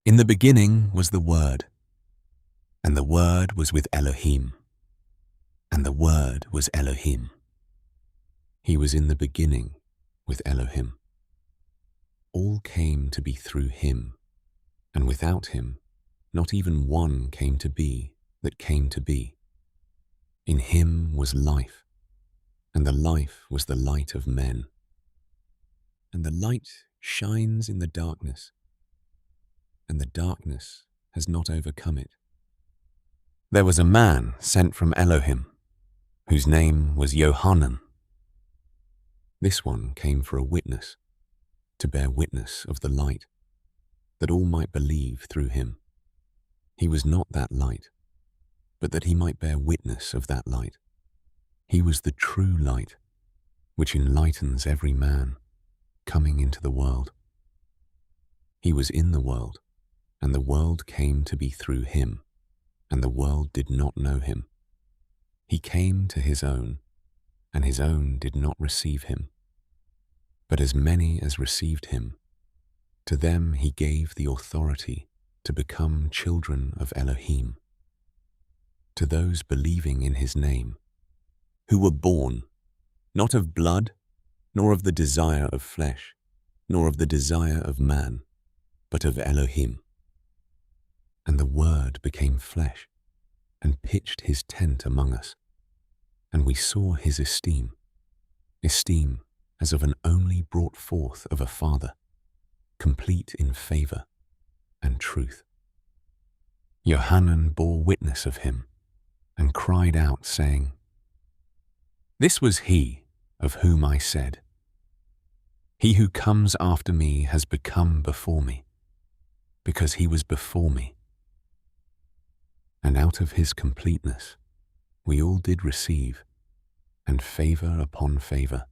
In the beginning was the Word, and the Word was with Elohim, and the Word was Elohim. He was in the beginning with Elohim. All came to be through him, and without him, not even one came to be that came to be. In him was life, and the life was the light of men. And the light shines in the darkness, and the darkness has not overcome it. There was a man sent from Elohim, whose name was Yohanan. This one came for a witness, to bear witness of the light, that all might believe through him. He was not that light, but that he might bear witness of that light. He was the true light, which enlightens every man coming into the world. He was in the world, and the world came to be through him, and the world did not know him. He came to his own, and his own did not receive him. But as many as received him, to them he gave the authority to become children of Elohim, to those believing in his name, who were born, not of blood, nor of the desire of flesh, nor of the desire of man, but of Elohim. And the Word became flesh, and pitched his tent among us, and we saw his esteem as of an only brought forth of a father, complete in favor and truth. Yohanan bore witness of him, and cried out, saying, "This was he of whom I said, he who comes after me has become before me, because he was before me." And out of his completeness we all did receive, and favor upon favor,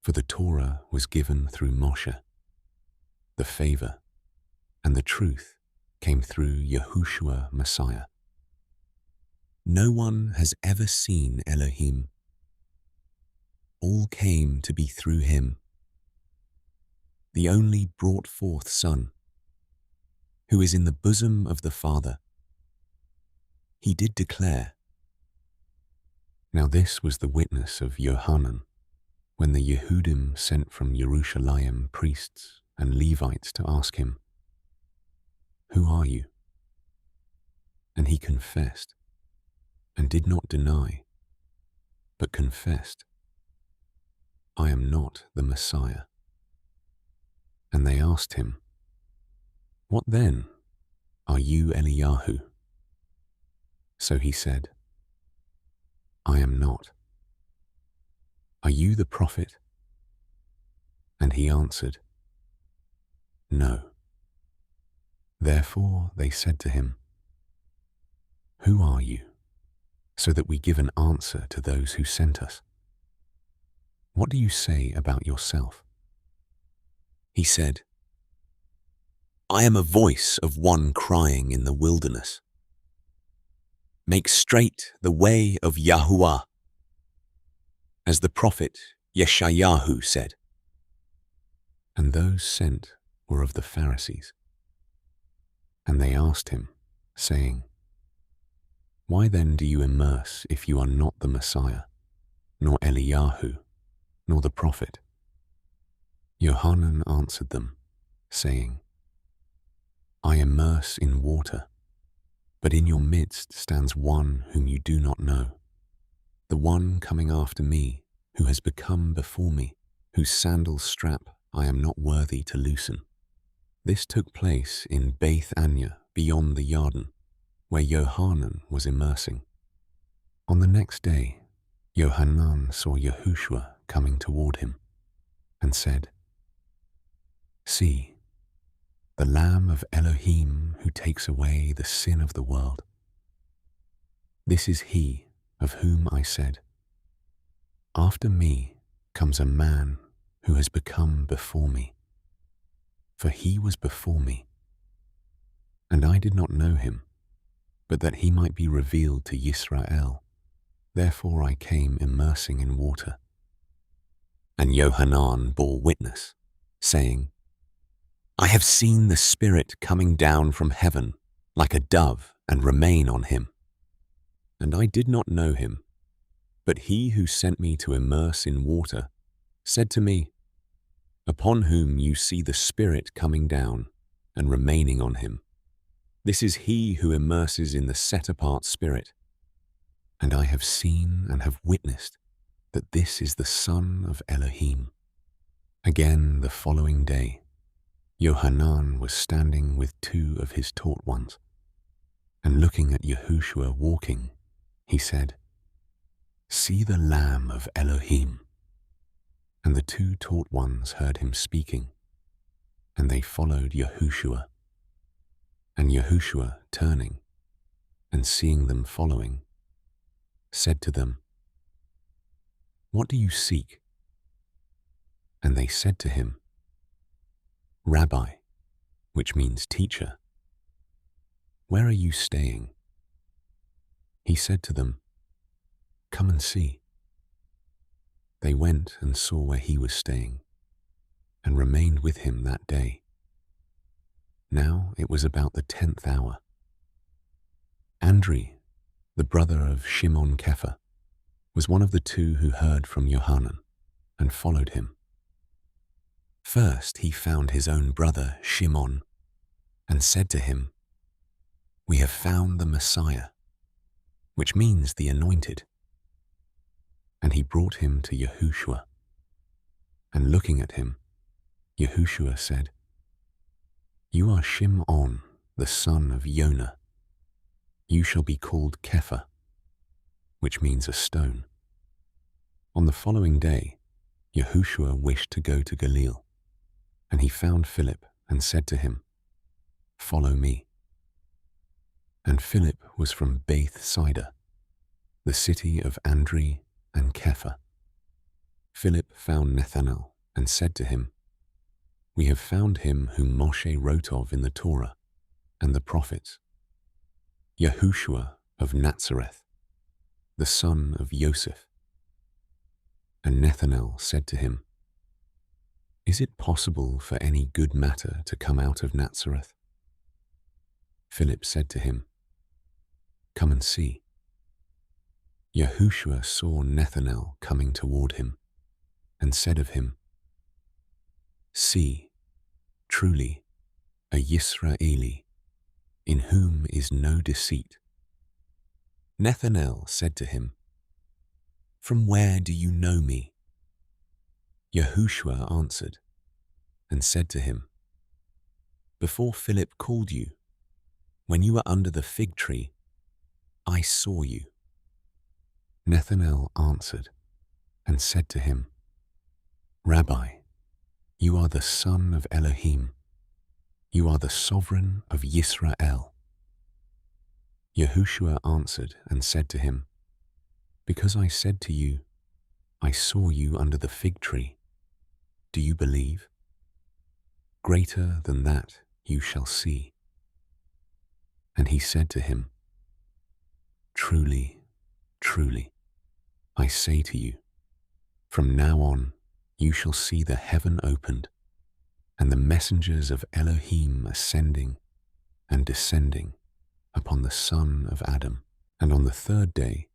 for the Torah was given through Moshe. The favor and the truth came through Yahushua Messiah. No one has ever seen Elohim. All came to be through him, the only brought forth Son, who is in the bosom of the Father. He did declare. Now this was the witness of Yohanan, when the Yehudim sent from Jerusalem priests and Levites to ask him, "Who are you?" And he confessed, and did not deny, but confessed, "I am not the Messiah." And they asked him, "What then? Are you Eliyahu?" So he said, "I am not." "Are you the prophet?" And he answered, "No." Therefore they said to him, "Who are you, so that we give an answer to those who sent us? What do you say about yourself?" He said, "I am a voice of one crying in the wilderness, 'Make straight the way of Yahuah,' as the prophet Yeshayahu said." And those sent were of the Pharisees. And they asked him, saying, "Why then do you immerse if you are not the Messiah, nor Eliyahu, nor the prophet?" Yohanan answered them, saying, "I immerse in water, but in your midst stands one whom you do not know, the one coming after me, who has become before me, whose sandal strap I am not worthy to loosen." This took place in Beth Anya, beyond the Yarden, where Yohanan was immersing. On the next day, Yohanan saw Yahushua coming toward him, and said, "See, the Lamb of Elohim who takes away the sin of the world. This is he of whom I said, 'After me comes a man who has become before me,' for he was before me. And I did not know him, but that he might be revealed to Yisrael. Therefore I came immersing in water." And Yohanan bore witness, saying, I have seen the Spirit coming down from heaven like a dove and remain on him. And I did not know him, but he who sent me to immerse in water said to me, upon whom you see the Spirit coming down and remaining on him. This is he who immerses in the set-apart Spirit. And I have seen and have witnessed that this is the Son of Elohim. Again the following day, Yohanan was standing with 2 of his taught ones, and looking at Yahushua walking, he said, See the Lamb of Elohim. And the 2 taught ones heard him speaking, and they followed Yahushua. And Yahushua, turning and seeing them following, said to them, What do you seek? And they said to him, Rabbi, which means teacher, where are you staying? He said to them, Come and see. They went and saw where he was staying, and remained with him that day. Now it was about the 10th hour. Andri, the brother of Shimon Kepha, was one of the 2 who heard from Yohanan and followed him. First he found his own brother Shimon and said to him, We have found the Messiah, which means the Anointed. And he brought him to Yahushua. And looking at him, Yahushua said, You are Shimon, the son of Yonah. You shall be called Kepha, which means a stone. On the following day, Yahushua wished to go to Galilee, and he found Philip and said to him, Follow me. And Philip was from Bethsaida, the city of Andri and Kepha. Philip found Nathanael and said to him, We have found him whom Moshe wrote of in the Torah and the prophets, Yahushua of Nazareth, the son of Joseph. And Nathanael said to him, Is it possible for any good matter to come out of Nazareth? Philip said to him, Come and see. Yahushua saw Nathanael coming toward him, and said of him, See, truly, a Yisraeli, in whom is no deceit. Nathanael said to him, From where do you know me? Yahushua answered, and said to him, Before Philip called you, when you were under the fig tree, I saw you. Nathanael answered, and said to him, Rabbi, you are the son of Elohim. You are the sovereign of Yisrael. Yahushua answered and said to him, Because I said to you, I saw you under the fig tree, do you believe? Greater than that you shall see. And he said to him, Truly, truly, I say to you, from now on you shall see the heaven opened, and the messengers of Elohim ascending and descending upon the son of Adam. And on the 3rd day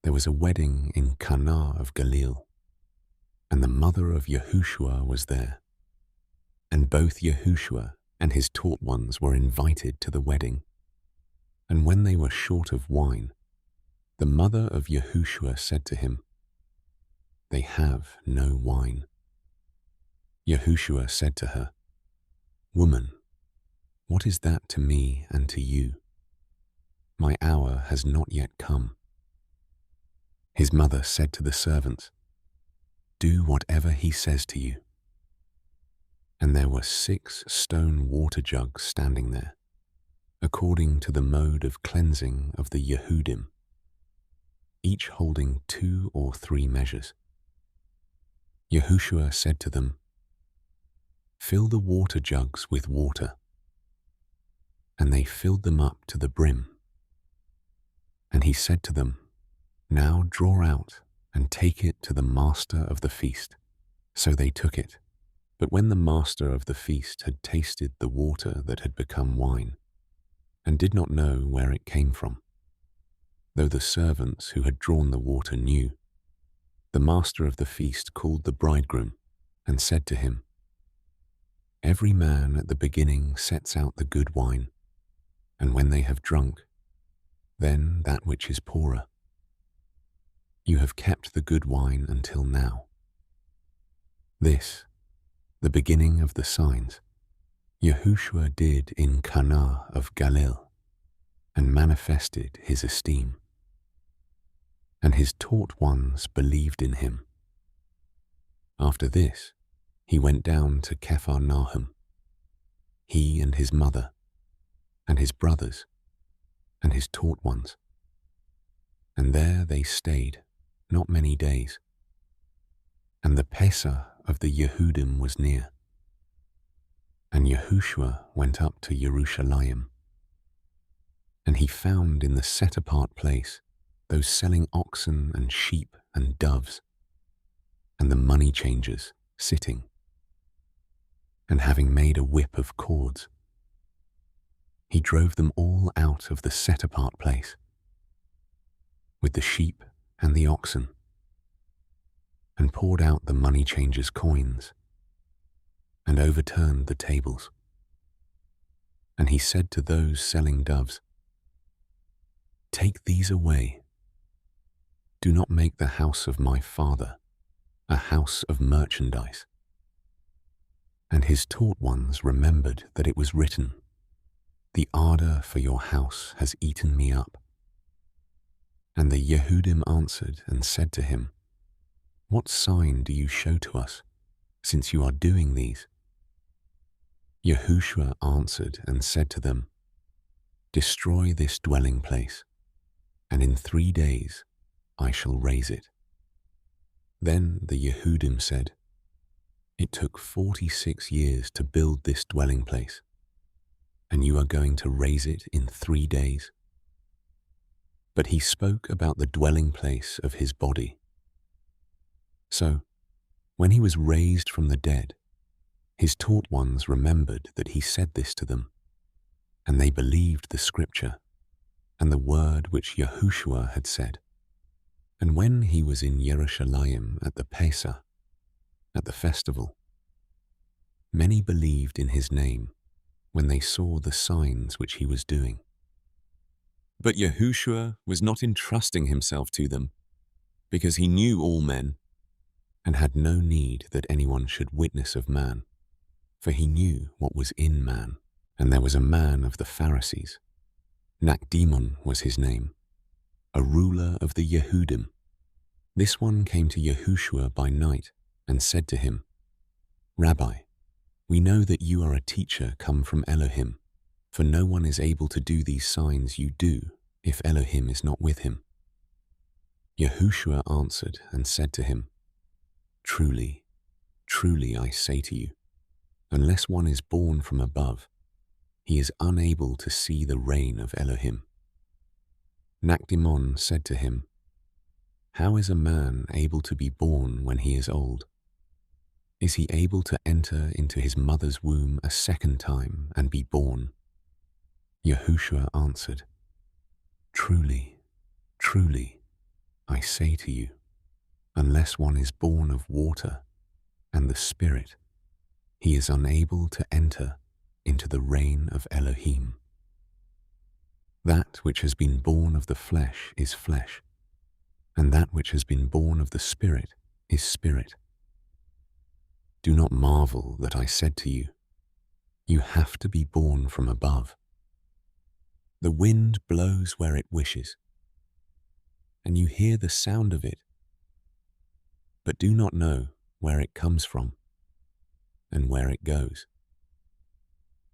there was a wedding in Cana of Galilee, and the mother of Yahushua was there. And both Yahushua and his taught ones were invited to the wedding. And when they were short of wine, the mother of Yahushua said to him, They have no wine. Yahushua said to her, Woman, what is that to me and to you? My hour has not yet come. His mother said to the servants, Do whatever he says to you. And there were 6 stone water jugs standing there, according to the mode of cleansing of the Yehudim, each holding 2 or 3 measures. Yahushua said to them, Fill the water jugs with water. And they filled them up to the brim. And he said to them, Now draw out and take it to the master of the feast. So they took it, But when the master of the feast had tasted the water that had become wine, and did not know where it came from, though the servants who had drawn the water knew, the master of the feast called the bridegroom and said to him, "Every man at the beginning sets out the good wine, and when they have drunk, then that which is poorer. You have kept the good wine until now." This, the beginning of the signs, Yahushua did in Cana of Galilee, and manifested his esteem. And his taught ones believed in him. After this, he went down to Capharnaum, he and his mother, and his brothers, and his taught ones. And there they stayed not many days. And the Pesach of the Yehudim was near. And Yahushua went up to Jerusalem. And he found in the set-apart place those selling oxen and sheep and doves, and the money changers sitting, and having made a whip of cords, he drove them all out of the set-apart place, with the sheep and the oxen, and poured out the money changers' coins, and overturned the tables. And he said to those selling doves, "Take these away. Do not make the house of my Father a house of merchandise." And his taught ones remembered that it was written, "The ardor for your house has eaten me up." And the Yehudim answered and said to him, "What sign do you show to us, since you are doing these?" Yahushua answered and said to them, "Destroy this dwelling place, and in 3 days I shall raise it." Then the Yehudim said, "It took 46 years to build this dwelling place, and you are going to raise it in 3 days?" But he spoke about the dwelling place of his body. So, when he was raised from the dead, his taught ones remembered that he said this to them, and they believed the scripture and the word which Yahushua had said. And when he was in Jerusalem at the Pesach, at the festival, many believed in his name when they saw the signs which he was doing. But Yahushua was not entrusting himself to them, because he knew all men, and had no need that anyone should witness of man, for he knew what was in man. And there was a man of the Pharisees, Nakdimon was his name, a ruler of the Yehudim. This one came to Yahushua by night and said to him, "Rabbi, we know that you are a teacher come from Elohim, for no one is able to do these signs you do if Elohim is not with him." Yahushua answered and said to him, "Truly, truly I say to you, unless one is born from above, he is unable to see the reign of Elohim." Nakdimon said to him, "How is a man able to be born when he is old? Is he able to enter into his mother's womb a second time and be born?" Yahushua answered, "Truly, truly, I say to you, unless one is born of water and the Spirit, he is unable to enter into the reign of Elohim. That which has been born of the flesh is flesh, and that which has been born of the Spirit is spirit. Do not marvel that I said to you, you have to be born from above. The wind blows where it wishes, and you hear the sound of it, but do not know where it comes from and where it goes.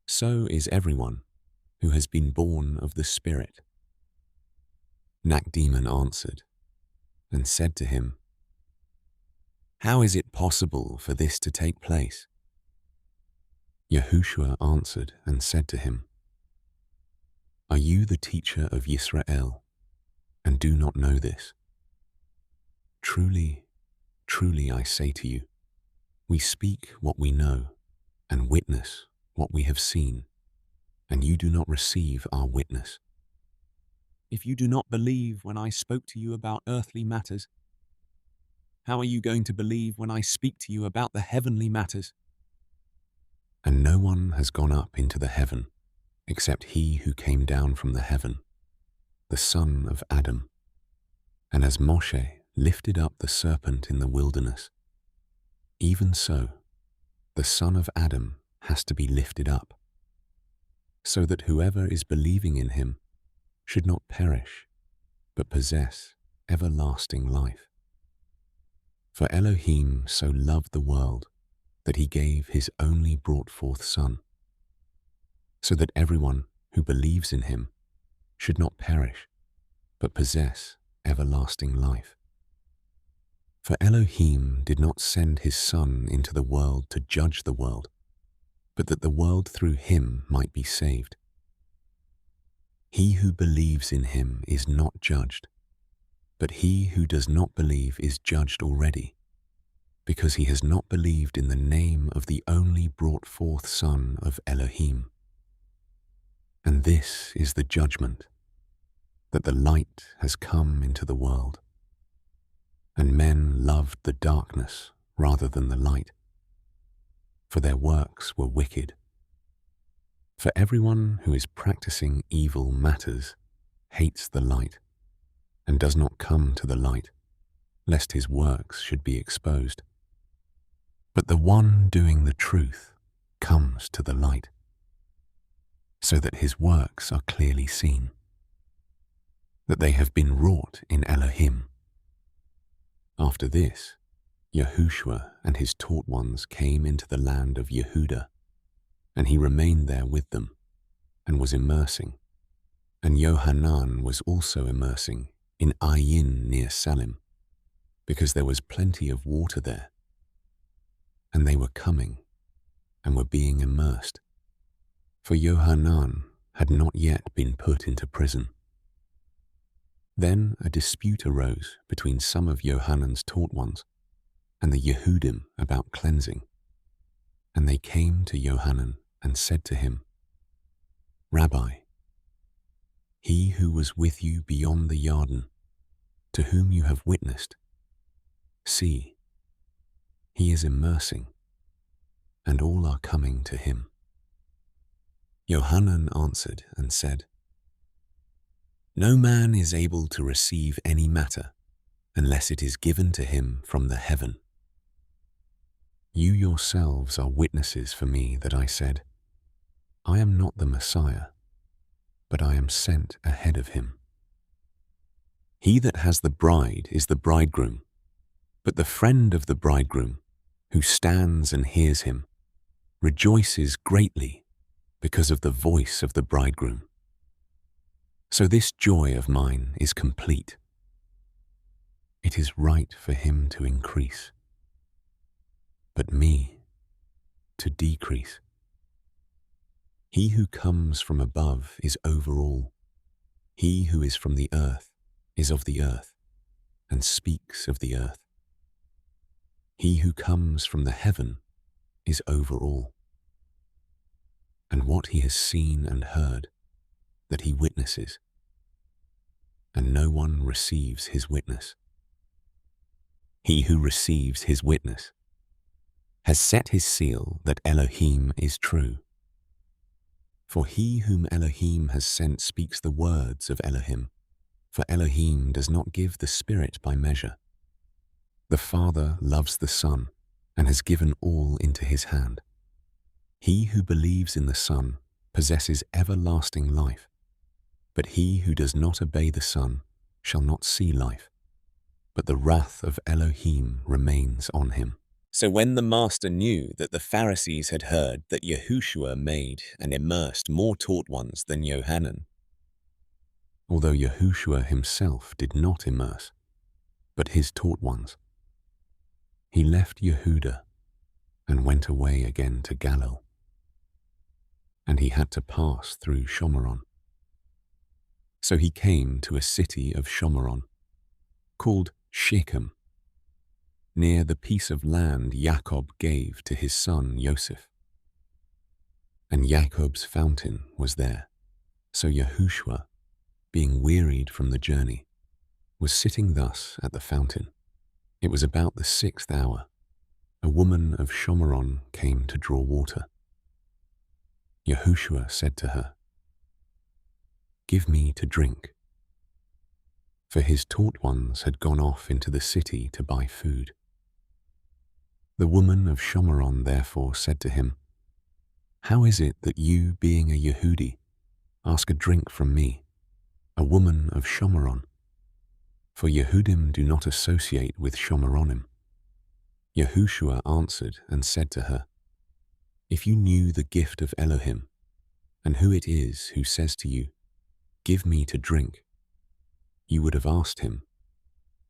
So is everyone who has been born of the Spirit." Nakdimon answered and said to him, "How is it possible for this to take place?" Yahushua answered and said to him, "Are you the teacher of Yisrael, and do not know this? Truly, truly I say to you, We speak what we know and witness what we have seen, and you do not receive our witness. If you do not believe when I spoke to you about earthly matters, how are you going to believe when I speak to you about the heavenly matters? And no one has gone up into the heaven except he who came down from the heaven, the son of Adam. And as Moshe lifted up the serpent in the wilderness, even so the son of Adam has to be lifted up, so that whoever is believing in him should not perish, but possess everlasting life. For Elohim so loved the world that he gave his only brought forth Son, so that everyone who believes in him should not perish, but possess everlasting life. For Elohim did not send his Son into the world to judge the world, but that the world through him might be saved. He who believes in him is not judged, but he who does not believe is judged already, because he has not believed in the name of the only brought forth Son of Elohim. And this is the judgment, that the light has come into the world, and men loved the darkness rather than the light, for their works were wicked. For everyone who is practicing evil matters hates the light, and does not come to the light, lest his works should be exposed. But the one doing the truth comes to the light, so that his works are clearly seen, that they have been wrought in Elohim. After this, Yahushua and his taught ones came into the land of Yehudah, and he remained there with them, and was immersing. And Yohanan was also immersing in Ayin near Salim, because there was plenty of water there. And they were coming, and were being immersed, for Yohanan had not yet been put into prison. Then a dispute arose between some of Yohanan's taught ones and the Yehudim about cleansing. And they came to Yohanan and said to him, Rabbi, he who was with you beyond the Yarden, to whom you have witnessed, see, he is immersing, and all are coming to him. Yohanan answered and said, No man is able to receive any matter unless it is given to him from the heaven. You yourselves are witnesses for me that I said, I am not the Messiah, but I am sent ahead of him. He that has the bride is the bridegroom, but the friend of the bridegroom, who stands and hears him, rejoices greatly because of the voice of the bridegroom. So this joy of mine is complete. It is right for him to increase, but me to decrease. He who comes from above is over all. He who is from the earth is of the earth, and speaks of the earth. He who comes from the heaven is over all. And what he has seen and heard, that he witnesses, and no one receives his witness. He who receives his witness has set his seal that Elohim is true. For he whom Elohim has sent speaks the words of Elohim, for Elohim does not give the Spirit by measure. The Father loves the Son, and has given all into his hand. He who believes in the Son possesses everlasting life, but he who does not obey the Son shall not see life, but the wrath of Elohim remains on him. So when the Master knew that the Pharisees had heard that Yahushua made and immersed more taught ones than Yohanan, although Yahushua himself did not immerse, but his taught ones, he left Yehudah and went away again to Galilee, and he had to pass through Shomeron. So he came to a city of Shomeron, called Shechem, near the piece of land Jacob gave to his son Joseph. And Jacob's fountain was there. So Yahushua, being wearied from the journey, was sitting thus at the fountain. It was about the 6th hour. A woman of Shomeron came to draw water. Yahushua said to her, "Give me to drink." For his taught ones had gone off into the city to buy food. The woman of Shomeron therefore said to him, "How is it that you, being a Yehudi, ask a drink from me, a woman of Shomeron? For Yehudim do not associate with Shomeronim." Yahushua answered and said to her, "If you knew the gift of Elohim, and who it is who says to you, 'Give me to drink,' you would have asked him,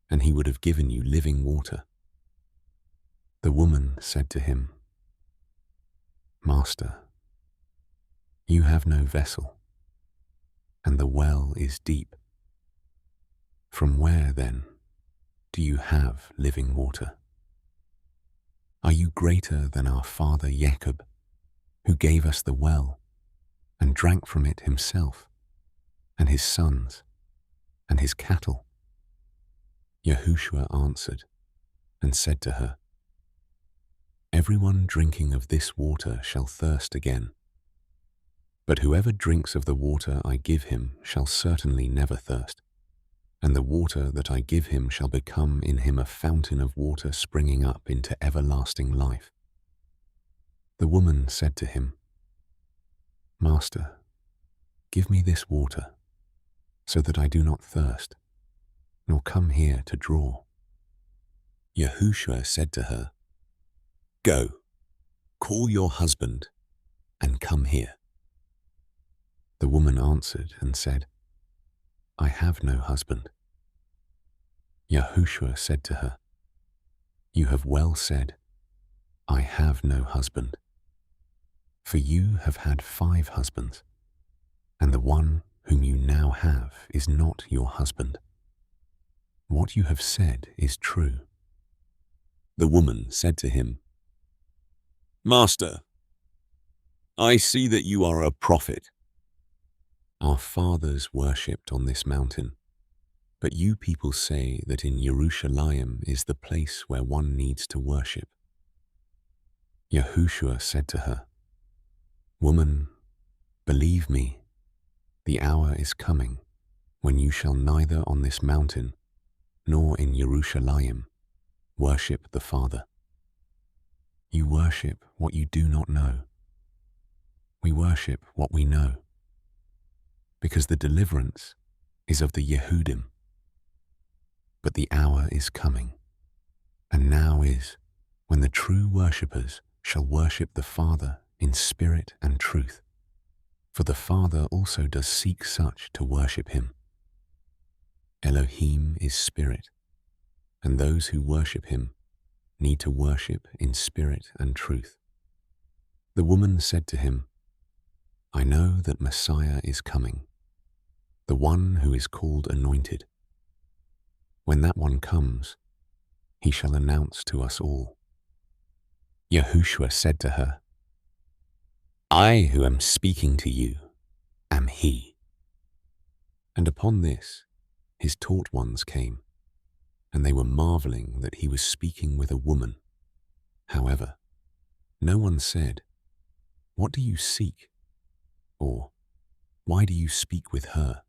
and he would have given you living water." The woman said to him, "Master, you have no vessel, and the well is deep. From where, then, do you have living water? Are you greater than our father Jacob, who gave us the well and drank from it himself, and his sons, and his cattle?" Yahushua answered and said to her, "Everyone drinking of this water shall thirst again. But whoever drinks of the water I give him shall certainly never thirst, and the water that I give him shall become in him a fountain of water springing up into everlasting life." The woman said to him, "Master, give me this water, so that I do not thirst, nor come here to draw." Yahushua said to her, "Go, call your husband, and come here." The woman answered and said, "I have no husband." Yahushua said to her, "You have well said, 'I have no husband.' For you have had 5 husbands, and the one whom you now have is not your husband. What you have said is true." The woman said to him, "Master, I see that you are a prophet. Our fathers worshipped on this mountain, but you people say that in Jerusalem is the place where one needs to worship." Yahushua said to her, "Woman, believe me, the hour is coming when you shall neither on this mountain nor in Jerusalem worship the Father. You worship what you do not know. We worship what we know, because the deliverance is of the Yehudim. But the hour is coming, and now is, when the true worshippers shall worship the Father in spirit and truth, for the Father also does seek such to worship him. Elohim is spirit, and those who worship him need to worship in spirit and truth." The woman said to him, "I know that Messiah is coming, the one who is called Anointed. When that one comes, he shall announce to us all." Yahushua said to her, "I who am speaking to you am he." And upon this his taught ones came, and they were marveling that he was speaking with a woman. However, no one said, "What do you seek?" or "Why do you speak with her?"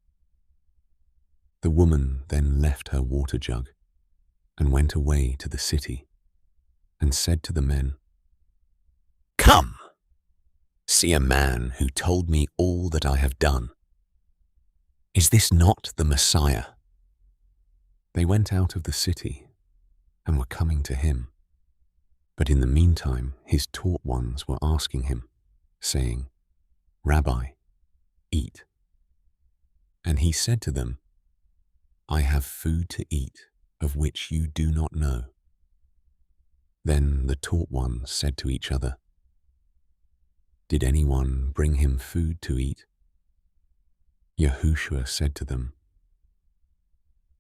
The woman then left her water jug and went away to the city and said to the men, "Come, see a man who told me all that I have done. Is this not the Messiah?" They went out of the city and were coming to him. But in the meantime his taught ones were asking him, saying, "Rabbi, eat." And he said to them, "I have food to eat of which you do not know." Then the taught ones said to each other, "Did anyone bring him food to eat?" Yahushua said to them,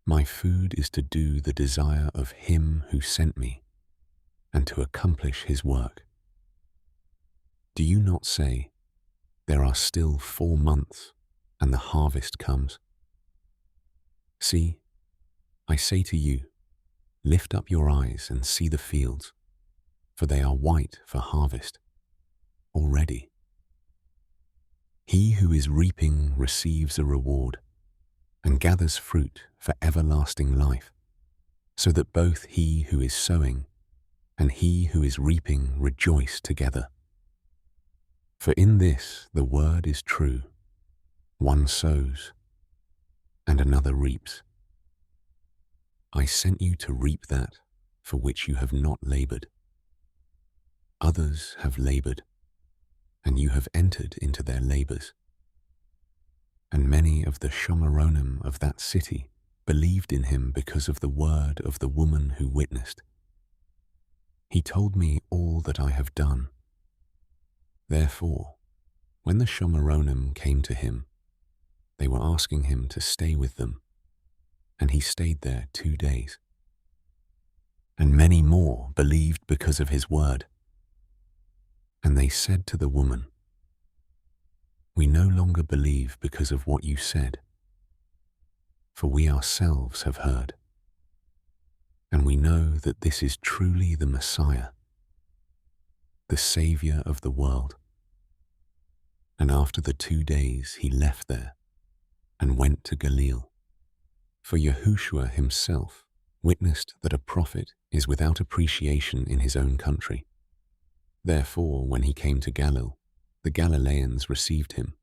"My food is to do the desire of him who sent me and to accomplish his work. Do you not say, there are still 4 months, and the harvest comes? See, I say to you, lift up your eyes and see the fields, for they are white for harvest already. He who is reaping receives a reward, and gathers fruit for everlasting life, so that both he who is sowing and he who is reaping rejoice together. For in this the word is true, one sows, and another reaps. I sent you to reap that for which you have not labored. Others have labored, and you have entered into their labors. And many of the Shomeronim of that city believed in him because of the word of the woman who witnessed. He told me all that I have done. Therefore, when the Shomeronim came to him, they were asking him to stay with them, and he stayed there 2 days. And many more believed because of his word. And they said to the woman, we no longer believe because of what you said, for we ourselves have heard, and we know that this is truly the Messiah, the Savior of the world. And after the 2 days he left there and went to Galilee. For Yahushua himself witnessed that a prophet is without appreciation in his own country. Therefore, when he came to Galilee, the Galileans received him,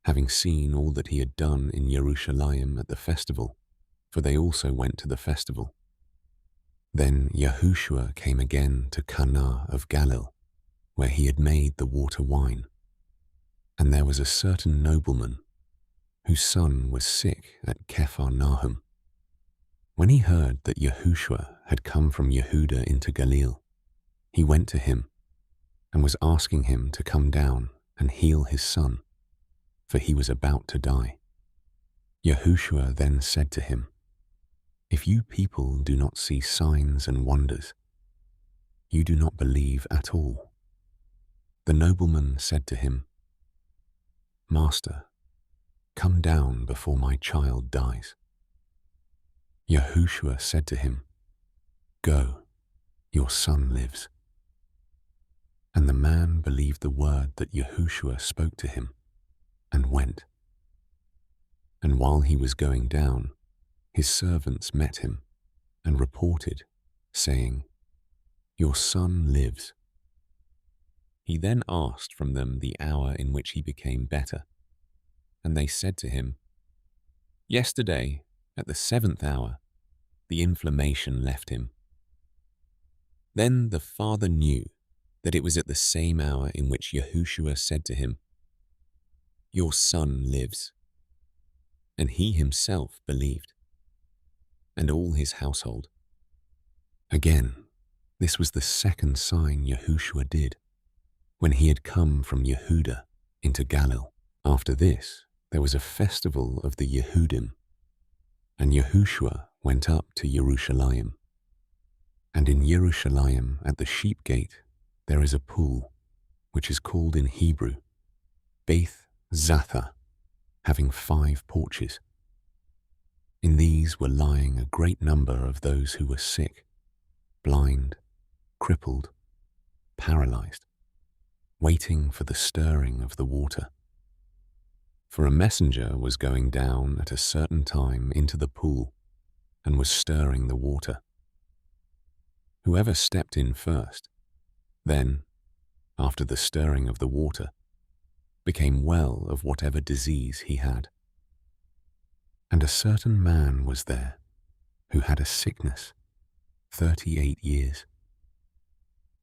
having seen all that he had done in Jerusalem at the festival, for they also went to the festival. Then Yahushua came again to Cana of Galilee, where he had made the water wine. And there was a certain nobleman, whose son was sick at Capharnaum. When he heard that Yahushua had come from Yehuda into Galilee, he went to him, and was asking him to come down and heal his son, for he was about to die. Yahushua then said to him, if you people do not see signs and wonders, you do not believe at all. The nobleman said to him, Master, come down before my child dies. Yahushua said to him, go, your son lives. And the man believed the word that Yahushua spoke to him, and went. And while he was going down, his servants met him, and reported, saying, your son lives. He then asked from them the hour in which he became better, and they said to him, yesterday, at the 7th hour, the inflammation left him. Then the father knew that it was at the same hour in which Yahushua said to him, your son lives. And he himself believed, and all his household. Again, this was the second sign Yahushua did, when he had come from Yehuda into Galilee. After this, there was a festival of the Yehudim, and Yahushua went up to Jerusalem. And in Jerusalem at the sheep gate there is a pool, which is called in Hebrew, Beth Zatha, having 5 porches. In these were lying a great number of those who were sick, blind, crippled, paralyzed, waiting for the stirring of the water. For a messenger was going down at a certain time into the pool and was stirring the water. Whoever stepped in first, then, after the stirring of the water, became well of whatever disease he had. And a certain man was there who had a sickness 38 years.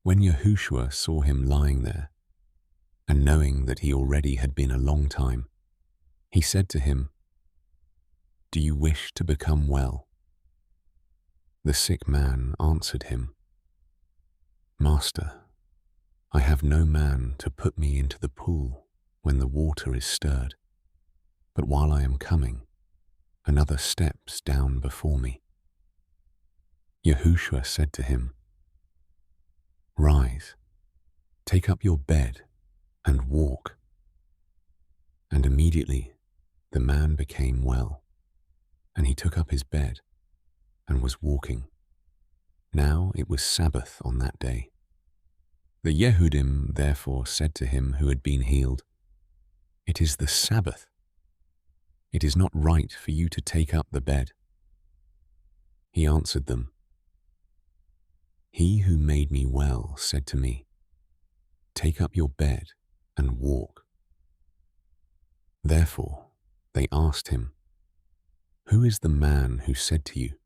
When Yahushua saw him lying there, and knowing that he already had been a long time, he said to him, do you wish to become well? The sick man answered him, Master, I have no man to put me into the pool when the water is stirred, but while I am coming, another steps down before me. Yahushua said to him, Rise, take up your bed and walk." And immediately the man became well, and he took up his bed and was walking. Now it was Sabbath on that day. The Yehudim therefore said to him who had been healed, "It is the Sabbath. It is not right for you to take up the bed." He answered them, "He who made me well said to me, 'Take up your bed and walk.'" Therefore they asked him, "Who is the man who said to you,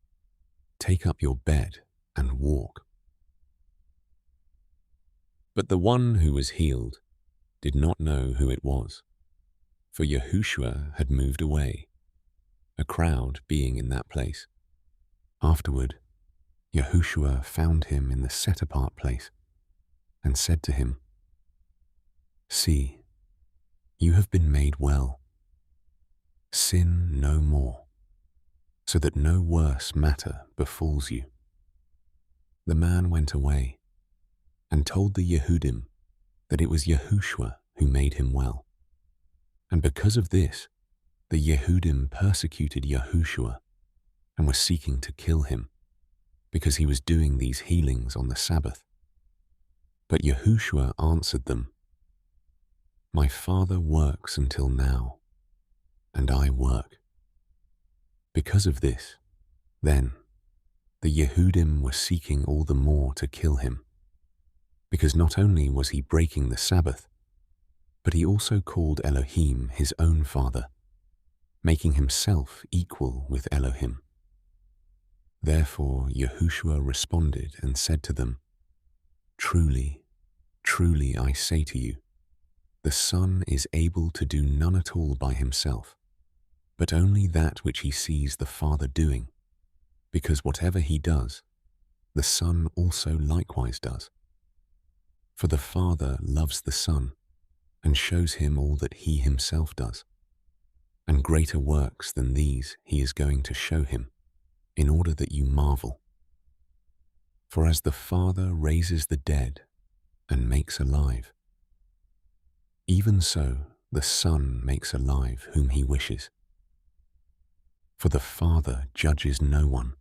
'Take up your bed and walk'?" But the one who was healed did not know who it was, for Yahushua had moved away, a crowd being in that place. Afterward, Yahushua found him in the set-apart place and said to him, "See, you have been made well. Sin no more, so that no worse matter befalls you." The man went away and told the Yehudim that it was Yahushua who made him well. And because of this, the Yehudim persecuted Yahushua and were seeking to kill him, because he was doing these healings on the Sabbath. But Yahushua answered them, "My Father works until now, and I work." Because of this, then, the Yehudim were seeking all the more to kill him, because not only was he breaking the Sabbath, but he also called Elohim his own Father, making himself equal with Elohim. Therefore Yahushua responded and said to them, "Truly, truly I say to you, the Son is able to do none at all by himself, but only that which he sees the Father doing, because whatever he does, the Son also likewise does. For the Father loves the Son, and shows him all that he himself does. And greater works than these he is going to show him, in order that you marvel. For as the Father raises the dead and makes alive, even so the Son makes alive whom he wishes. For the Father judges no one,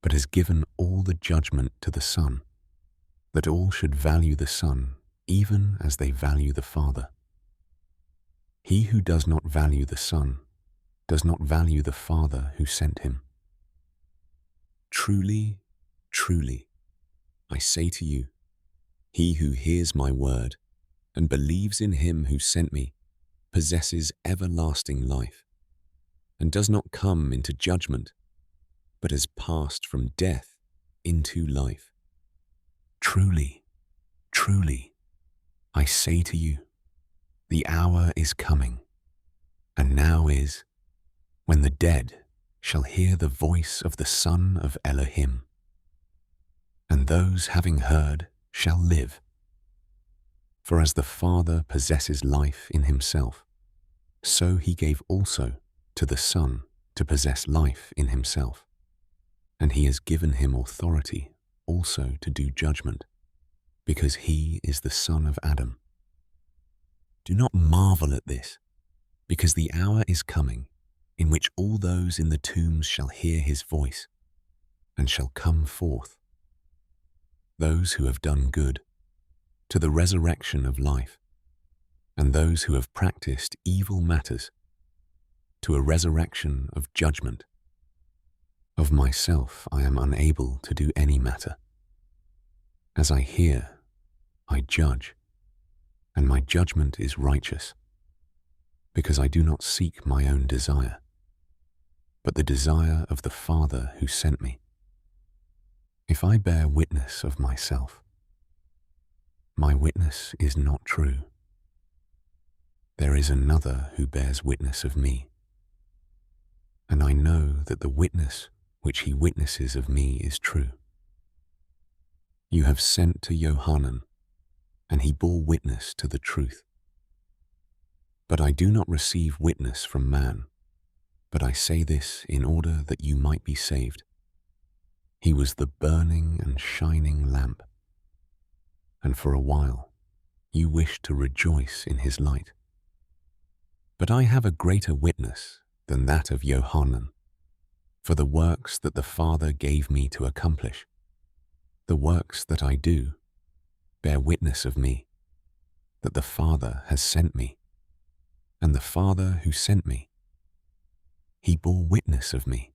but has given all the judgment to the Son, that all should value the Son even as they value the Father. He who does not value the Son does not value the Father who sent him. Truly, truly, I say to you, he who hears my word and believes in him who sent me possesses everlasting life, and does not come into judgment, but has passed from death into life. Truly, truly, I say to you, the hour is coming, and now is, when the dead shall hear the voice of the Son of Elohim, and those having heard shall live. For as the Father possesses life in himself, so he gave also to the Son to possess life in himself, and he has given him authority also to do judgment, because he is the son of Adam. Do not marvel at this, because the hour is coming in which all those in the tombs shall hear his voice and shall come forth, those who have done good, to the resurrection of life, and those who have practiced evil matters, to a resurrection of judgment. Of myself I am unable to do any matter. As I hear, I judge, and my judgment is righteous, because I do not seek my own desire, but the desire of the Father who sent me. If I bear witness of myself, my witness is not true. There is another who bears witness of me, and I know that the witness which he witnesses of me is true. You have sent to Yohanan, and he bore witness to the truth. But I do not receive witness from man, but I say this in order that you might be saved. He was the burning and shining lamp. and for a while you wish to rejoice in his light. But I have a greater witness than that of Yohanan, for the works that the Father gave me to accomplish, the works that I do, bear witness of me, that the Father has sent me, and the Father who sent me, he bore witness of me.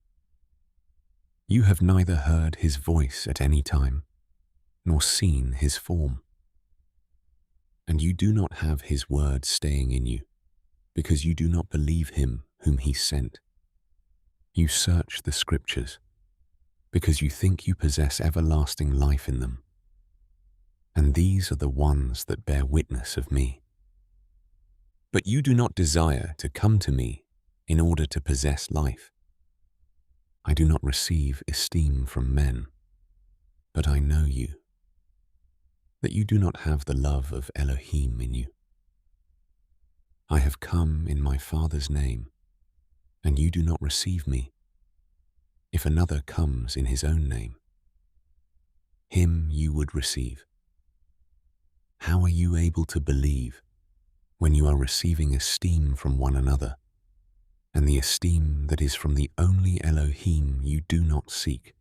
You have neither heard his voice at any time, nor seen his form. And you do not have his word staying in you, because you do not believe him whom he sent. You search the Scriptures, because you think you possess everlasting life in them. And these are the ones that bear witness of me. But you do not desire to come to me in order to possess life. I do not receive esteem from men, but I know you, that you do not have the love of Elohim in you. I have come in my Father's name, and you do not receive me. If another comes in his own name, him you would receive. How are you able to believe when you are receiving esteem from one another, and the esteem that is from the only Elohim you do not seek?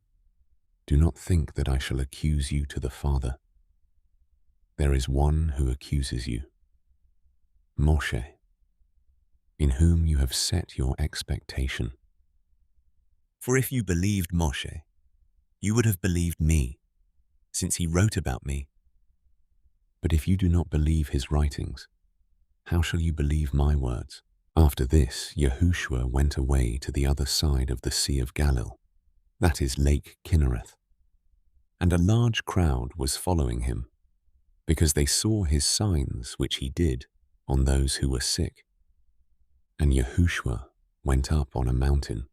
Do not think that I shall accuse you to the Father. There is one who accuses you, Moshe, in whom you have set your expectation. For if you believed Moshe, you would have believed me, since he wrote about me. But if you do not believe his writings, how shall you believe my words? After this, Yahushua went away to the other side of the Sea of Galilee, that is Lake Kinnereth, and a large crowd was following him, because they saw his signs which he did on those who were sick. And Yahushua went up on a mountain,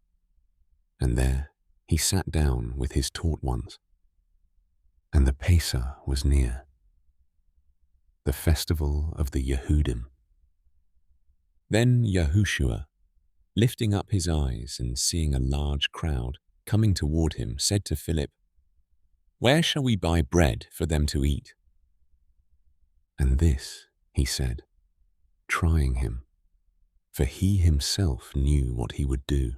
and there he sat down with his taught ones. And the Pesach was near, the festival of the Yehudim. Then Yahushua, lifting up his eyes and seeing a large crowd coming toward him, said to Philip, "Where shall we buy bread for them to eat?" And this he said, trying him, for he himself knew what he would do.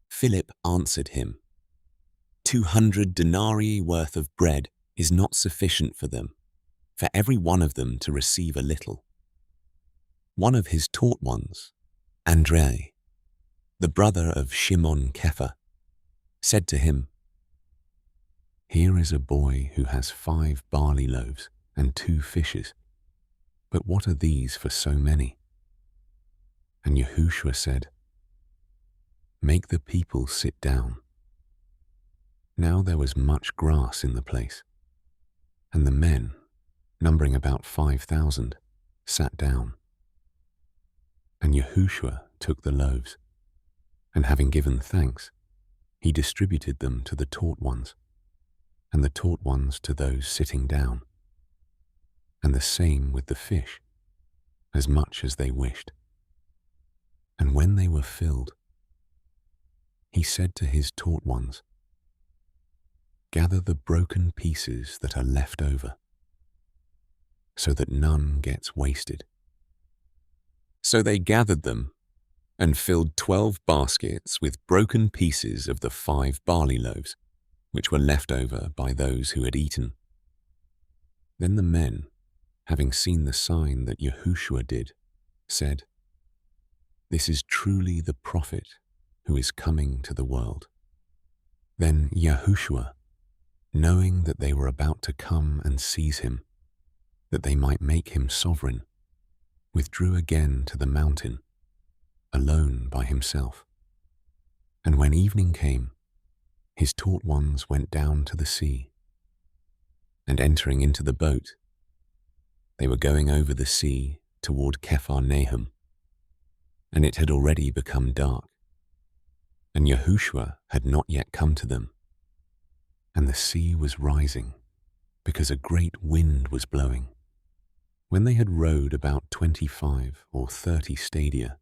Philip answered him, 200 denarii worth of bread is not sufficient for them, for every one of them to receive a little. One of his taught ones, Andrei, the brother of Shimon Kepha, said to him, "Here is a boy who has 5 barley loaves and 2 fishes, but what are these for so many?" And Yahushua said, "Make the people sit down." Now there was much grass in the place, and the men, numbering about 5,000, sat down. And Yahushua took the loaves, and having given thanks, he distributed them to the taught ones, and the taught ones to those sitting down, and the same with the fish, as much as they wished. And when they were filled, he said to his taught ones, "Gather the broken pieces that are left over, so that none gets wasted." So they gathered them and filled 12 baskets with broken pieces of the 5 barley loaves, which were left over by those who had eaten. Then the men, having seen the sign that Yahushua did, said, "This is truly the prophet who is coming to the world." Then Yahushua, knowing that they were about to come and seize him, that they might make him sovereign, withdrew again to the mountain, alone by himself. And when evening came, his taught ones went down to the sea. And entering into the boat, they were going over the sea toward Kephar-Nahum, and it had already become dark, and Yahushua had not yet come to them, and the sea was rising, because a great wind was blowing. When they had rowed about 25 or 30 stadia,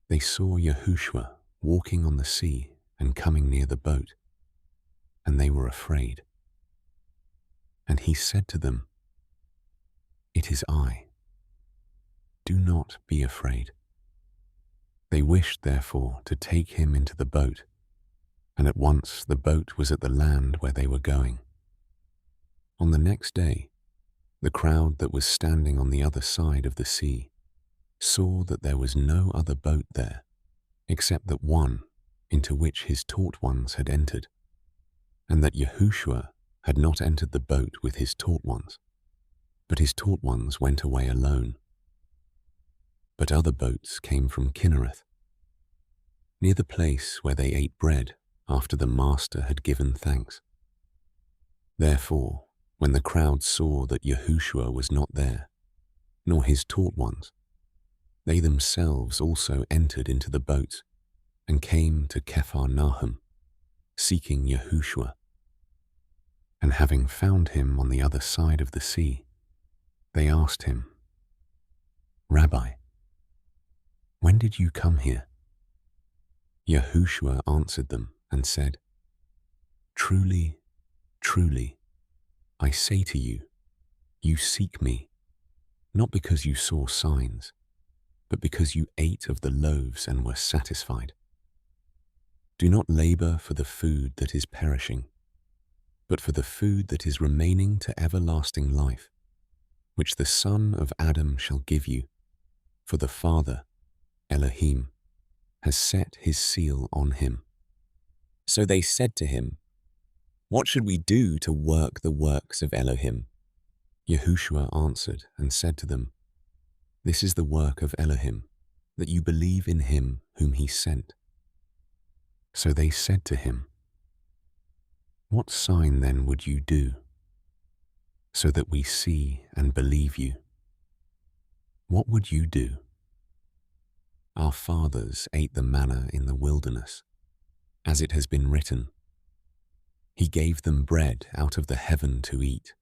they saw Yahushua walking on the sea and coming near the boat, and they were afraid. And he said to them, "It is I. Do not be afraid." They wished, therefore, to take him into the boat, and at once the boat was at the land where they were going. On the next day, the crowd that was standing on the other side of the sea saw that there was no other boat there, except that one into which his taught ones had entered, and that Yahushua had not entered the boat with his taught ones, but his taught ones went away alone. But other boats came from Kinnereth, near the place where they ate bread after the Master had given thanks. Therefore, when the crowd saw that Yahushua was not there, nor his taught ones, they themselves also entered into the boats and came to Nahum, seeking Yahushua. And having found him on the other side of the sea, they asked him, "Rabbi, when did you come here?" Yahushua answered them and said, "Truly, truly, I say to you, you seek me, not because you saw signs, but because you ate of the loaves and were satisfied. Do not labor for the food that is perishing, but for the food that is remaining to everlasting life, which the Son of Adam shall give you, for the Father, Elohim, has set his seal on him." So they said to him, "What should we do to work the works of Elohim?" Yahushua answered and said to them, "This is the work of Elohim, that you believe in him whom he sent." So they said to him, "What sign then would you do, so that we see and believe you?" "What would you do?" "Our fathers ate the manna in the wilderness, as it has been written, He gave them bread out of the heaven to eat."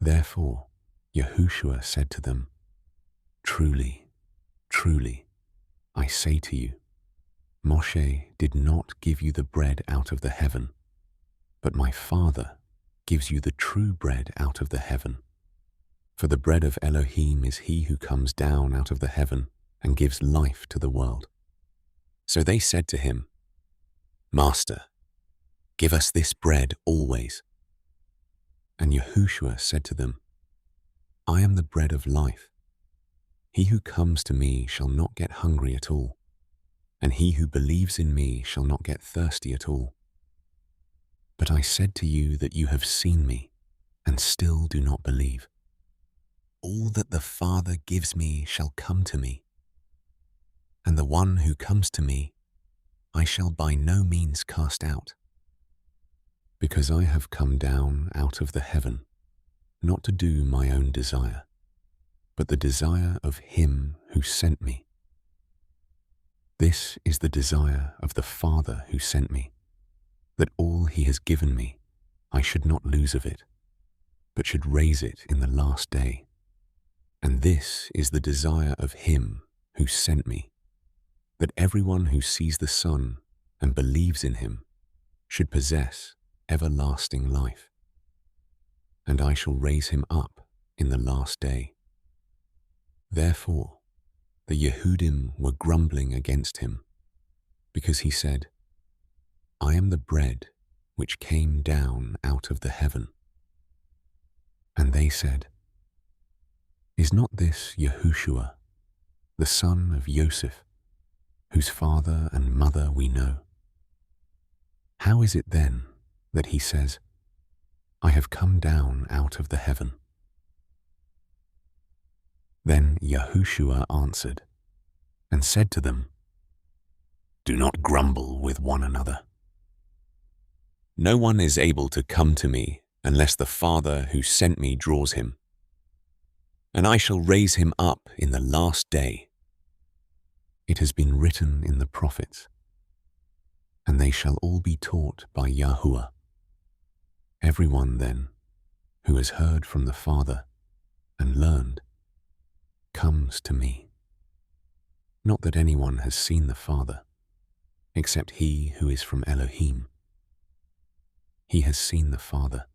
Therefore, Yahushua said to them, "Truly, truly, I say to you, Moshe did not give you the bread out of the heaven, but my Father gives you the true bread out of the heaven. For the bread of Elohim is he who comes down out of the heaven and gives life to the world." So they said to him, "Master, give us this bread always." And Yahushua said to them, "I am the bread of life. He who comes to me shall not get hungry at all, and he who believes in me shall not get thirsty at all. But I said to you that you have seen me, and still do not believe. All that the Father gives me shall come to me, and the one who comes to me I shall by no means cast out. Because I have come down out of the heaven, not to do my own desire, but the desire of him who sent me. This is the desire of the Father who sent me, that all he has given me I should not lose of it, but should raise it in the last day. And this is the desire of him who sent me, that everyone who sees the Son and believes in him should possess everlasting life. And I shall raise him up in the last day." Therefore, the Yehudim were grumbling against him, because he said, "I am the bread which came down out of the heaven." And they said, "Is not this Yahushua, the son of Joseph, whose father and mother we know? How is it then that he says, 'I have come down out of the heaven'?" Then Yahushua answered and said to them, "Do not grumble with one another. No one is able to come to me unless the Father who sent me draws him, and I shall raise him up in the last day. It has been written in the prophets, and they shall all be taught by Yahuah. Everyone, then, who has heard from the Father and learned, comes to me. Not that anyone has seen the Father, except he who is from Elohim. He has seen the Father.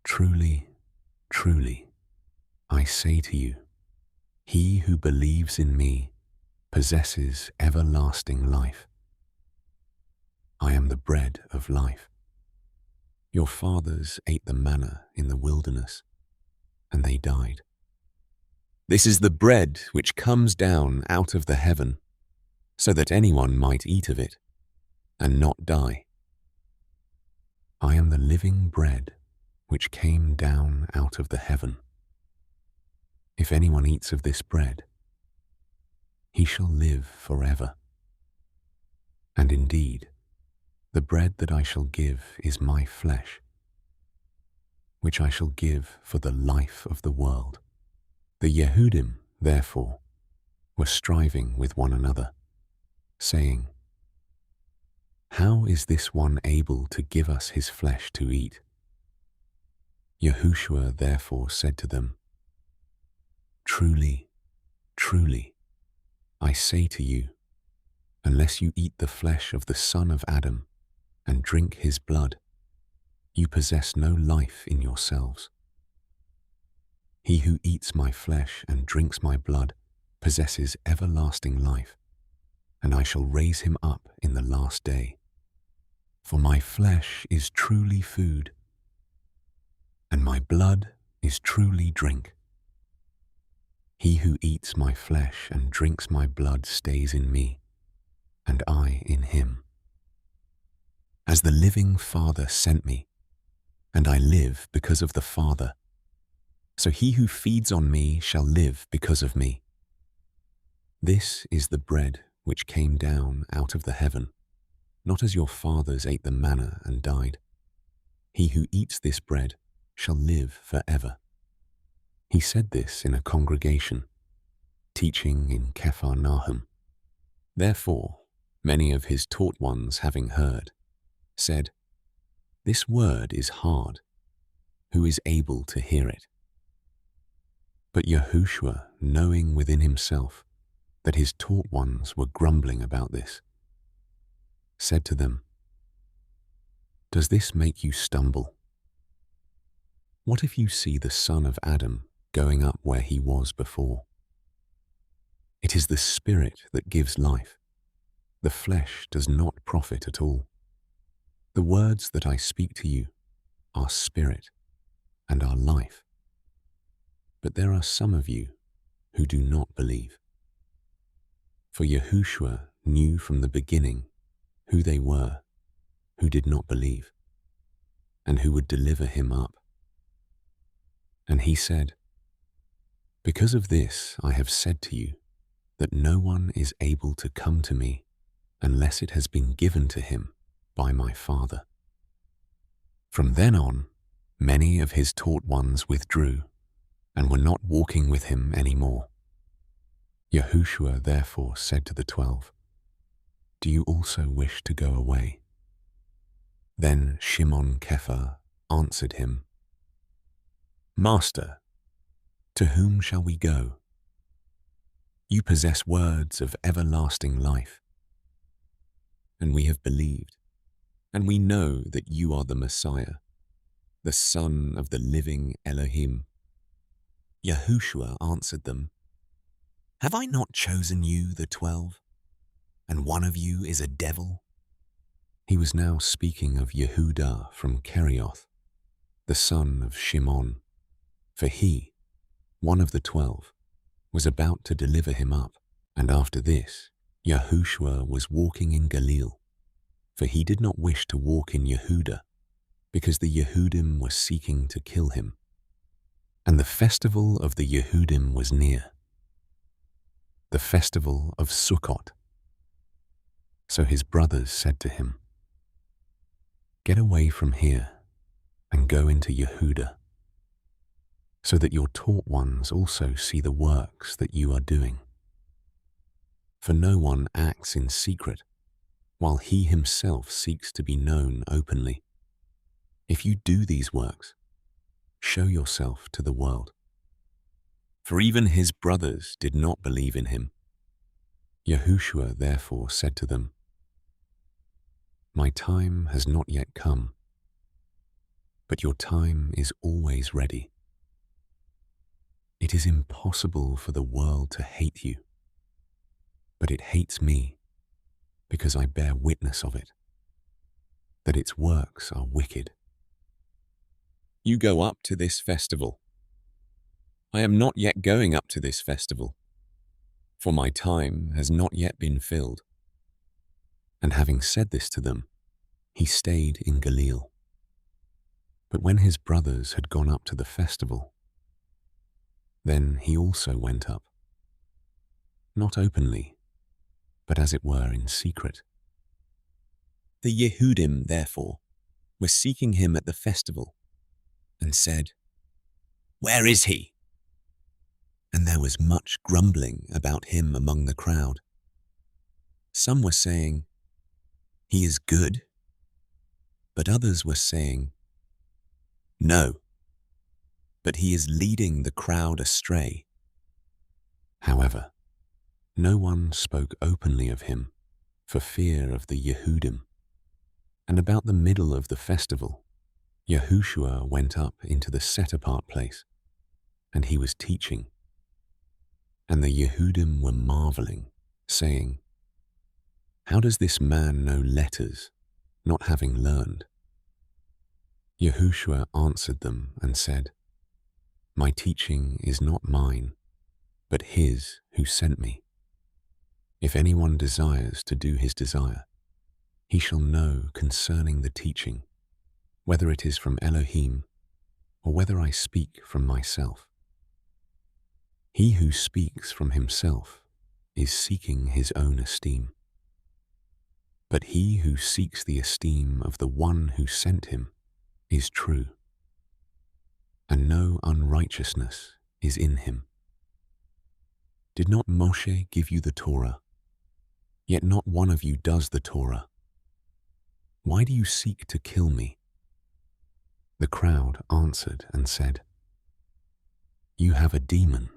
Truly, truly, I say to you, he who believes in me possesses everlasting life. I am the bread of life. Your fathers ate the manna in the wilderness, and they died. This is the bread which comes down out of the heaven, so that anyone might eat of it and not die. I am the living bread which came down out of the heaven. If anyone eats of this bread, he shall live forever. And indeed, the bread that I shall give is my flesh, which I shall give for the life of the world. The Yehudim, therefore, were striving with one another, saying, how is this one able to give us his flesh to eat? Yahushua therefore said to them, truly, truly, I say to you, unless you eat the flesh of the Son of Adam and drink his blood, you possess no life in yourselves. He who eats my flesh and drinks my blood possesses everlasting life, and I shall raise him up in the last day. For my flesh is truly food, and my blood is truly drink. He who eats my flesh and drinks my blood stays in me, and I in him. As the living Father sent me, and I live because of the Father, so he who feeds on me shall live because of me. This is the bread which came down out of the heaven, not as your fathers ate the manna and died. He who eats this bread shall live forever. He said this in a congregation, teaching in Capharnaum. Therefore, many of his taught ones, having heard, said, this word is hard. Who is able to hear it? But Yahushua, knowing within himself that his taught ones were grumbling about this, said to them, does this make you stumble? What if you see the Son of Adam going up where he was before? It is the Spirit that gives life. The flesh does not profit at all. The words that I speak to you are spirit and are life. But there are some of you who do not believe. For Yahushua knew from the beginning who they were who did not believe, and who would deliver him up. And he said, because of this I have said to you, that no one is able to come to me unless it has been given to him by my Father. From then on, many of his taught ones withdrew and were not walking with him any more. Yahushua therefore said to the 12, do you also wish to go away? Then Shimon Kepha answered him, Master, to whom shall we go? You possess words of everlasting life, and we have believed, and we know that you are the Messiah, the Son of the living Elohim. Yahushua answered them, have I not chosen you, the 12, and one of you is a devil? He was now speaking of Yehudah from Kerioth, the son of Shimon, for he, one of the 12, was about to deliver him up. And after this, Yahushua was walking in Galilee, for he did not wish to walk in Yehudah, because the Yehudim were seeking to kill him. And the festival of the Yehudim was near, the festival of Sukkot. So his brothers said to him, get away from here and go into Yehudah, so that your taught ones also see the works that you are doing. For no one acts in secret, while he himself seeks to be known openly. If you do these works, show yourself to the world. For even his brothers did not believe in him. Yahushua therefore said to them, my time has not yet come, but your time is always ready. It is impossible for the world to hate you, but it hates me because I bear witness of it, that its works are wicked. You go up to this festival. I am not yet going up to this festival, for my time has not yet been filled. And having said this to them, he stayed in Galilee. But when his brothers had gone up to the festival, then he also went up, not openly, but as it were in secret. The Yehudim, therefore, were seeking him at the festival, and said, "Where is he?" And there was much grumbling about him among the crowd. Some were saying, "He is good," but others were saying, "No, but he is leading the crowd astray." However, no one spoke openly of him for fear of the Yehudim. And about the middle of the festival, Yahushua went up into the set-apart place, and he was teaching. And the Yehudim were marveling, saying, "How does this man know letters, not having learned?" Yahushua answered them and said, "My teaching is not mine, but his who sent me. If anyone desires to do his desire, he shall know concerning the teaching, whether it is from Elohim or whether I speak from myself. He who speaks from himself is seeking his own esteem. But he who seeks the esteem of the one who sent him is true, and no unrighteousness is in him. Did not Moshe give you the Torah? Yet not one of you does the Torah. Why do you seek to kill me?" The crowd answered and said, "You have a demon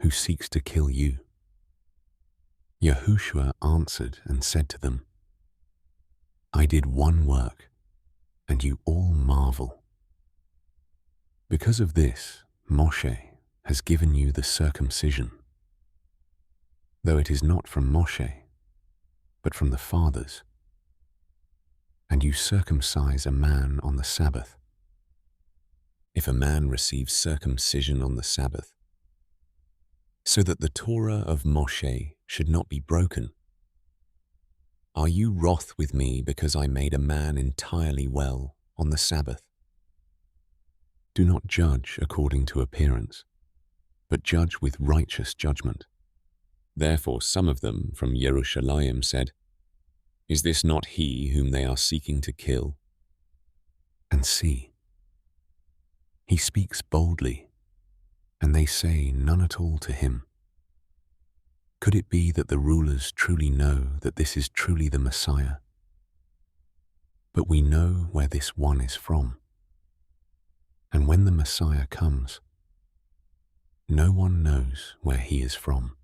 who seeks to kill you." Yahushua answered and said to them, "I did one work, and you all marvel. Because of this, Moshe has given you the circumcision, though it is not from Moshe, but from the fathers. And you circumcise a man on the Sabbath. If a man receives circumcision on the Sabbath, so that the Torah of Moshe should not be broken, are you wroth with me because I made a man entirely well on the Sabbath? Do not judge according to appearance, but judge with righteous judgment." Therefore some of them from Jerusalem said, "Is this not he whom they are seeking to kill? And see, he speaks boldly, and they say none at all to him. Could it be that the rulers truly know that this is truly the Messiah? But we know where this one is from. And when the Messiah comes, no one knows where he is from."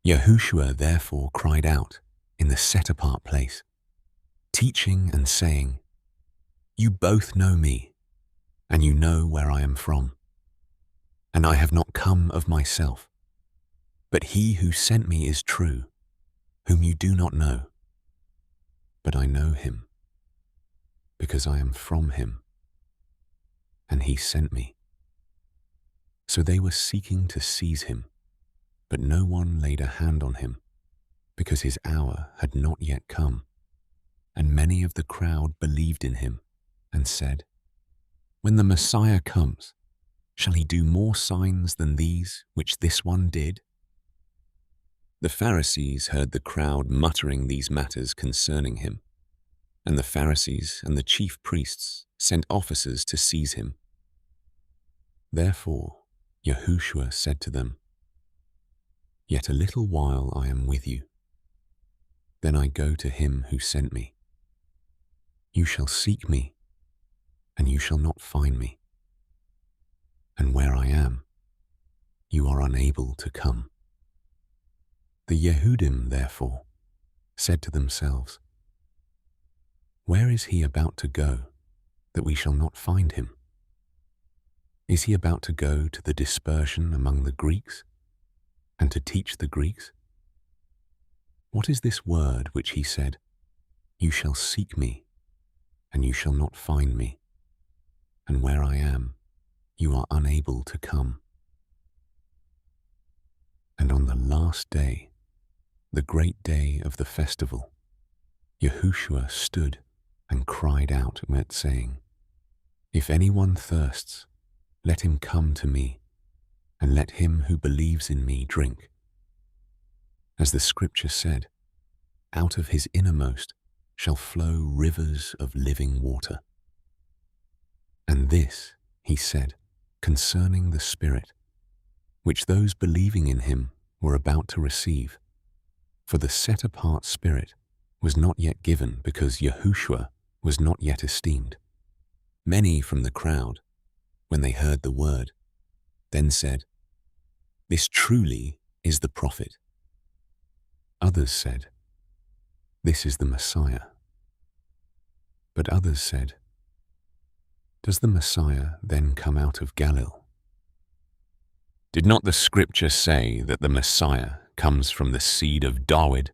Yahushua therefore cried out in the set-apart place, teaching and saying, "You both know me, and you know where I am from. And I have not come of myself, but he who sent me is true, whom you do not know. But I know him, because I am from him, and he sent me." So they were seeking to seize him, but no one laid a hand on him, because his hour had not yet come. And many of the crowd believed in him and said, "When the Messiah comes, shall he do more signs than these which this one did?" The Pharisees heard the crowd muttering these matters concerning him, and the Pharisees and the chief priests sent officers to seize him. Therefore Yahushua said to them, "Yet a little while I am with you. Then I go to him who sent me. You shall seek me, and you shall not find me. And where I am, you are unable to come." The Yehudim, therefore, said to themselves, "Where is he about to go? that we shall not find him? Is he about to go to the dispersion among the Greeks and to teach the Greeks? What is this word which he said, "You shall seek me, and you shall not find me, and where I am, you are unable to come"? And on the last day, the great day of the festival, Yahushua stood and cried out, saying, "If anyone thirsts, let him come to me, and let him who believes in me drink. As the scripture said, out of his innermost shall flow rivers of living water." And this he said concerning the Spirit, which those believing in him were about to receive. For the set-apart Spirit was not yet given, because Yahushua was not yet esteemed. Many from the crowd, when they heard the word, then said, "This truly is the prophet." Others said, "This is the Messiah." But others said, "Does the Messiah then come out of Galilee? Did not the scripture say that the Messiah comes from the seed of David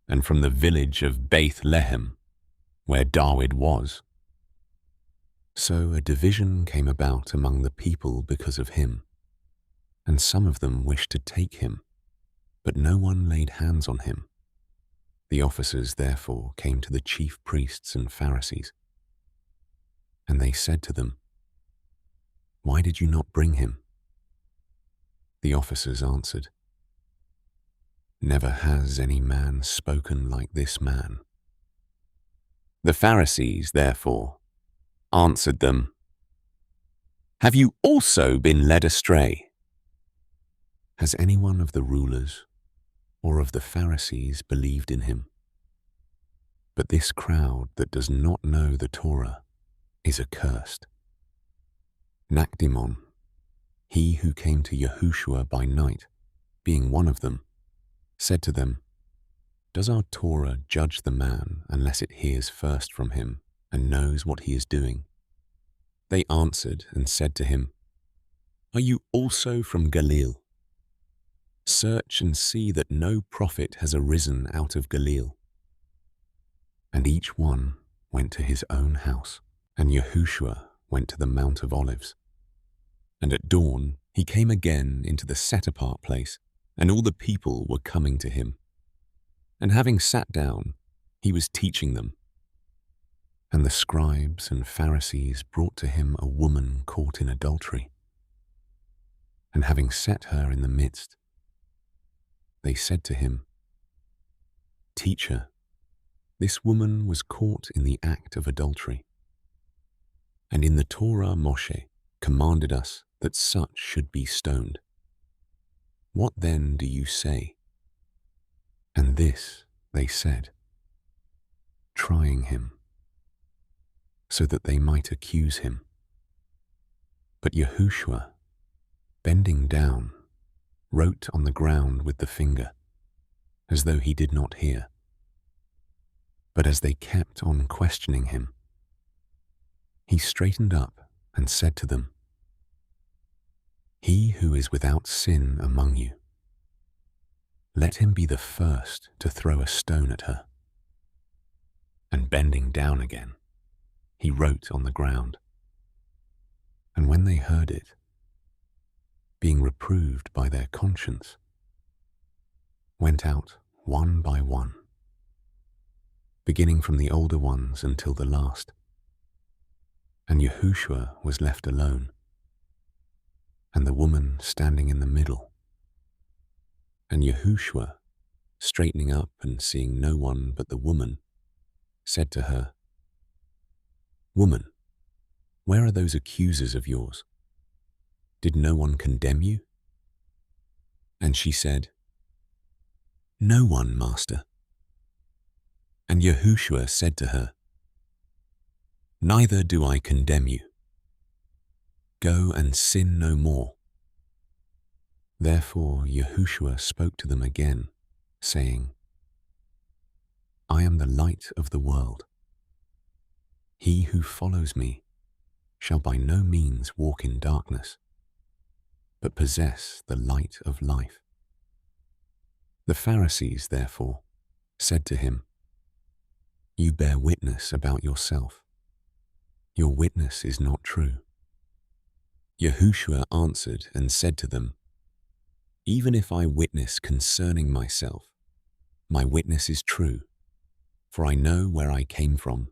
and from the village of Bethlehem, where David was?" So a division came about among the people because of him, and some of them wished to take him, but no one laid hands on him. The officers therefore came to the chief priests and Pharisees, and they said to them, "Why did you not bring him?" The officers answered, "Never has any man spoken like this man." The Pharisees, therefore, answered them, "Have you also been led astray? Has anyone of the rulers or of the Pharisees believed in him? But this crowd that does not know the Torah is accursed." Nakdimon, he who came to Yahushua by night, being one of them, said to them, "Does our Torah judge the man unless it hears first from him and knows what he is doing?" They answered and said to him, "Are you also from Galilee? Search and see that no prophet has arisen out of Galilee." And each one went to his own house, and Yahushua went to the Mount of Olives. And at dawn he came again into the set-apart place, and all the people were coming to him. And having sat down, he was teaching them. And the scribes and Pharisees brought to him a woman caught in adultery. And having set her in the midst, they said to him, "Teacher, this woman was caught in the act of adultery. And in the Torah Moshe commanded us that such should be stoned. What then do you say?" And this they said, trying him, so that they might accuse him. But Yahushua, bending down, wrote on the ground with the finger, as though he did not hear. But as they kept on questioning him, he straightened up and said to them, "He who is without sin among you, let him be the first to throw a stone at her." And bending down again, he wrote on the ground. And when they heard it, being reproved by their conscience, went out one by one, beginning from the older ones until the last. And Yahushua was left alone, and the woman standing in the middle. And Yahushua, straightening up and seeing no one but the woman, said to her, "Woman, where are those accusers of yours? Did no one condemn you?" And she said, "No one, Master." And Yahushua said to her, "Neither do I condemn you. Go and sin no more." Therefore Yahushua spoke to them again, saying, "I am the light of the world. He who follows me shall by no means walk in darkness, but possess the light of life." The Pharisees, therefore, said to him, "You bear witness about yourself. Your witness is not true." Yahushua answered and said to them, "Even if I witness concerning myself, my witness is true, for I know where I came from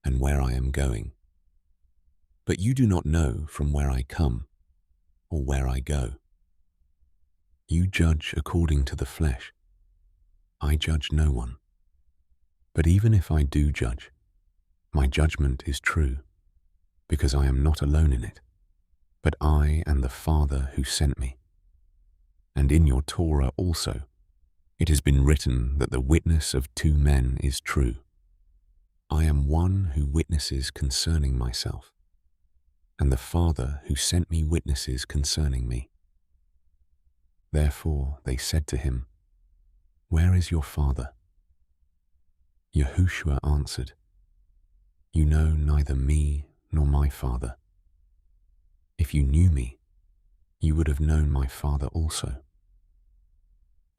and where I am going. But you do not know from where I come or where I go. You judge according to the flesh. I judge no one. But even if I do judge, my judgment is true, because I am not alone in it, but I and the Father who sent me. And in your Torah also, it has been written that the witness of two men is true. I am one who witnesses concerning myself, and the Father who sent me witnesses concerning me." Therefore they said to him, "Where is your Father?" Yahushua answered, "You know neither me nor my Father. If you knew me, you would have known my Father also."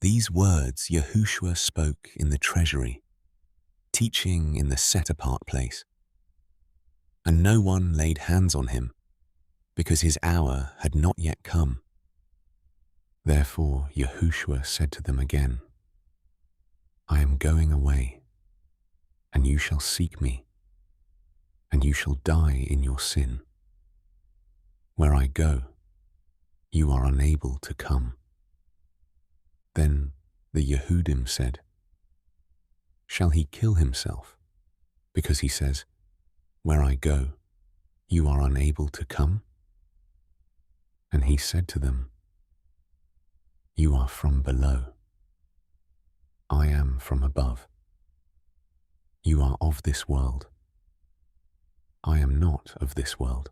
These words Yahushua spoke in the treasury, teaching in the set-apart place. And no one laid hands on him, because his hour had not yet come. Therefore Yahushua said to them again, "I am going away, and you shall seek me, and you shall die in your sin. Where I go, you are unable to come." Then the Yehudim said, "Shall he kill himself, because he says, 'Where I go, you are unable to come'?" And he said to them, "You are from below. I am from above. You are of this world. I am not of this world.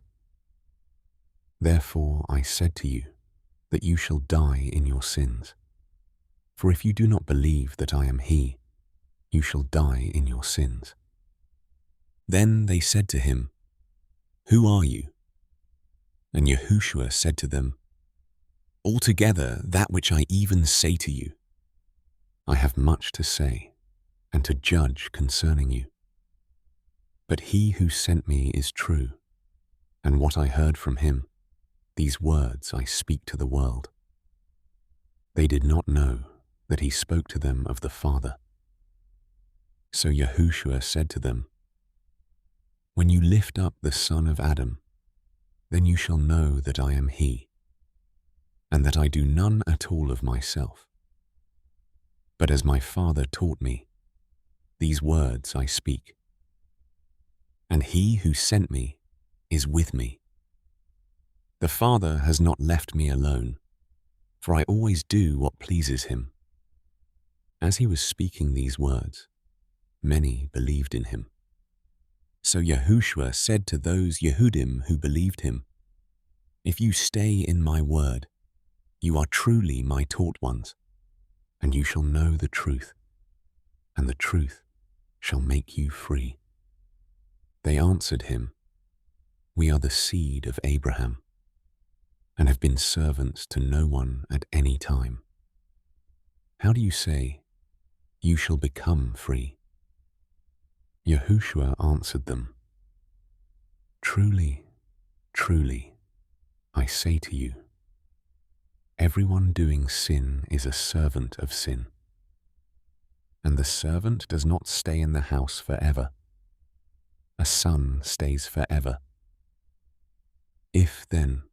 Therefore I said to you that you shall die in your sins. For if you do not believe that I am he, you shall die in your sins." Then they said to him, "Who are you?" And Yahushua said to them, "Altogether that which I even say to you. I have much to say and to judge concerning you. But he who sent me is true, and what I heard from him, these words I speak to the world." They did not know that he spoke to them of the Father. So Yahushua said to them, "When you lift up the son of Adam, then you shall know that I am he, and that I do none at all of myself. But as my Father taught me, these words I speak. And he who sent me is with me. The Father has not left me alone, for I always do what pleases him." As he was speaking these words, many believed in him. So Yahushua said to those Yehudim who believed him, "If you stay in my word, you are truly my taught ones, and you shall know the truth, and the truth shall make you free." They answered him, "We are the seed of Abraham, and have been servants to no one at any time. How do you say, 'You shall become free'?" Yahushua answered them, "Truly, truly, I say to you, everyone doing sin is a servant of sin. And the servant does not stay in the house forever. A son stays forever. If, then,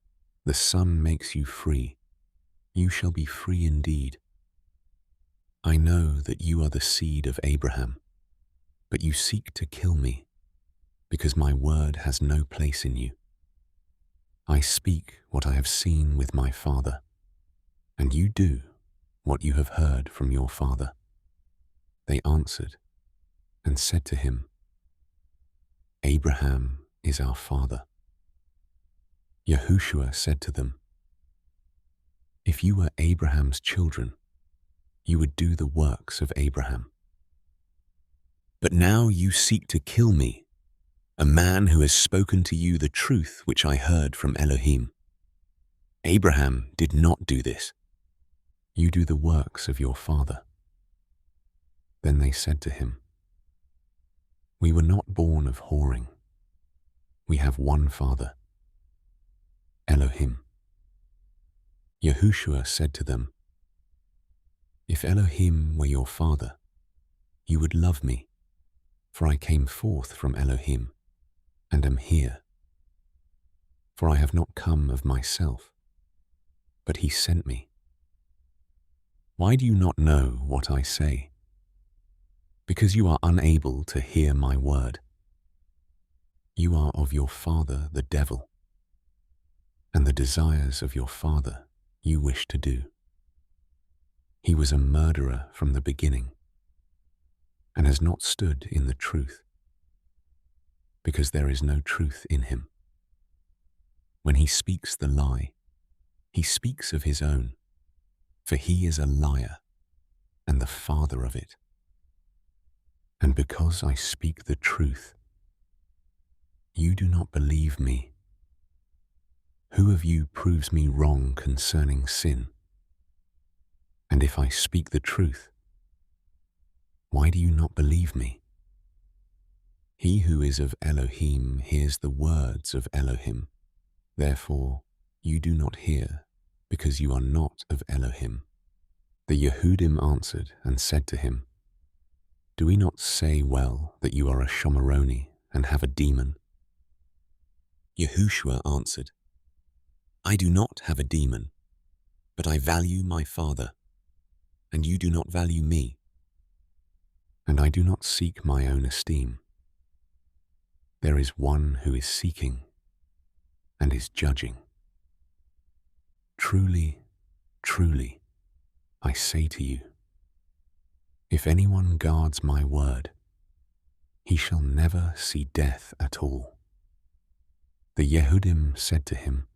the Son makes you free, you shall be free indeed. I know that you are the seed of Abraham, but you seek to kill me, because my word has no place in you. I speak what I have seen with my Father, and you do what you have heard from your father." They answered and said to him, "Abraham is our father." Yahushua said to them, "If you were Abraham's children, you would do the works of Abraham. But now you seek to kill me, a man who has spoken to you the truth which I heard from Elohim. Abraham did not do this. You do the works of your father." Then they said to him, "We were not born of whoring. We have one Father, Elohim." Yahushua said to them, "If Elohim were your Father, you would love me, for I came forth from Elohim, and am here. For I have not come of myself, but he sent me. Why do you not know what I say? Because you are unable to hear my word. You are of your father the devil, and the desires of your father you wish to do. He was a murderer from the beginning, and has not stood in the truth, because there is no truth in him. When he speaks the lie, he speaks of his own, for he is a liar and the father of it. And because I speak the truth, you do not believe me. Who of you proves me wrong concerning sin? And if I speak the truth, why do you not believe me? He who is of Elohim hears the words of Elohim. Therefore, you do not hear, because you are not of Elohim." The Yehudim answered and said to him, "Do we not say well that you are a Shomeroni and have a demon?" Yahushua answered, "I do not have a demon, but I value my Father, and you do not value me. And I do not seek my own esteem. There is one who is seeking and is judging. Truly, truly, I say to you, if anyone guards my word, he shall never see death at all." The Yehudim said to him,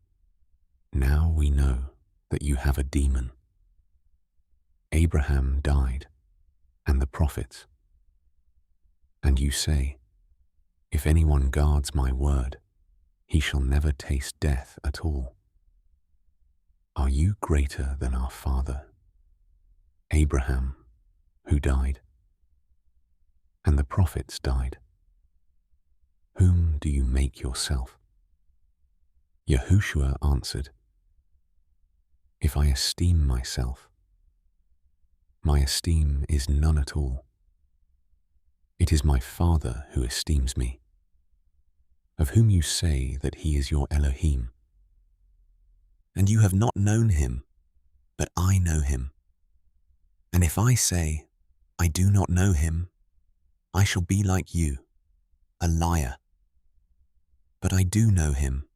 "Now we know that you have a demon. Abraham died, and the prophets. And you say, if anyone guards my word, he shall never taste death at all. Are you greater than our father, Abraham, who died? And the prophets died. Whom do you make yourself?" Yahushua answered, "If I esteem myself, my esteem is none at all. It is my Father who esteems me, of whom you say that he is your Elohim. And you have not known him, but I know him. And if I say, I do not know him, I shall be like you, a liar. But I do know him,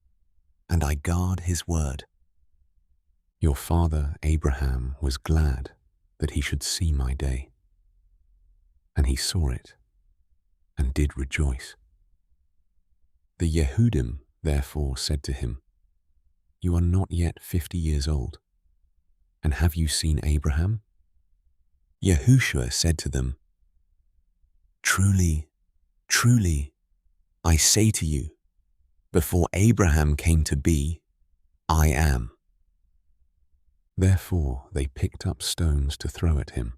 and I guard his word. Your father Abraham was glad that he should see my day, and he saw it and did rejoice." The Yehudim therefore said to him, "You are not yet 50 years old, and have you seen Abraham?" Yahushua said to them, "Truly, truly, I say to you, before Abraham came to be, I am." Therefore they picked up stones to throw at him,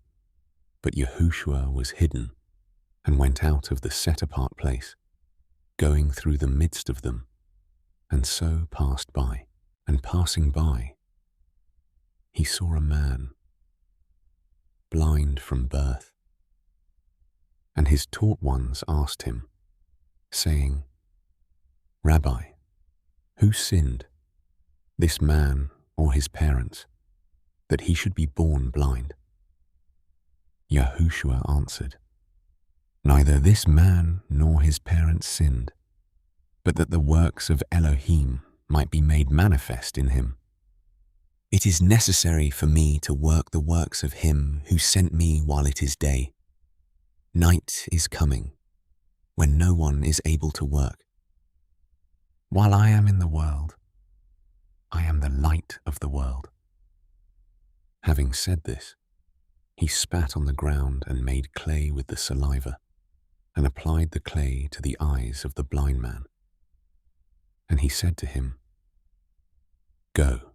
but Yahushua was hidden and went out of the set-apart place, going through the midst of them, and so passed by. And passing by, he saw a man, blind from birth. And his taught ones asked him, saying, "Rabbi, who sinned, this man or his parents, that he should be born blind?" Yahushua answered, "Neither this man nor his parents sinned, but that the works of Elohim might be made manifest in him. It is necessary for me to work the works of him who sent me while it is day. Night is coming, when no one is able to work. While I am in the world, I am the light of the world." Having said this, he spat on the ground and made clay with the saliva, and applied the clay to the eyes of the blind man. And he said to him, "Go,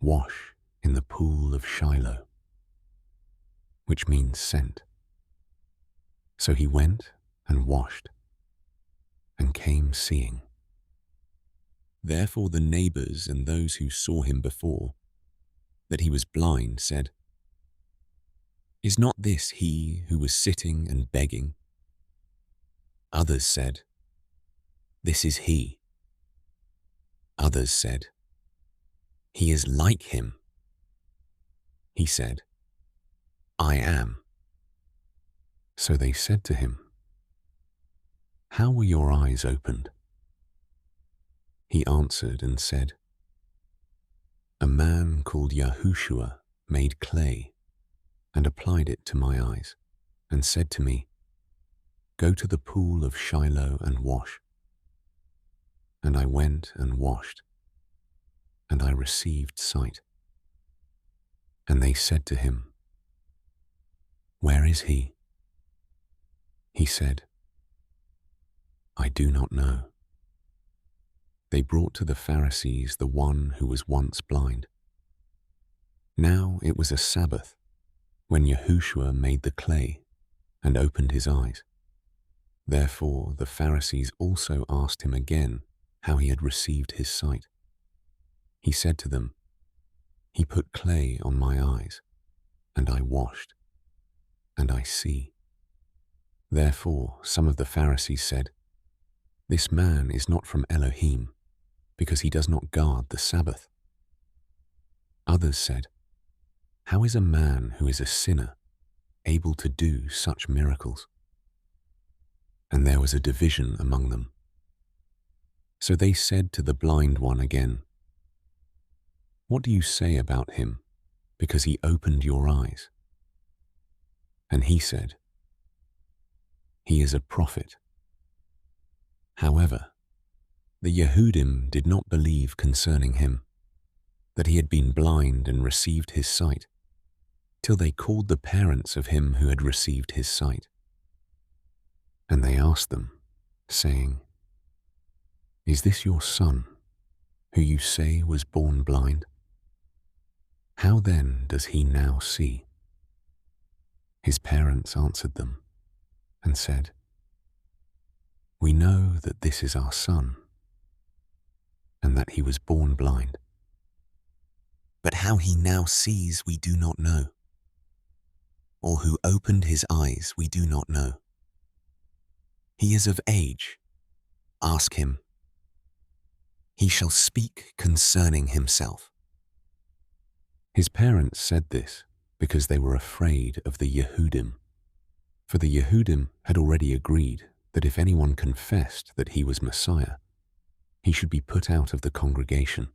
wash in the pool of Shiloh," which means sent. So he went and washed, and came seeing. Therefore the neighbors and those who saw him before, that he was blind, said, "Is not this he who was sitting and begging?" Others said, "This is he." Others said, "He is like him." He said, "I am." So they said to him, "How were your eyes opened?" He answered and said, "A man called Yahushua made clay and applied it to my eyes, and said to me, 'Go to the pool of Shiloh and wash.' And I went and washed, and I received sight." And they said to him, "Where is he?" He said, "I do not know." They brought to the Pharisees the one who was once blind. Now it was a Sabbath when Yahushua made the clay and opened his eyes. Therefore the Pharisees also asked him again how he had received his sight. He said to them, "He put clay on my eyes, and I washed, and I see." Therefore some of the Pharisees said, "This man is not from Elohim, because he does not guard the Sabbath." Others said, "How is a man who is a sinner able to do such miracles?" And there was a division among them. So they said to the blind one again, "What do you say about him, because he opened your eyes?" And he said, "He is a prophet." However, the Yehudim did not believe concerning him, that he had been blind and received his sight, till they called the parents of him who had received his sight. And they asked them, saying, "Is this your son, who you say was born blind? How then does he now see?" His parents answered them and said, "We know that this is our son, and that he was born blind. But how he now sees we do not know, or who opened his eyes we do not know. He is of age. Ask him. He shall speak concerning himself." His parents said this because they were afraid of the Yehudim, for the Yehudim had already agreed that if anyone confessed that he was Messiah, he should be put out of the congregation.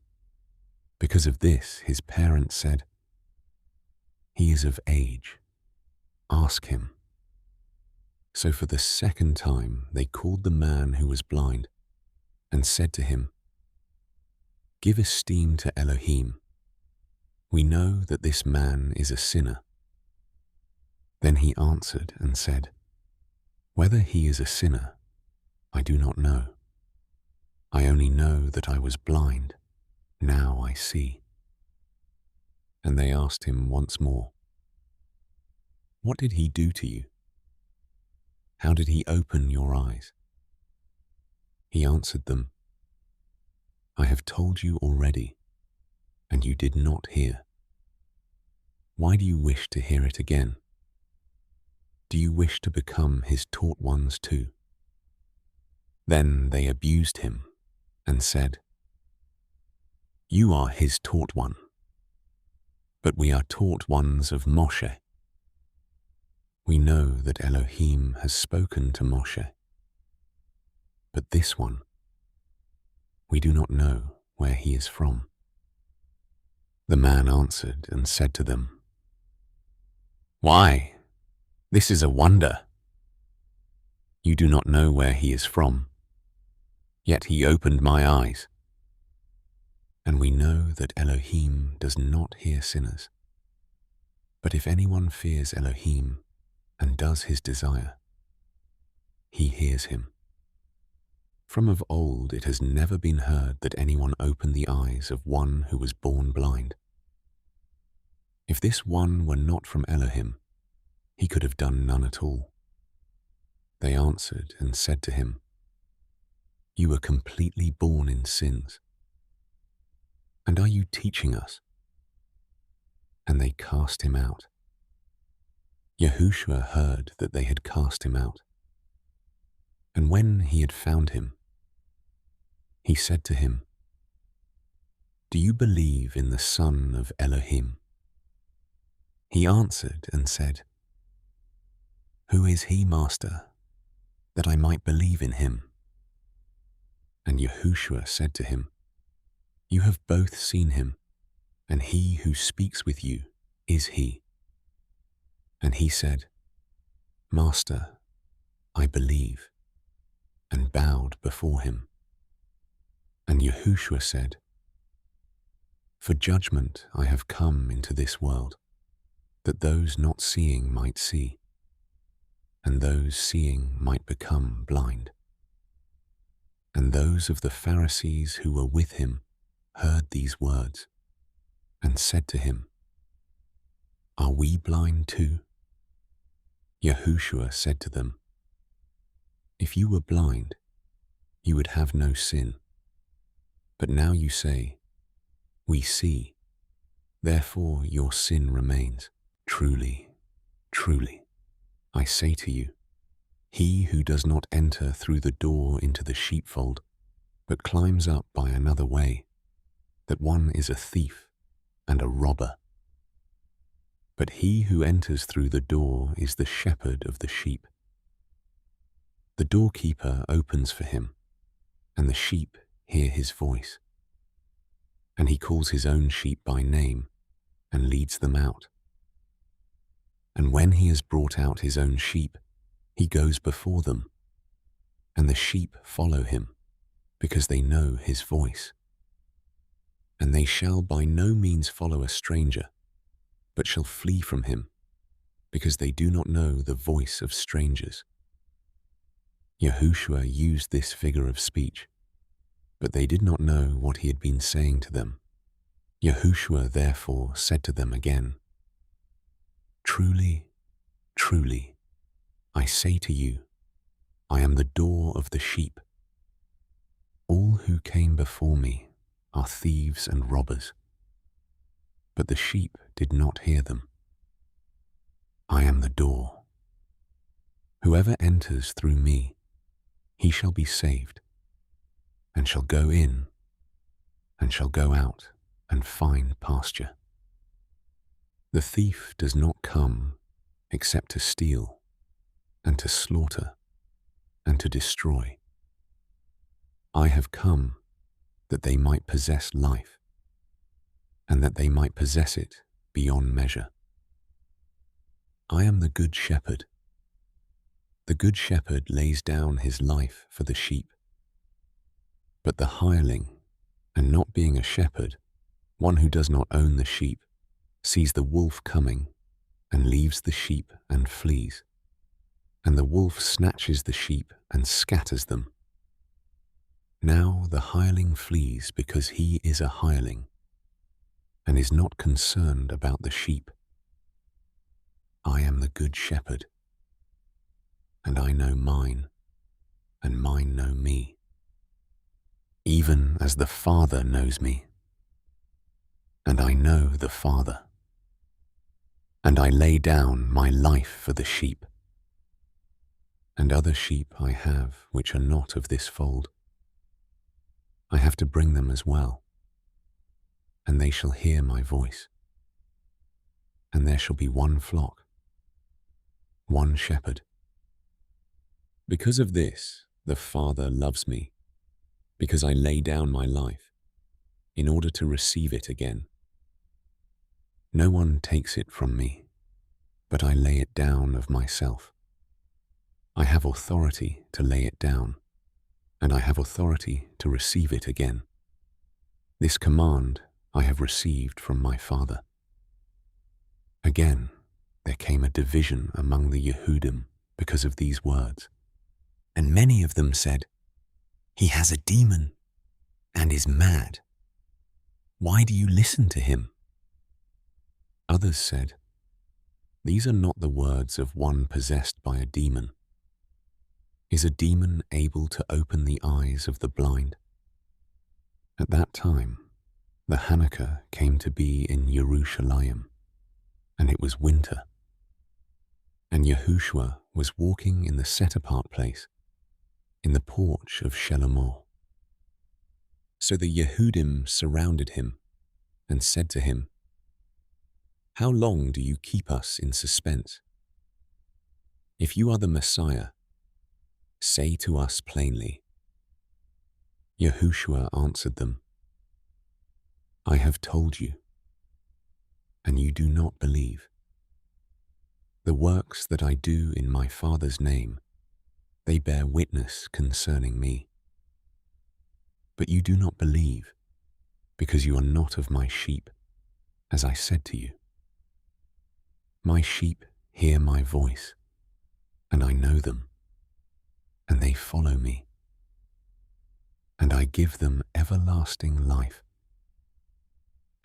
Because of this, his parents said, "He is of age. Ask him." So for the second time they called the man who was blind and said to him, "Give esteem to Elohim. We know that this man is a sinner." Then he answered and said, "Whether he is a sinner, I do not know. I only know that I was blind. Now I see." And they asked him once more, "What did he do to you? How did he open your eyes?" He answered them, "I have told you already, and you did not hear. Why do you wish to hear it again? Do you wish to become his taught ones too?" Then they abused him and said, "You are his taught one, but we are taught ones of Moshe. We know that Elohim has spoken to Moshe, but this one, we do not know where he is from." The man answered and said to them, "Why, this is a wonder. You do not know where he is from, yet he opened my eyes. And we know that Elohim does not hear sinners. But if anyone fears Elohim and does his desire, he hears him. From of old it has never been heard that anyone opened the eyes of one who was born blind. If this one were not from Elohim, he could have done none at all. They answered and said to him, "You were completely born in sins. And are you teaching us?" And they cast him out. Yahushua heard that they had cast him out. And when he had found him, he said to him, "Do you believe in the Son of Elohim?" He answered and said, "Who is he, Master, that I might believe in him?" And Yahushua said to him, "You have both seen him, and he who speaks with you is he." And he said, "Master, I believe," and bowed before him. And Yahushua said, "For judgment I have come into this world, that those not seeing might see, and those seeing might become blind." And those of the Pharisees who were with him heard these words, and said to him, "Are we blind too?" Yahushua said to them, "If you were blind, you would have no sin. But now you say, 'We see,' therefore your sin remains. Truly, truly, I say to you, he who does not enter through the door into the sheepfold, but climbs up by another way, that one is a thief and a robber. But he who enters through the door is the shepherd of the sheep. The doorkeeper opens for him, and the sheep hear his voice. And he calls his own sheep by name and leads them out. And when he has brought out his own sheep, he goes before them, and the sheep follow him, because they know his voice. And they shall by no means follow a stranger, but shall flee from him, because they do not know the voice of strangers." Yahushua used this figure of speech, but they did not know what he had been saying to them. Yahushua therefore said to them again, "Truly, truly, I say to you, I am the door of the sheep. All who came before me are thieves and robbers, but the sheep did not hear them. I am the door. Whoever enters through me, he shall be saved, and shall go in, and shall go out, and find pasture. The thief does not come except to steal, and to slaughter, and to destroy. I have come that they might possess life, and that they might possess it beyond measure. I am the good shepherd. The good shepherd lays down his life for the sheep. But the hireling, and not being a shepherd, one who does not own the sheep, sees the wolf coming, and leaves the sheep and flees. And the wolf snatches the sheep and scatters them. Now the hireling flees because he is a hireling, and is not concerned about the sheep. I am the good shepherd, and I know mine, and mine know me, even as the Father knows me, and I know the Father, and I lay down my life for the sheep. And other sheep I have which are not of this fold. I have to bring them as well, and they shall hear my voice. And there shall be one flock, one shepherd. Because of this, the Father loves me, because I lay down my life, in order to receive it again. No one takes it from me, but I lay it down of myself. I have authority to lay it down, and I have authority to receive it again. This command I have received from my Father. Again, there came a division among the Yehudim because of these words. And many of them said, "He has a demon and is mad. Why do you listen to him?" Others said, "These are not the words of one possessed by a demon. Is a demon able to open the eyes of the blind?" At that time, the Hanukkah came to be in Jerusalem, and it was winter. And Yahushua was walking in the set-apart place, in the porch of Shelomoh. So the Yehudim surrounded him and said to him, "How long do you keep us in suspense? If you are the Messiah, say to us plainly." Yahushua answered them, "I have told you, and you do not believe. The works that I do in my Father's name, they bear witness concerning me. But you do not believe, because you are not of my sheep, as I said to you. My sheep hear my voice, and I know them, and they follow me. And I give them everlasting life,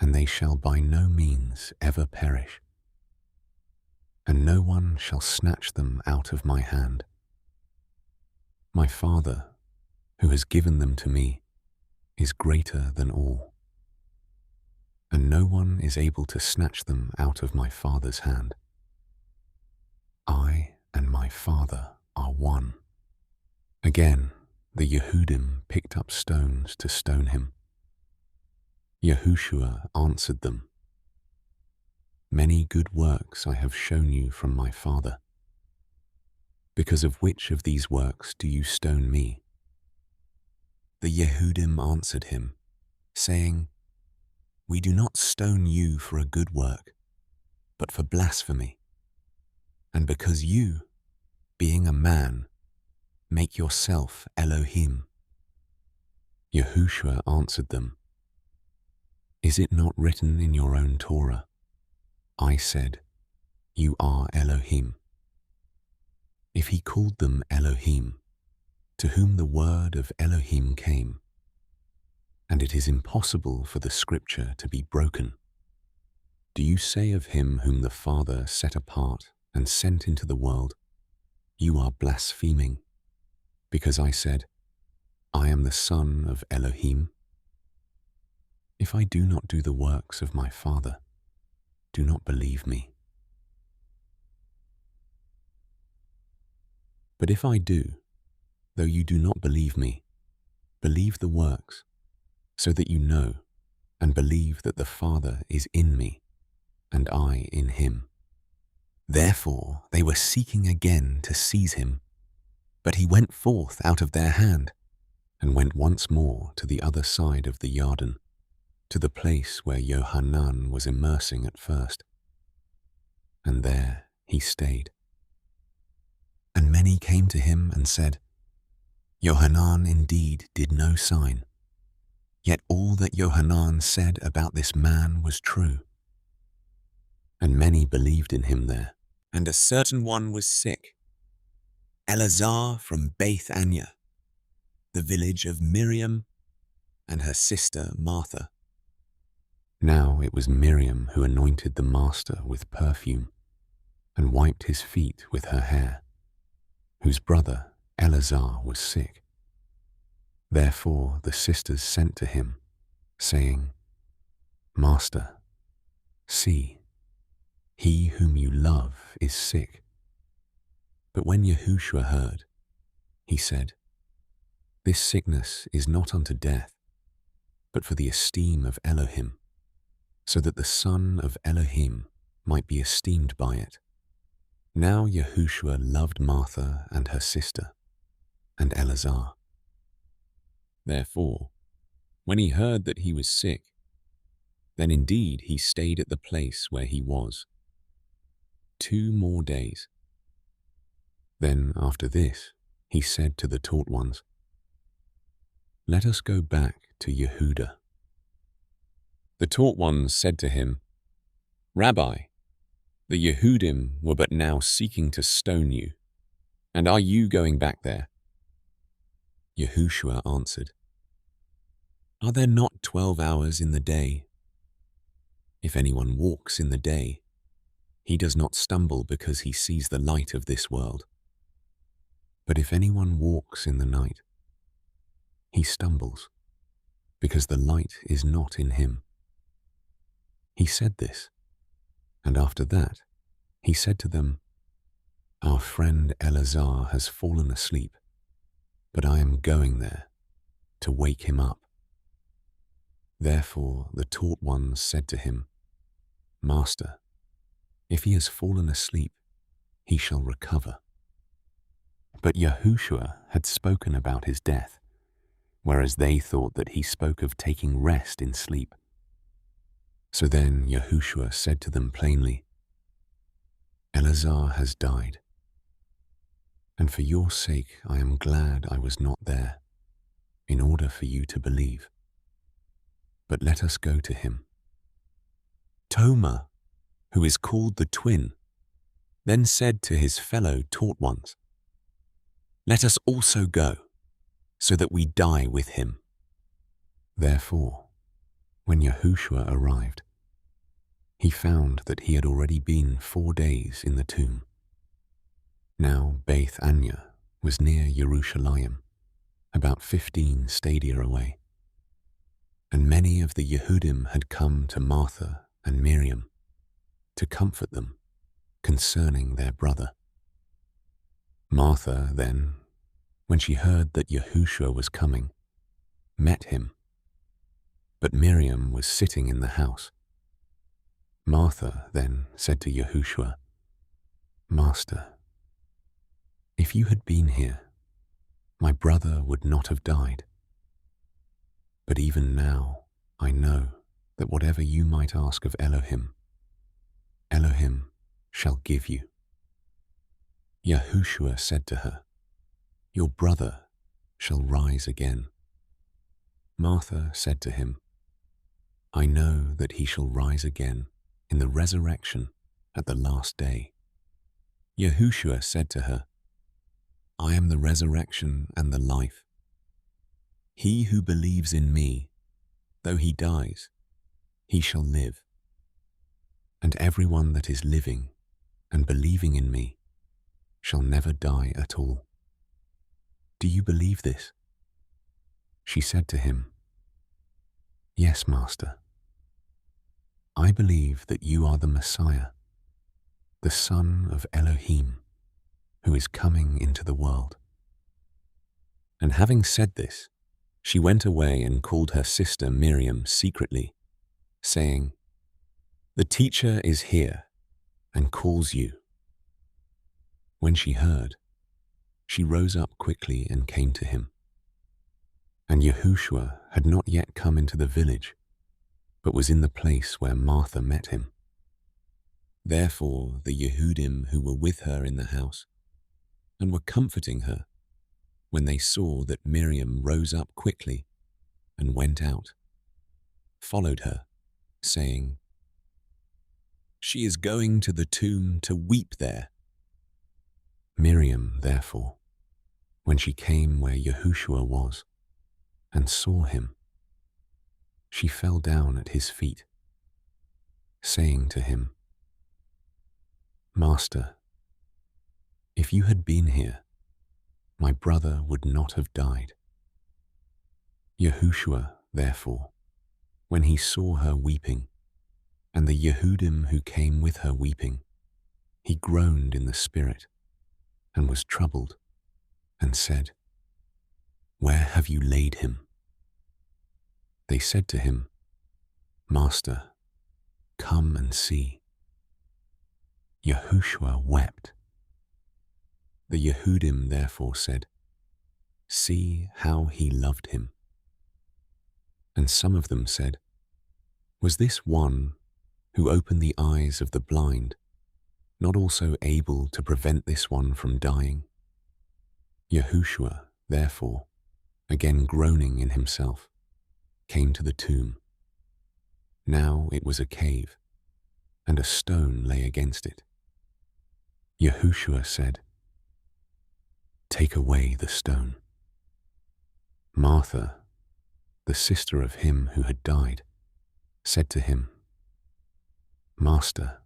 and they shall by no means ever perish, and no one shall snatch them out of my hand. My Father, who has given them to me, is greater than all, and no one is able to snatch them out of my Father's hand. I and my Father are one." Again, the Yehudim picked up stones to stone him. Yahushua answered them, "Many good works I have shown you from my Father. Because of which of these works do you stone me?" The Yehudim answered him, saying, "We do not stone you for a good work, but for blasphemy, and because you, being a man, make yourself Elohim." Yahushua answered them, "Is it not written in your own Torah, I said, you are Elohim?" If he called them Elohim, to whom the word of Elohim came, and it is impossible for the scripture to be broken, do you say of him whom the Father set apart and sent into the world, "You are blaspheming," because I said, "I am the Son of Elohim"? If I do not do the works of my Father, do not believe me. But if I do, though you do not believe me, believe the works, so that you know and believe that the Father is in me, and I in him. Therefore they were seeking again to seize him, but he went forth out of their hand, and went once more to the other side of the Yarden, to the place where Yohanan was immersing at first. And there he stayed. And many came to him and said, "Yohanan indeed did no sign, yet all that Yohanan said about this man was true." And many believed in him there. And a certain one was sick, Eleazar from Beth Anya, the village of Miriam and her sister Martha. Now it was Miriam who anointed the Master with perfume and wiped his feet with her hair, whose brother Eleazar was sick. Therefore the sisters sent to him, saying, "Master, see, he whom you love is sick." But when Yahushua heard, he said, "This sickness is not unto death, but for the esteem of Elohim, so that the Son of Elohim might be esteemed by it." Now Yahushua loved Martha and her sister, and Eleazar. Therefore, when he heard that he was sick, then indeed he stayed at the place where he was 2 more days. Then after this, he said to the taught ones, "Let us go back to Yehuda." The taught ones said to him, "Rabbi, the Yehudim were but now seeking to stone you, and are you going back there?" Yahushua answered, "Are there not 12 hours in the day? If anyone walks in the day, he does not stumble because he sees the light of this world. But if anyone walks in the night, he stumbles because the light is not in him." He said this, and after that, he said to them, "Our friend Eleazar has fallen asleep, but I am going there to wake him up." Therefore the taught ones said to him, "Master, if he has fallen asleep, he shall recover." But Yahushua had spoken about his death, whereas they thought that he spoke of taking rest in sleep. So then Yahushua said to them plainly, "Eleazar has died, and for your sake I am glad I was not there, in order for you to believe. But let us go to him." Toma, who is called the twin, then said to his fellow taught ones, "Let us also go, so that we die with him." Therefore, when Yahushua arrived, he found that he had already been 4 days in the tomb. Now Beth Anya was near Jerusalem, about 15 stadia away, and many of the Yehudim had come to Martha and Miriam to comfort them concerning their brother. Martha then, when she heard that Yahushua was coming, met him, but Miriam was sitting in the house. Martha then said to Yahushua, "Master, if you had been here, my brother would not have died. But even now I know that whatever you might ask of Elohim, Elohim shall give you." Yahushua said to her, "Your brother shall rise again." Martha said to him, "I know that he shall rise again in the resurrection at the last day." Yahushua said to her, "I am the resurrection and the life. He who believes in me, though he dies, he shall live. And everyone that is living and believing in me shall never die at all. Do you believe this?" She said to him, "Yes, Master. I believe that you are the Messiah, the Son of Elohim, who is coming into the world." And having said this, she went away and called her sister Miriam secretly, saying, "The teacher is here and calls you." When she heard, she rose up quickly and came to him. And Yahushua had not yet come into the village, but was in the place where Martha met him. Therefore the Yehudim who were with her in the house and were comforting her, when they saw that Miriam rose up quickly and went out, followed her, saying, "She is going to the tomb to weep there." Miriam, therefore, when she came where Yahushua was and saw him, she fell down at his feet, saying to him, "Master, if you had been here, my brother would not have died." Yahushua, therefore, when he saw her weeping, and the Yehudim who came with her weeping, he groaned in the spirit and was troubled, and said, "Where have you laid him?" They said to him, "Master, come and see." Yahushua wept. The Yehudim therefore said, "See how he loved him." And some of them said, "Was this one who opened the eyes of the blind not also able to prevent this one from dying?" Yahushua, therefore, again groaning in himself, came to the tomb. Now it was a cave, and a stone lay against it. Yahushua said, "Take away the stone." Martha, the sister of him who had died, said to him, "Master,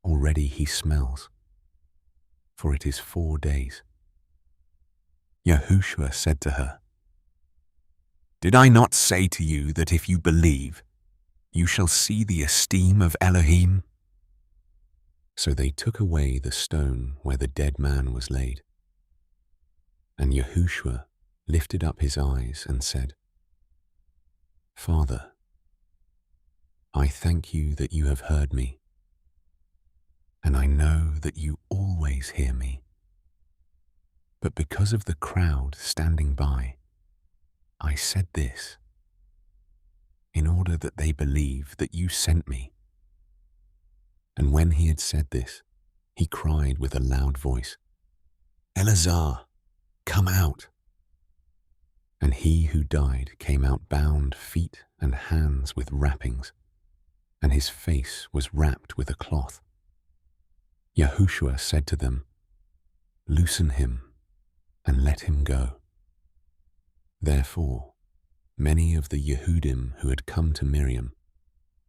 already he smells, for it is 4 days." Yahushua said to her, "Did I not say to you that if you believe, you shall see the esteem of Elohim?" So they took away the stone where the dead man was laid. And Yahushua lifted up his eyes and said, "Father, I thank you that you have heard me, and I know that you always hear me. But because of the crowd standing by, I said this, in order that they believe that you sent me." And when he had said this, he cried with a loud voice, "Elazar, come out." And he who died came out bound feet and hands with wrappings, and his face was wrapped with a cloth. Yahushua said to them, "Loosen him and let him go." Therefore, many of the Yehudim who had come to Miriam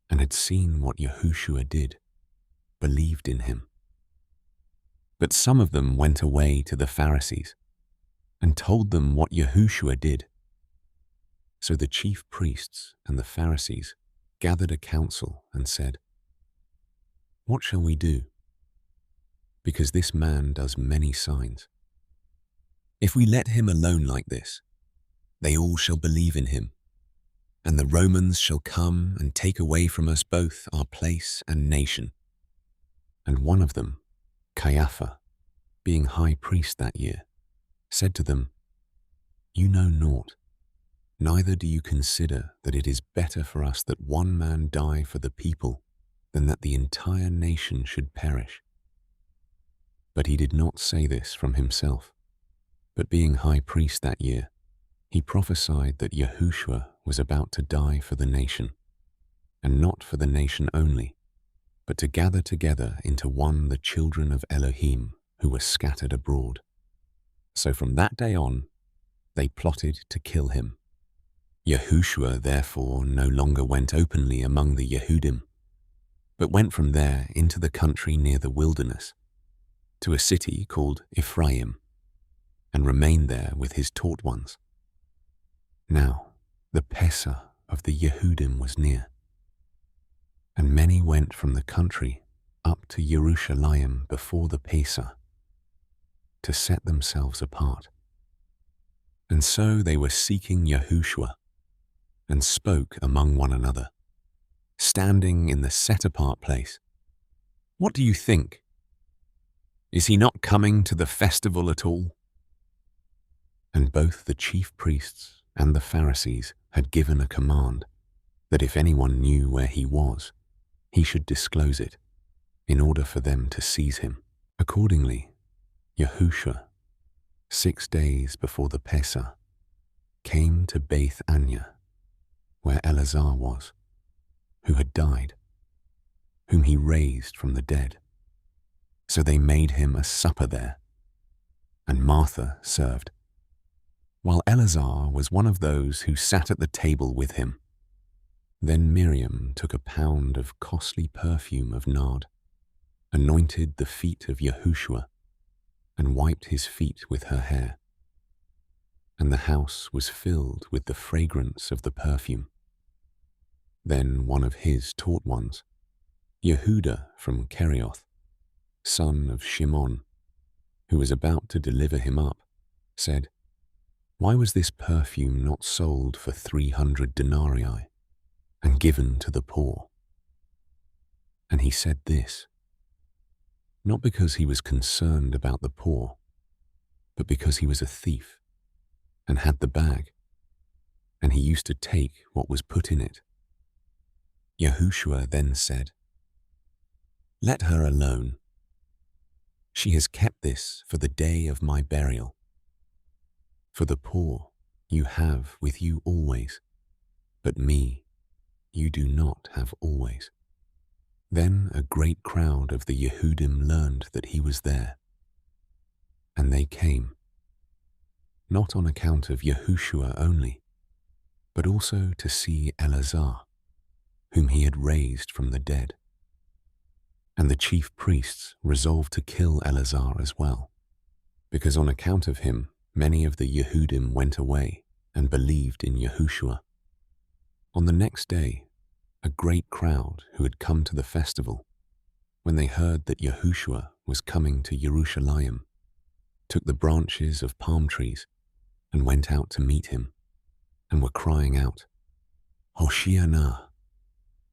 and had seen what Yahushua did believed in him. But some of them went away to the Pharisees and told them what Yahushua did. So the chief priests and the Pharisees gathered a council and said, "What shall we do? Because this man does many signs. If we let him alone like this, they all shall believe in him, and the Romans shall come and take away from us both our place and nation." And one of them, Caiaphas, being high priest that year, said to them, "You know naught, neither do you consider that it is better for us that one man die for the people than that the entire nation should perish." But he did not say this from himself, but being high priest that year, he prophesied that Yahushua was about to die for the nation, and not for the nation only, but to gather together into one the children of Elohim who were scattered abroad. So from that day on, they plotted to kill him. Yahushua therefore no longer went openly among the Yehudim, but went from there into the country near the wilderness, to a city called Ephraim, and remained there with his taught ones. Now the Pesach of the Yehudim was near, and many went from the country up to Jerusalem before the Pesach to set themselves apart. And so they were seeking Yahushua, and spoke among one another, standing in the set-apart place, "What do you think? Is he not coming to the festival at all?" And both the chief priests and the Pharisees had given a command that if anyone knew where he was, he should disclose it, in order for them to seize him. Accordingly, Yahushua, 6 days before the Pesach, came to Beth Anya, where Elazar was, who had died, whom he raised from the dead. So they made him a supper there, and Martha served, while Elazar was one of those who sat at the table with him. Then Miriam took a pound of costly perfume of nard, anointed the feet of Yahushua, and wiped his feet with her hair. And the house was filled with the fragrance of the perfume. Then one of his taught ones, Yehuda from Kerioth, son of Shimon, who was about to deliver him up, said, "Why was this perfume not sold for 300 denarii and given to the poor?" And he said this, not because he was concerned about the poor, but because he was a thief and had the bag, and he used to take what was put in it. Yahushua then said, "Let her alone. She has kept this for the day of my burial. For the poor you have with you always, but me you do not have always." Then a great crowd of the Yehudim learned that he was there, and they came, not on account of Yahushua only, but also to see Eleazar, whom he had raised from the dead. And the chief priests resolved to kill Eleazar as well, because on account of him many of the Yehudim went away and believed in Yahushua. On the next day, a great crowd who had come to the festival, when they heard that Yahushua was coming to Jerusalem, took the branches of palm trees and went out to meet him, and were crying out, Hoshiana,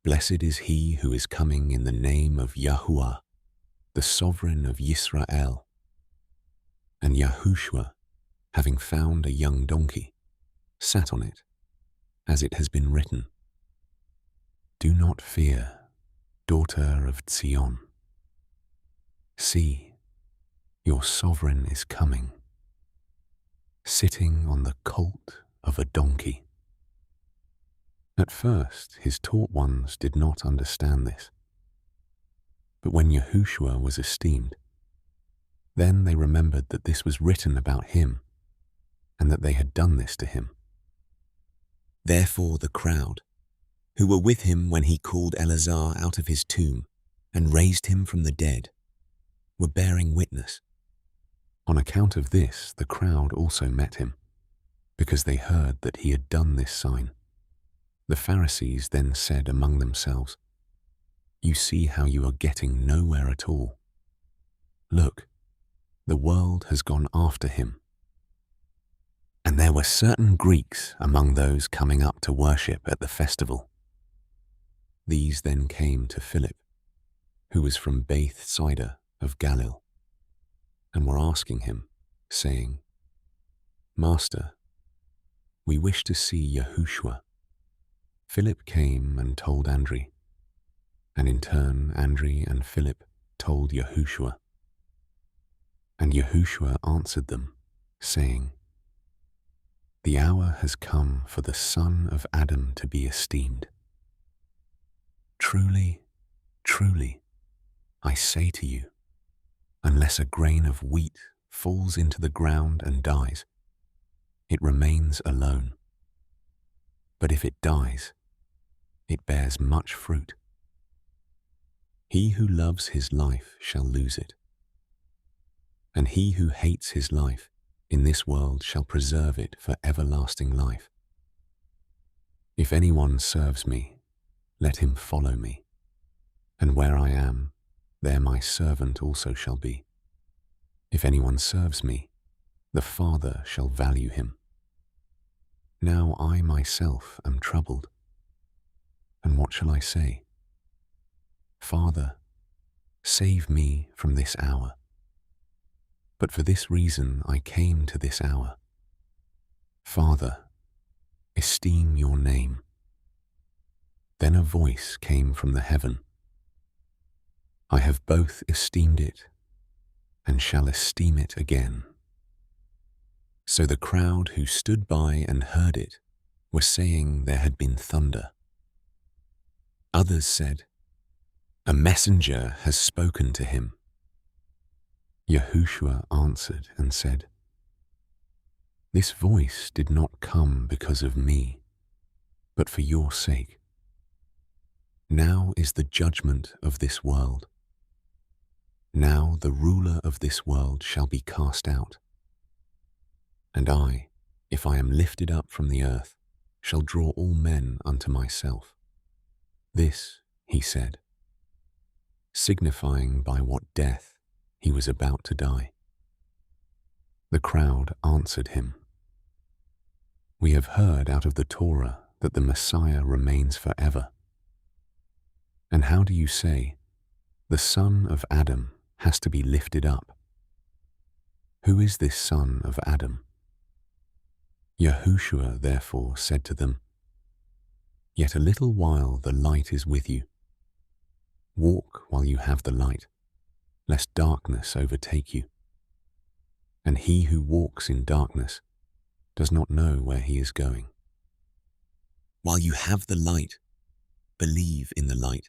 blessed is he who is coming in the name of Yahuah, the sovereign of Yisrael. And Yahushua, having found a young donkey, sat on it, as it has been written, Do not fear, daughter of Zion. See, your sovereign is coming, sitting on the colt of a donkey. At first, his taught ones did not understand this. But when Yahushua was esteemed, then they remembered that this was written about him, and that they had done this to him. Therefore the crowd, who were with him when he called Eleazar out of his tomb and raised him from the dead, were bearing witness. On account of this, the crowd also met him, because they heard that he had done this sign. The Pharisees then said among themselves, You see how you are getting nowhere at all. Look, the world has gone after him. And there were certain Greeks among those coming up to worship at the festival. These then came to Philip, who was from Bethsaida of Galilee, and were asking him, saying, Master, we wish to see Yahushua. Philip came and told Andrew, and in turn Andrew and Philip told Yahushua. And Yahushua answered them, saying, The hour has come for the son of Adam to be esteemed. Truly, truly, I say to you, unless a grain of wheat falls into the ground and dies, it remains alone. But if it dies, it bears much fruit. He who loves his life shall lose it, and he who hates his life in this world shall preserve it for everlasting life. If anyone serves me, let him follow me, and where I am, there my servant also shall be. If anyone serves me, the Father shall value him. Now I myself am troubled, and what shall I say? Father, save me from this hour. But for this reason I came to this hour. Father, esteem your name. Then a voice came from the heaven. I have both esteemed it and shall esteem it again. So the crowd who stood by and heard it were saying there had been thunder. Others said, A messenger has spoken to him. Yahushua answered and said, This voice did not come because of me, but for your sake. Now is the judgment of this world. Now the ruler of this world shall be cast out. And I, if I am lifted up from the earth, shall draw all men unto myself. This he said, signifying by what death he was about to die. The crowd answered him, We have heard out of the Torah that the Messiah remains forever. And how do you say, the son of Adam has to be lifted up? Who is this son of Adam? Yahushua therefore said to them, Yet a little while the light is with you. Walk while you have the light, lest darkness overtake you. And he who walks in darkness does not know where he is going. While you have the light, believe in the light,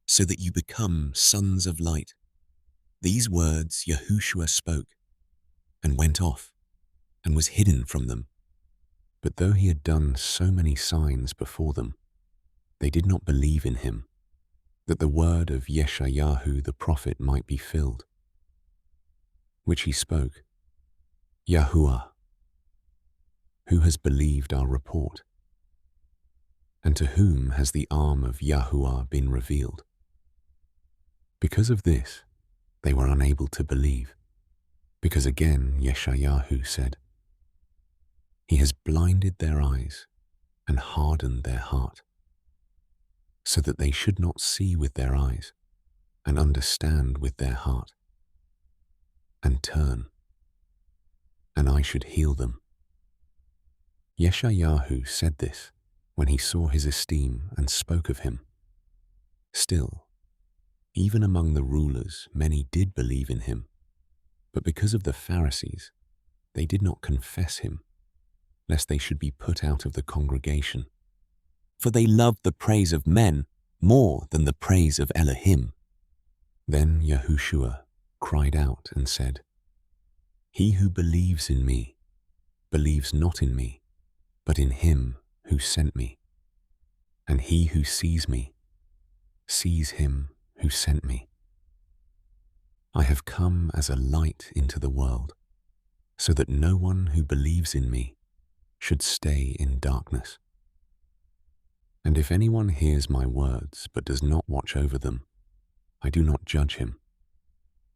so that you become sons of light. These words Yahushua spoke and went off, and was hidden from them. But though he had done so many signs before them, they did not believe in him, that the word of Yeshayahu the prophet might be filled, which he spoke, Yahuah, who has believed our report? And to whom has the arm of Yahuah been revealed? Because of this, they were unable to believe, because again Yeshayahu said, He has blinded their eyes and hardened their heart, so that they should not see with their eyes and understand with their heart, and turn, and I should heal them. Yeshayahu said this when he saw his esteem and spoke of him. Still, even among the rulers many did believe in him, but because of the Pharisees, they did not confess him, lest they should be put out of the congregation. For they loved the praise of men more than the praise of Elohim. Then Yahushua cried out and said, He who believes in me believes not in me, but in him who sent me. And he who sees me sees him who sent me. I have come as a light into the world, so that no one who believes in me should stay in darkness. And if anyone hears my words but does not watch over them, I do not judge him.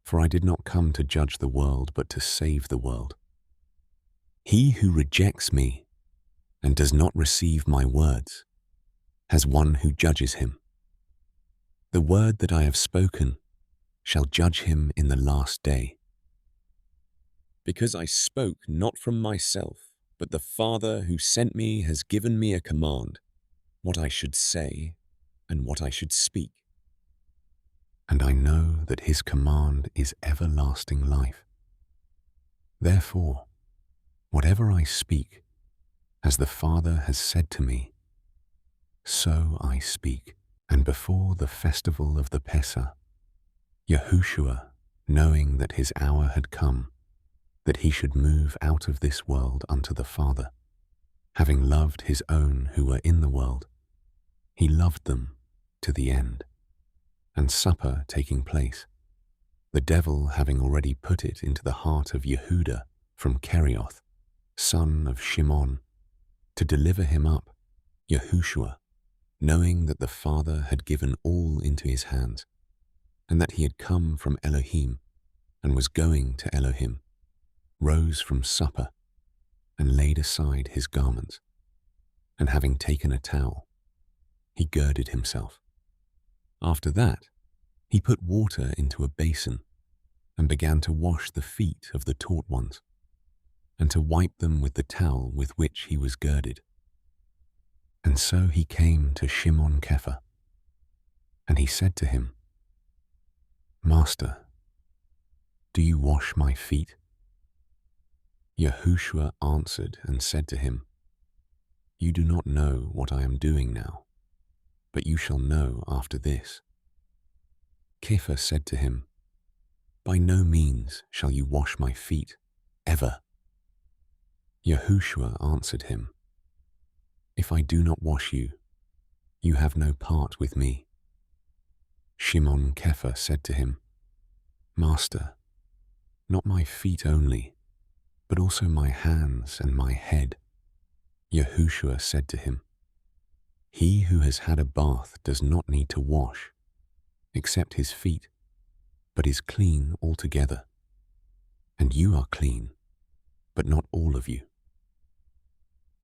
For I did not come to judge the world, but to save the world. He who rejects me and does not receive my words has one who judges him. The word that I have spoken shall judge him in the last day. Because I spoke not from myself, but the Father who sent me has given me a command, what I should say and what I should speak. And I know that his command is everlasting life. Therefore, whatever I speak, as the Father has said to me, so I speak. And before the festival of the Pesach, Yahushua, knowing that his hour had come, that he should move out of this world unto the Father, having loved his own who were in the world, he loved them to the end. And supper taking place, the devil having already put it into the heart of Yehuda from Kerioth, son of Shimon, to deliver him up, Yahushua, knowing that the Father had given all into his hands, and that he had come from Elohim and was going to Elohim, rose from supper and laid aside his garments, and having taken a towel, he girded himself. After that, he put water into a basin and began to wash the feet of the taught ones, and to wipe them with the towel with which he was girded. And so he came to Shimon Kepha, and he said to him, Master, do you wash my feet? Yahushua answered and said to him, You do not know what I am doing now, but you shall know after this. Kepha said to him, By no means shall you wash my feet, ever. Yahushua answered him, If I do not wash you, you have no part with me. Shimon Kepha said to him, Master, not my feet only, but also my hands and my head. Yahushua said to him, He who has had a bath does not need to wash, except his feet, but is clean altogether. And you are clean, but not all of you.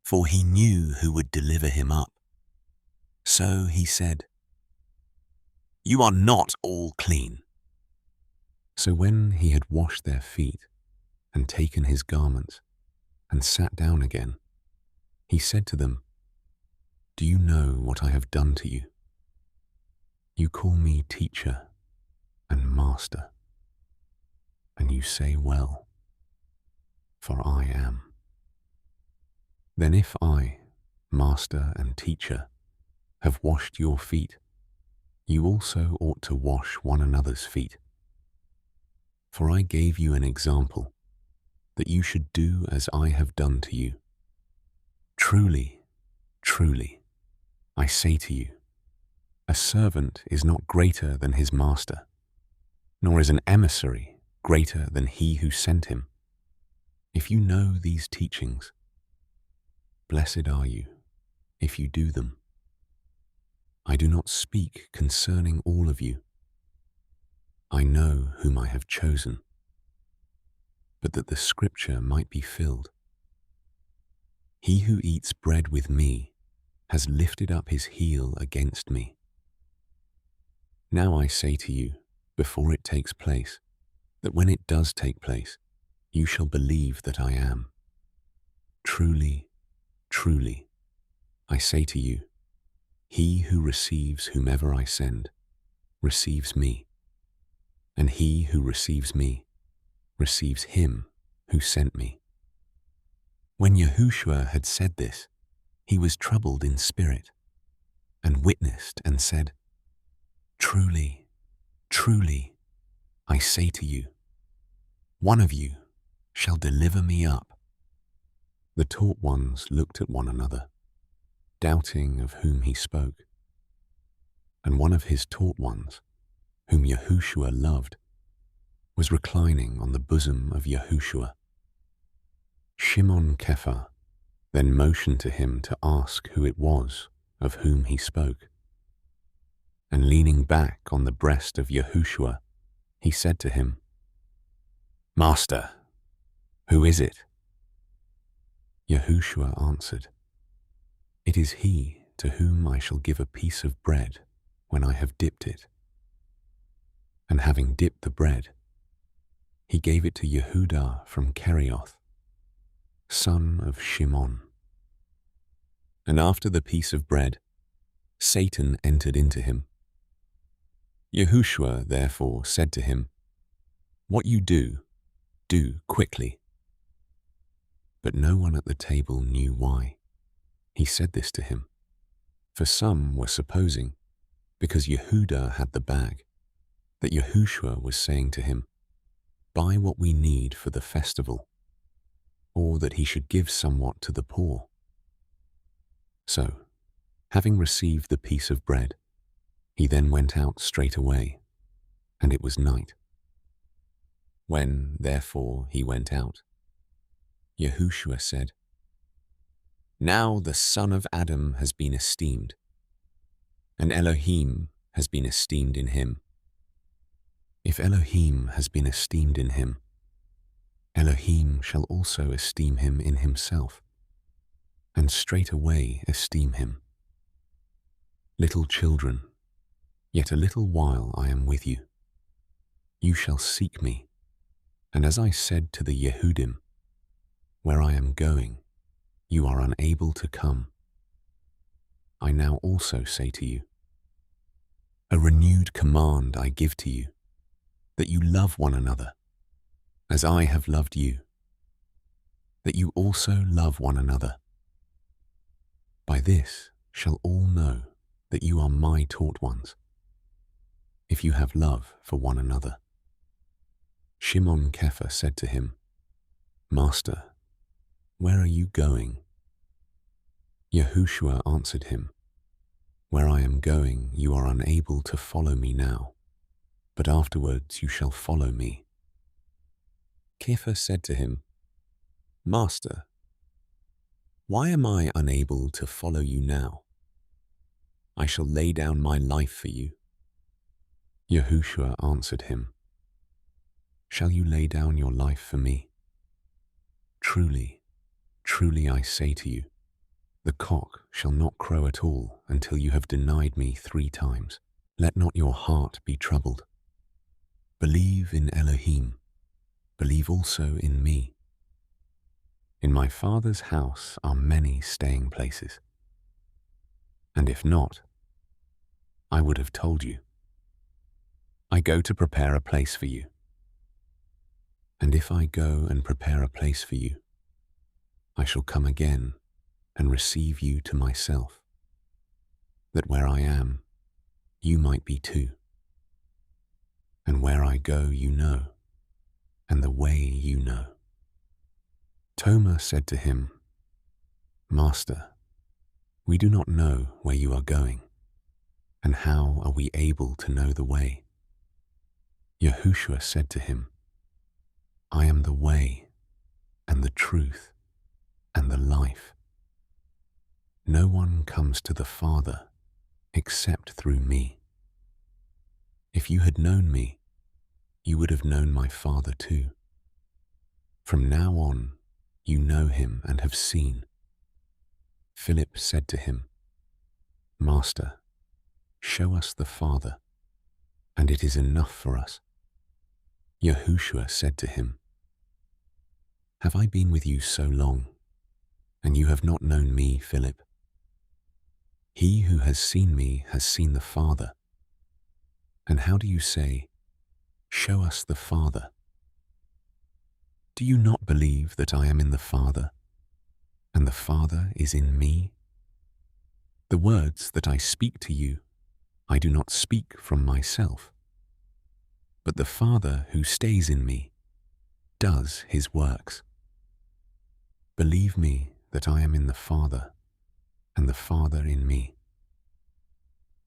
For he knew who would deliver him up. So he said, You are not all clean. So when he had washed their feet and taken his garments and sat down again, he said to them, Do you know what I have done to you? You call me teacher and master, and you say well, for I am. Then if I, master and teacher, have washed your feet, you also ought to wash one another's feet. For I gave you an example, that you should do as I have done to you. Truly, truly, I say to you, a servant is not greater than his master, nor is an emissary greater than he who sent him. If you know these teachings, blessed are you if you do them. I do not speak concerning all of you. I know whom I have chosen, but that the scripture might be filled. He who eats bread with me has lifted up his heel against me. Now I say to you, before it takes place, that when it does take place, you shall believe that I am. Truly, truly, I say to you, he who receives whomever I send receives me, and he who receives me receives him who sent me. When Yahushua had said this, he was troubled in spirit, and witnessed and said, Truly, truly, I say to you, one of you shall deliver me up. The taught ones looked at one another, doubting of whom he spoke. And one of his taught ones, whom Yahushua loved, was reclining on the bosom of Yahushua. Shimon Kepha then motioned to him to ask who it was of whom he spoke. And leaning back on the breast of Yahushua, he said to him, Master, who is it? Yahushua answered, It is he to whom I shall give a piece of bread when I have dipped it. And having dipped the bread, he gave it to Yehudah from Kerioth, son of Shimon. And after the piece of bread, Satan entered into him. Yahushua therefore said to him, What you do, do quickly. But no one at the table knew why he said this to him, for some were supposing, because Yehudah had the bag, that Yahushua was saying to him, Buy what we need for the festival, or that he should give somewhat to the poor. So, having received the piece of bread, he then went out straight away, and it was night. When, therefore, he went out, Yahushua said, Now the son of Adam has been esteemed, and Elohim has been esteemed in him. If Elohim has been esteemed in him, Elohim shall also esteem him in himself, and straightway esteem him. Little children, yet a little while I am with you. You shall seek me, and as I said to the Yehudim, where I am going, you are unable to come. I now also say to you, a renewed command I give to you, that you love one another, as I have loved you, that you also love one another. By this shall all know that you are my taught ones, if you have love for one another. Shimon Kepha said to him, Master, where are you going? Yahushua answered him, Where I am going, you are unable to follow me now, but afterwards you shall follow me. Kepha said to him, Master, why am I unable to follow you now? I shall lay down my life for you. Yahushua answered him, Shall you lay down your life for me? Truly, truly I say to you, the cock shall not crow at all until you have denied me 3 times. Let not your heart be troubled. Believe in Elohim, believe also in me. In my Father's house are many staying places. And if not, I would have told you. I go to prepare a place for you. And if I go and prepare a place for you, I shall come again and receive you to myself, that where I am, you might be too. And where I go you know, and the way you know. Thomas said to him, Master, we do not know where you are going, and how are we able to know the way? Yahushua said to him, I am the way, and the truth, and the life. No one comes to the Father except through me. If you had known me, you would have known my Father too. From now on, you know him and have seen. Philip said to him, Master, show us the Father, and it is enough for us. Yahushua said to him, Have I been with you so long, and you have not known me, Philip? He who has seen me has seen the Father. And how do you say, Show us the Father? Do you not believe that I am in the Father, and the Father is in me? The words that I speak to you, I do not speak from myself, but the Father who stays in me does his works. Believe me that I am in the Father, and the Father in me.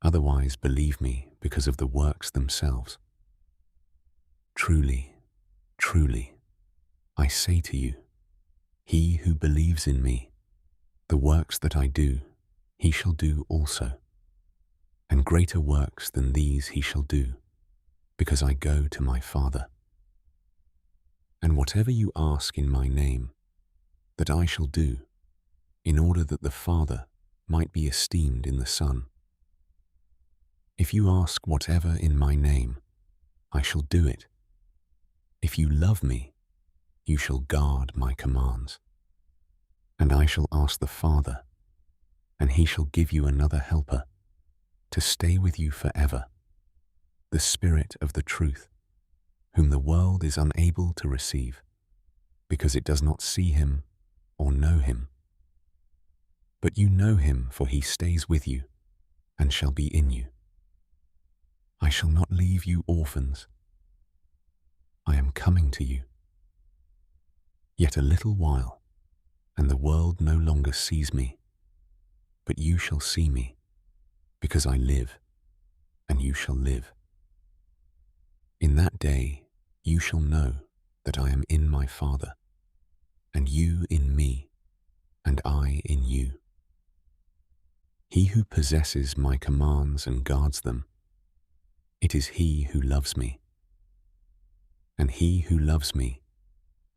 Otherwise believe me because of the works themselves. Truly, truly, I say to you, he who believes in me, the works that I do, he shall do also, and greater works than these he shall do, because I go to my Father. And whatever you ask in my name, that I shall do, in order that the Father might be esteemed in the Son. If you ask whatever in my name, I shall do it. If you love me, you shall guard my commands. And I shall ask the Father, and he shall give you another helper, to stay with you forever, the Spirit of the truth, whom the world is unable to receive, because it does not see him or know him. But you know him, for he stays with you, and shall be in you. I shall not leave you orphans. I am coming to you. Yet a little while, and the world no longer sees me, but you shall see me, because I live, and you shall live. In that day you shall know that I am in my Father, and you in me, and I in you. He who possesses my commands and guards them, it is he who loves me. And he who loves me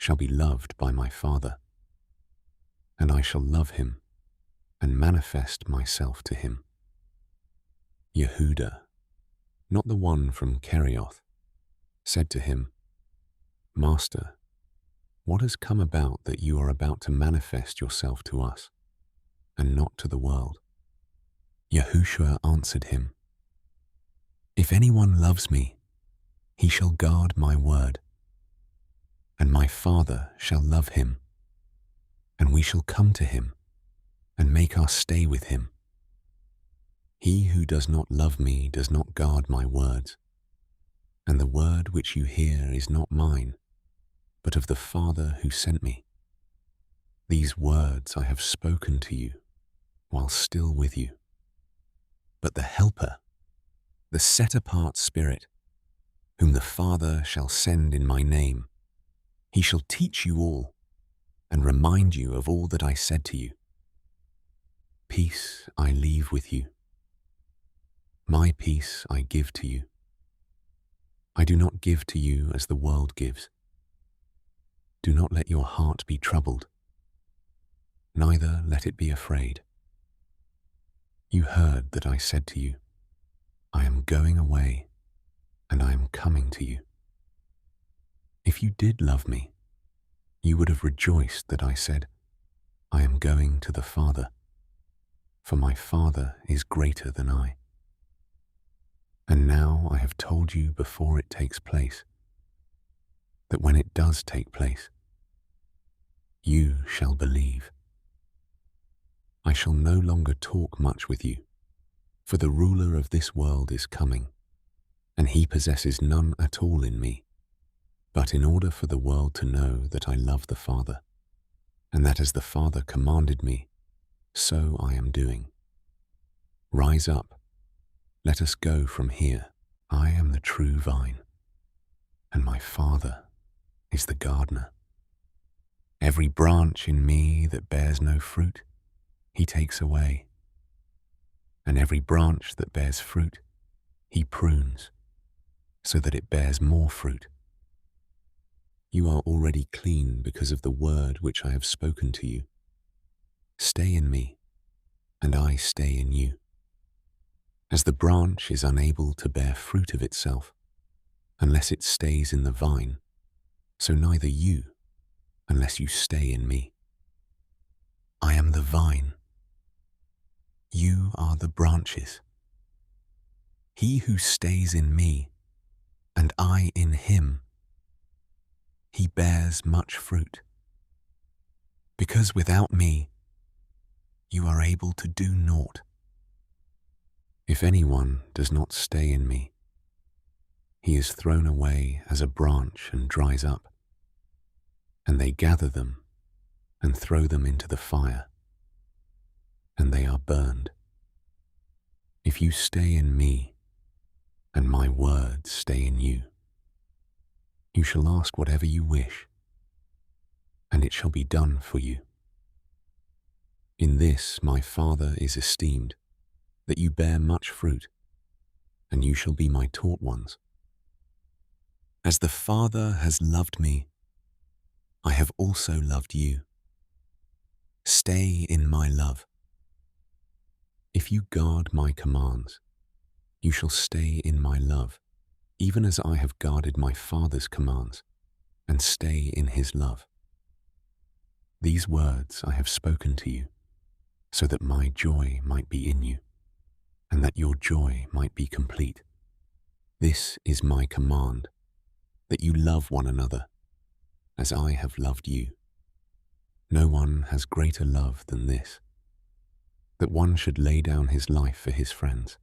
shall be loved by my Father, and I shall love him and manifest myself to him. Yehuda, not the one from Kerioth, said to him, Master, what has come about that you are about to manifest yourself to us, and not to the world? Yahushua answered him, If anyone loves me, he shall guard my word, and my Father shall love him, and we shall come to him and make our stay with him. He who does not love me does not guard my words, and the word which you hear is not mine, but of the Father who sent me. These words I have spoken to you while still with you. But the Helper, the set-apart Spirit, whom the Father shall send in my name, he shall teach you all and remind you of all that I said to you. Peace I leave with you. My peace I give to you. I do not give to you as the world gives. Do not let your heart be troubled, neither let it be afraid. You heard that I said to you, I am going away, and I am coming to you. If you did love me, you would have rejoiced that I said, I am going to the Father, for my Father is greater than I. And now I have told you before it takes place, that when it does take place, you shall believe. I shall no longer talk much with you, for the ruler of this world is coming, and he possesses none at all in me. But in order for the world to know that I love the Father, and that as the Father commanded me, so I am doing. Rise up, let us go from here. I am the true vine, and my Father is the gardener. Every branch in me that bears no fruit, he takes away, and every branch that bears fruit, he prunes, so that it bears more fruit. You are already clean because of the word which I have spoken to you. Stay in me, and I stay in you. As the branch is unable to bear fruit of itself, unless it stays in the vine, so neither you, unless you stay in me. I am the vine. You are the branches. He who stays in me, and I in him, he bears much fruit. Because without me, you are able to do naught. If anyone does not stay in me, he is thrown away as a branch and dries up, and they gather them and throw them into the fire, and they are burned. If you stay in me, and my words stay in you, you shall ask whatever you wish, and it shall be done for you. In this my Father is esteemed, that you bear much fruit, and you shall be my taught ones. As the Father has loved me, I have also loved you. Stay in my love. If you guard my commands, you shall stay in my love, even as I have guarded my Father's commands, and stay in his love. These words I have spoken to you, so that my joy might be in you, and that your joy might be complete. This is my command, that you love one another, as I have loved you. No one has greater love than this, that one should lay down his life for his friends.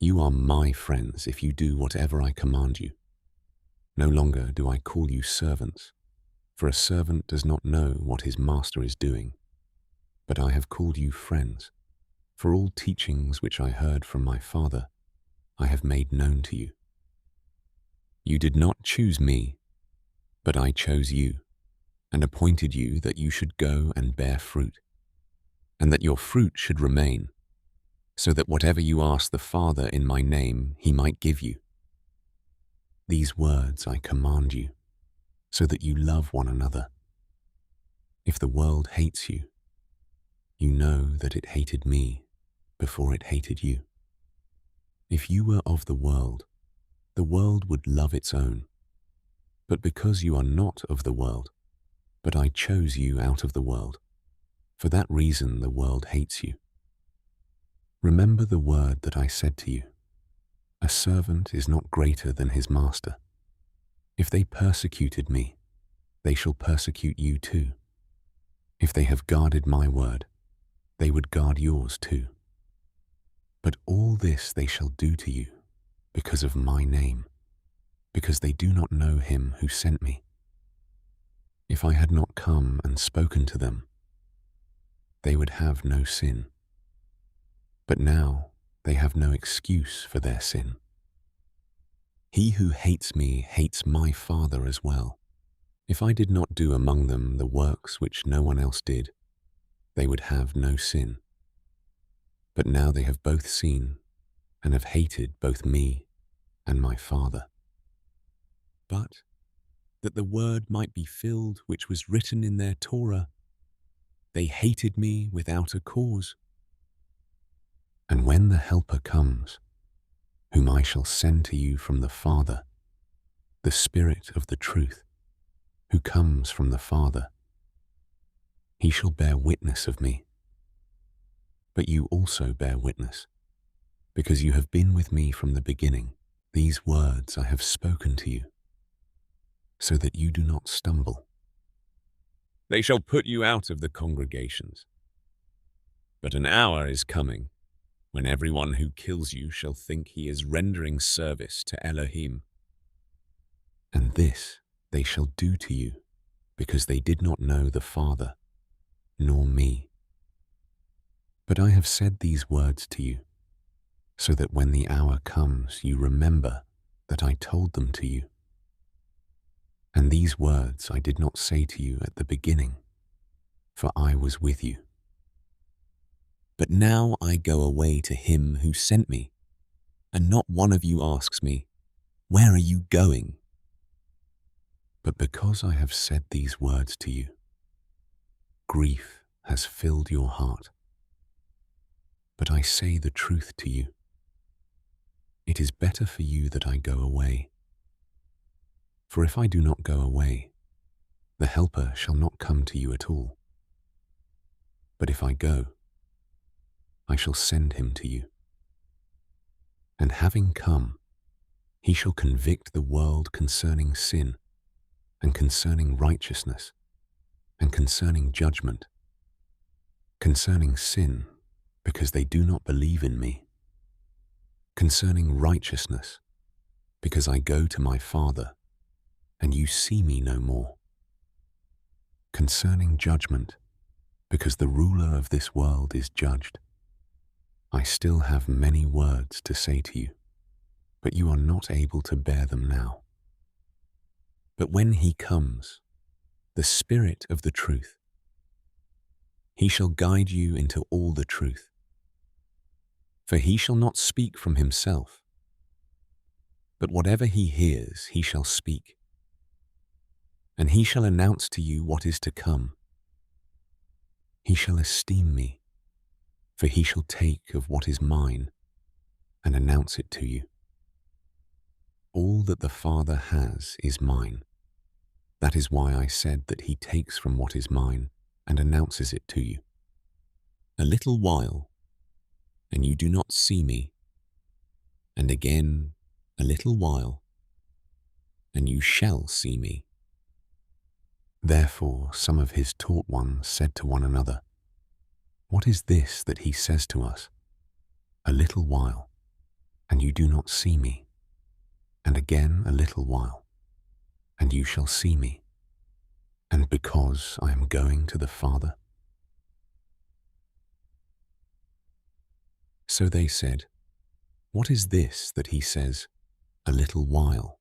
You are my friends if you do whatever I command you. No longer do I call you servants, for a servant does not know what his master is doing. But I have called you friends, for all teachings which I heard from my Father, I have made known to you. You did not choose me, but I chose you, and appointed you that you should go and bear fruit, and that your fruit should remain, so that whatever you ask the Father in my name, he might give you. These words I command you, so that you love one another. If the world hates you, you know that it hated me before it hated you. If you were of the world would love its own. But because you are not of the world, but I chose you out of the world, for that reason the world hates you. Remember the word that I said to you. A servant is not greater than his master. If they persecuted me, they shall persecute you too. If they have guarded my word, they would guard yours too. But all this they shall do to you because of my name, because they do not know him who sent me. If I had not come and spoken to them, they would have no sin. But now they have no excuse for their sin. He who hates me hates my Father as well. If I did not do among them the works which no one else did, they would have no sin. But now they have both seen and have hated both me and my Father. But that the word might be filled which was written in their Torah, they hated me without a cause. And when the Helper comes, whom I shall send to you from the Father, the Spirit of the truth, who comes from the Father, he shall bear witness of me. But you also bear witness, because you have been with me from the beginning. These words I have spoken to you, so that you do not stumble. They shall put you out of the congregations. But an hour is coming, when everyone who kills you shall think he is rendering service to Elohim. And this they shall do to you, because they did not know the Father, nor me. But I have said these words to you, so that when the hour comes you remember that I told them to you. And these words I did not say to you at the beginning, for I was with you. But now I go away to him who sent me, and not one of you asks me, "Where are you going?" But because I have said these words to you, grief has filled your heart. But I say the truth to you. It is better for you that I go away. For if I do not go away, the Helper shall not come to you at all. But if I go, I shall send him to you. And having come, he shall convict the world concerning sin, and concerning righteousness, and concerning judgment. Concerning sin, because they do not believe in me. Concerning righteousness, because I go to my Father, and you see me no more. Concerning judgment, because the ruler of this world is judged. I still have many words to say to you, but you are not able to bear them now. But when he comes, the Spirit of the truth, he shall guide you into all the truth. For he shall not speak from himself, but whatever he hears he shall speak. And he shall announce to you what is to come. He shall esteem me, for he shall take of what is mine and announce it to you. All that the Father has is mine. That is why I said that he takes from what is mine and announces it to you. A little while, and you do not see me, and again a little while, and you shall see me. Therefore some of his taught ones said to one another, "What is this that he says to us? A little while, and you do not see me, and again a little while, and you shall see me, and because I am going to the Father?" So they said, "What is this that he says, a little while?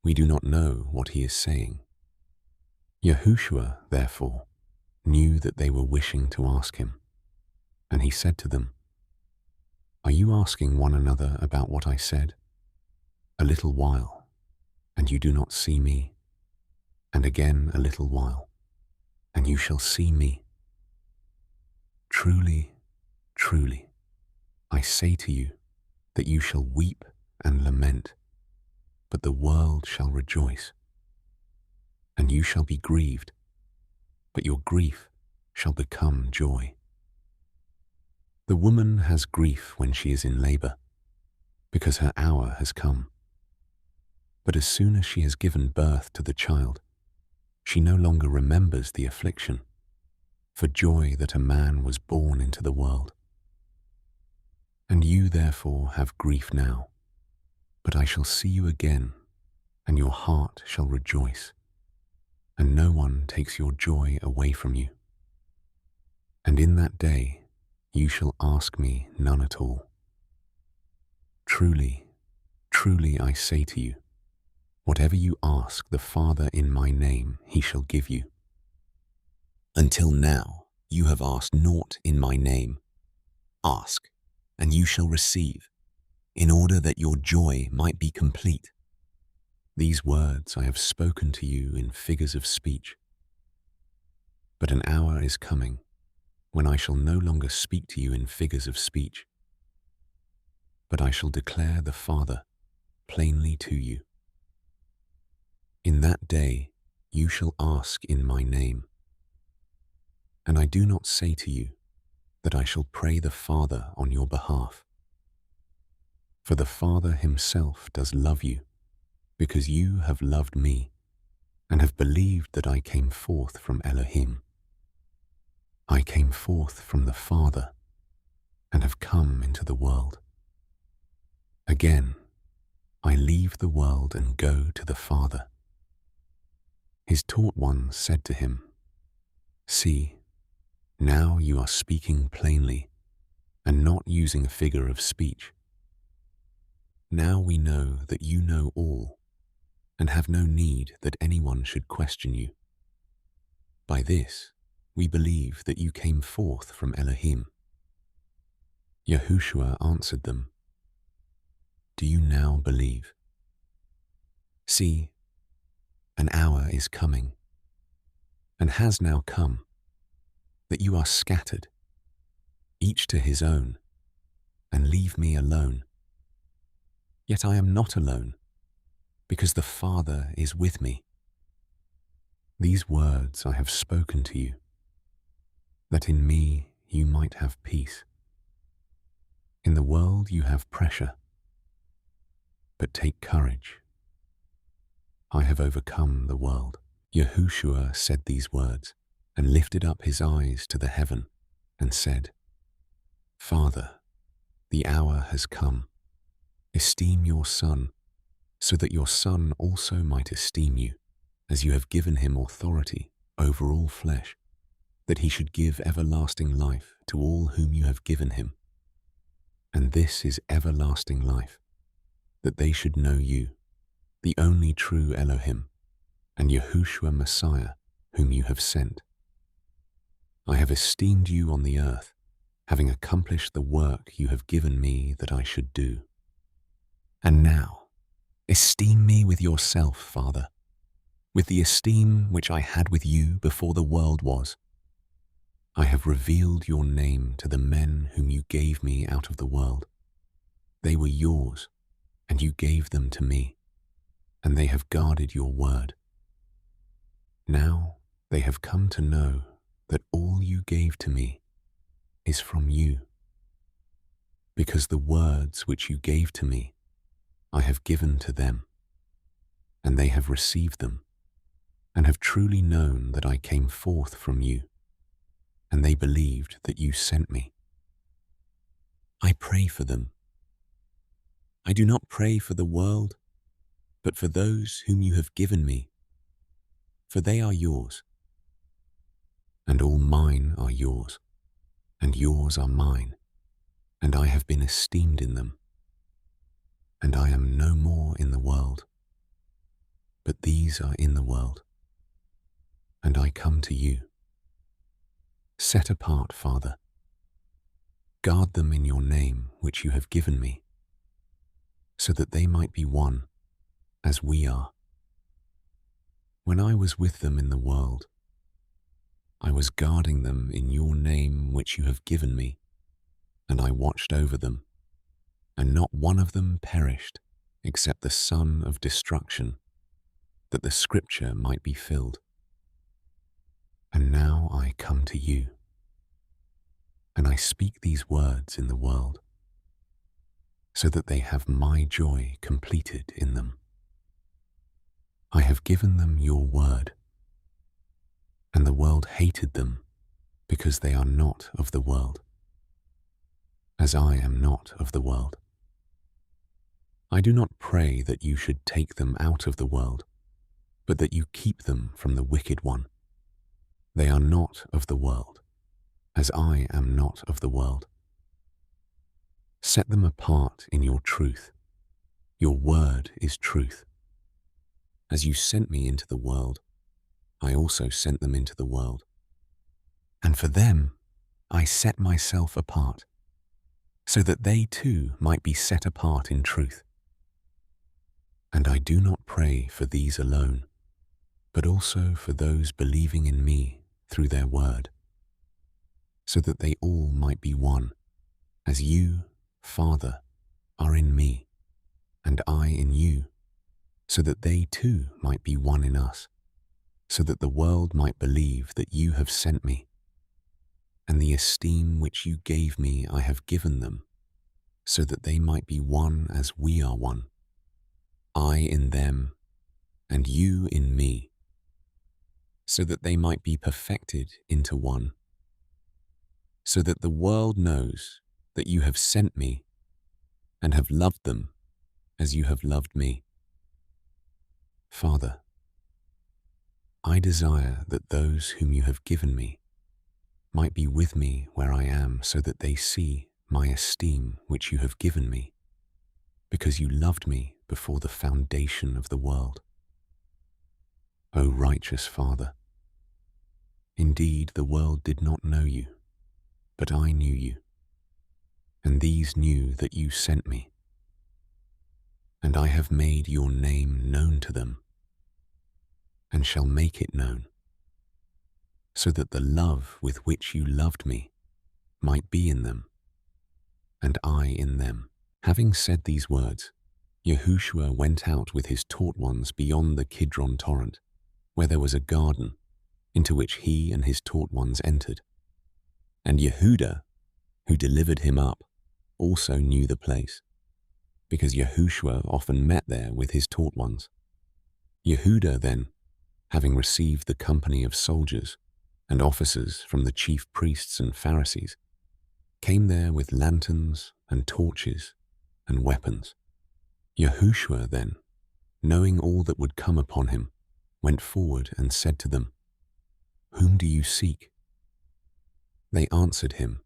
We do not know what he is saying." Yahushua, therefore, knew that they were wishing to ask him, and he said to them, "Are you asking one another about what I said? A little while, and you do not see me, and again a little while, and you shall see me. Truly, truly, I say to you that you shall weep and lament, but the world shall rejoice. And you shall be grieved, but your grief shall become joy. The woman has grief when she is in labor, because her hour has come. But as soon as she has given birth to the child, she no longer remembers the affliction, for joy that a man was born into the world. And you therefore have grief now, but I shall see you again, and your heart shall rejoice, and no one takes your joy away from you. And in that day you shall ask me none at all. Truly, truly I say to you, whatever you ask the Father in my name, he shall give you. Until now you have asked naught in my name. Ask, and you shall receive, in order that your joy might be complete. These words I have spoken to you in figures of speech. But an hour is coming when I shall no longer speak to you in figures of speech, but I shall declare the Father plainly to you. In that day you shall ask in my name. And I do not say to you that I shall pray the Father on your behalf. For the Father himself does love you, because you have loved me, and have believed that I came forth from Elohim. I came forth from the Father, and have come into the world. Again, I leave the world and go to the Father. His taught ones said to him, "See, now you are speaking plainly and not using a figure of speech. Now we know that you know all and have no need that anyone should question you. By this, we believe that you came forth from Elohim." Yahushua answered them, "Do you now believe? See, an hour is coming, and has now come, that you are scattered, each to his own, and leave me alone. Yet I am not alone, because the Father is with me. These words I have spoken to you, that in me you might have peace. In the world you have pressure, but take courage. I have overcome the world." Yahushua said these words and lifted up his eyes to the heaven and said, "Father, the hour has come. Esteem your Son, so that your Son also might esteem you, as you have given him authority over all flesh, that he should give everlasting life to all whom you have given him. And this is everlasting life, that they should know you, the only true Elohim, and Yahushua Messiah, whom you have sent. I have esteemed you on the earth, having accomplished the work you have given me that I should do. And now, esteem me with yourself, Father, with the esteem which I had with you before the world was. I have revealed your name to the men whom you gave me out of the world. They were yours, and you gave them to me, and they have guarded your word. Now they have come to know that all you gave to me is from you, because the words which you gave to me I have given to them, and they have received them, and have truly known that I came forth from you, and they believed that you sent me. I pray for them. I do not pray for the world, but for those whom you have given me, for they are yours, and all mine are yours, and yours are mine, and I have been esteemed in them. And I am no more in the world, but these are in the world, and I come to you. Set apart, Father. Guard them in your name which you have given me, so that they might be one, as we are. When I was with them in the world, I was guarding them in your name which you have given me, and I watched over them, and not one of them perished except the son of destruction, that the scripture might be filled. And now I come to you, and I speak these words in the world, so that they have my joy completed in them. I have given them your word, and the world hated them because they are not of the world, as I am not of the world. I do not pray that you should take them out of the world, but that you keep them from the wicked one. They are not of the world, as I am not of the world. Set them apart in your truth. Your word is truth. As you sent me into the world, I also sent them into the world. And for them I set myself apart, so that they too might be set apart in truth. And I do not pray for these alone, but also for those believing in me through their word, so that they all might be one, as you, Father, are in me, and I in you, so that they too might be one in us, so that the world might believe that you have sent me. And the esteem which you gave me I have given them, so that they might be one as we are one, I in them, and you in me, so that they might be perfected into one, so that the world knows that you have sent me and have loved them as you have loved me. Father, I desire that those whom you have given me might be with me where I am, so that they see my esteem which you have given me, because you loved me before the foundation of the world. O righteous Father, indeed the world did not know you, but I knew you, and these knew that you sent me. And I have made your name known to them, and shall make it known, so that the love with which you loved me might be in them, and I in them. Having said these words, Yahushua went out with his taught ones beyond the Kidron torrent, where there was a garden, into which he and his taught ones entered. And Yehuda, who delivered him up, also knew the place, because Yahushua often met there with his taught ones. Yehuda then, having received the company of soldiers and officers from the chief priests and Pharisees, came there with lanterns and torches and weapons. Yahushua then, knowing all that would come upon him, went forward and said to them, "Whom do you seek?" They answered him,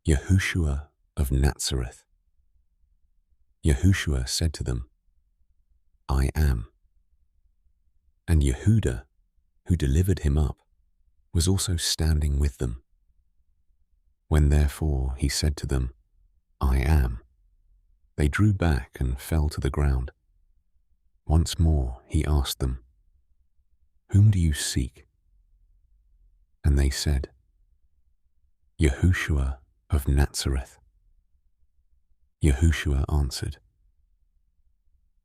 "Yahushua of Nazareth." Yahushua said to them, "I am." And Yehuda, who delivered him up, was also standing with them. When therefore he said to them, "I am," they drew back and fell to the ground. Once more he asked them, "Whom do you seek?" And they said, "Yahushua of Nazareth." Yahushua answered,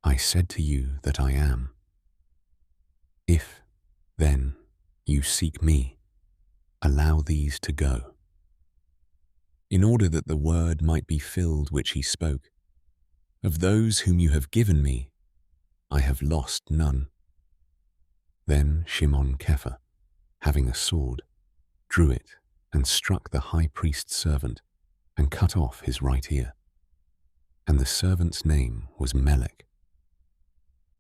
"I said to you that I am. If, then, you seek me, allow these to go." In order that the word might be filled which he spoke, "Of those whom you have given me, I have lost none." Then Shimon Kepha, having a sword, drew it and struck the high priest's servant and cut off his right ear. And the servant's name was Melech.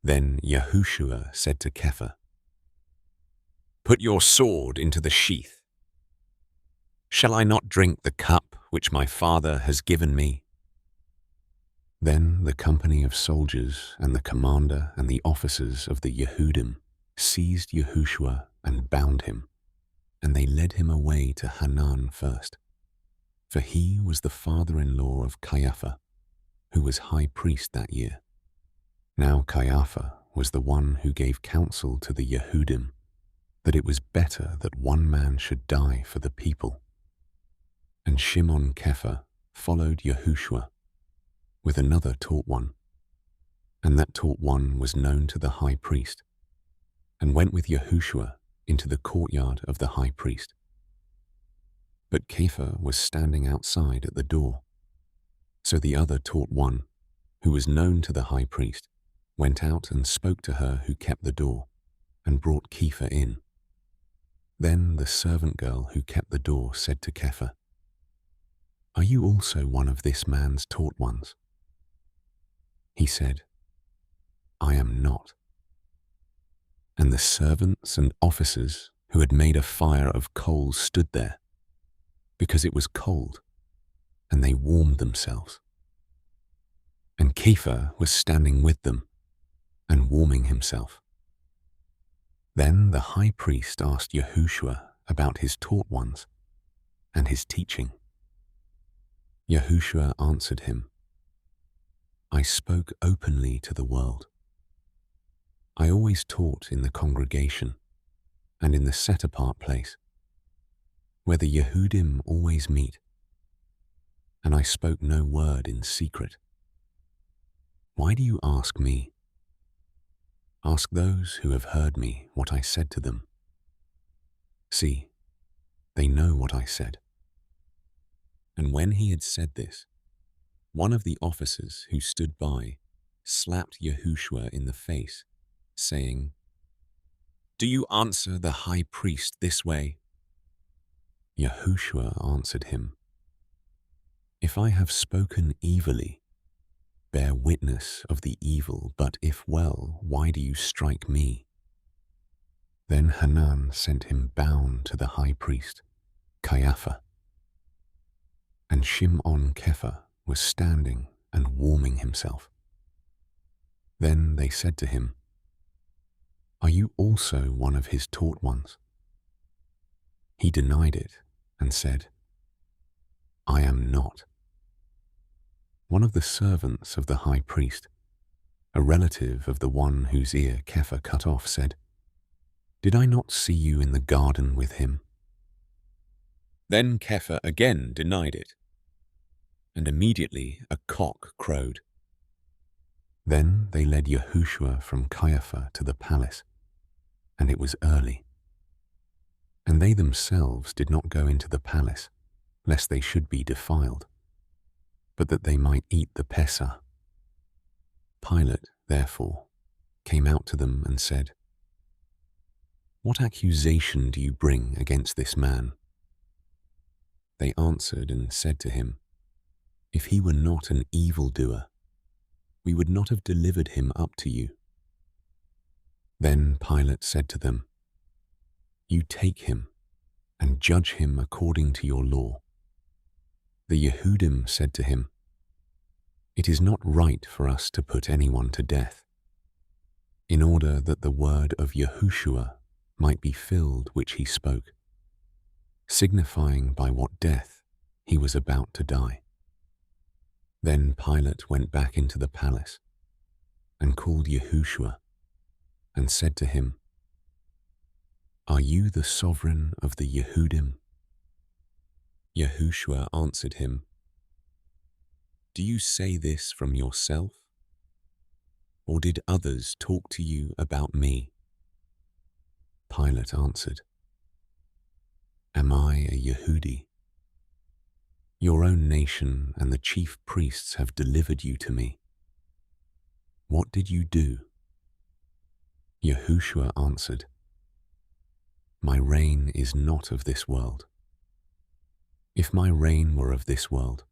Then Yahushua said to Kepha, "Put your sword into the sheath. Shall I not drink the cup which my Father has given me?" Then the company of soldiers and the commander and the officers of the Yehudim seized Yahushua and bound him, and they led him away to Hanan first, for he was the father-in-law of Caiaphas, who was high priest that year. Now Caiaphas was the one who gave counsel to the Yehudim that it was better that one man should die for the people. And Shimon Kepha followed Yahushua with another taught one, and that taught one was known to the high priest, and went with Yahushua into the courtyard of the high priest. But Kepha was standing outside at the door. So the other taught one, who was known to the high priest, went out and spoke to her who kept the door, and brought Kepha in. Then the servant girl who kept the door said to Kepha, "Are you also one of this man's taught ones?" He said, "I am not." And the servants and officers who had made a fire of coals stood there, because it was cold, and they warmed themselves. And Kepha was standing with them and warming himself. Then the high priest asked Yahushua about his taught ones and his teaching. Yahushua answered him, "I spoke openly to the world. I always taught in the congregation and in the set-apart place, where the Yehudim always meet, and I spoke no word in secret. Why do you ask me? Ask those who have heard me what I said to them. See, they know what I said." And when he had said this, one of the officers who stood by slapped Yahushua in the face, saying, "Do you answer the high priest this way?" Yahushua answered him, "If I have spoken evilly, bear witness of the evil, but if well, why do you strike me? Then Hanan sent him bound to the high priest, Caiaphas, and Shimon Kepha was standing and warming himself. Then they said to him, "Are you also one of his taught ones?" He denied it and said, "I am not." One of the servants of the high priest, a relative of the one whose ear Kepha cut off, said, "Did I not see you in the garden with him?" Then Kepha again denied it, and immediately a cock crowed. Then they led Yahushua from Caiaphas to the palace, and it was early. And they themselves did not go into the palace, lest they should be defiled, but that they might eat the Pesach. Pilate, therefore, came out to them and said, "What accusation do you bring against this man?" They answered and said to him, "If he were not an evildoer, we would not have delivered him up to you." Then Pilate said to them, "You take him and judge him according to your law." The Yehudim said to him, "It is not right for us to put anyone to death, in order that the word of Yahushua might be filled which he spoke, signifying by what death he was about to die." Then Pilate went back into the palace and called Yahushua and said to him, "Are you the sovereign of the Yehudim?" Yahushua answered him, "Do you say this from yourself? Or did others talk to you about me?" Pilate answered, "Am I a Yehudi? Your own nation and the chief priests have delivered you to me. What did you do?" Yahushua answered, "My reign is not of this world. If my reign were of this world,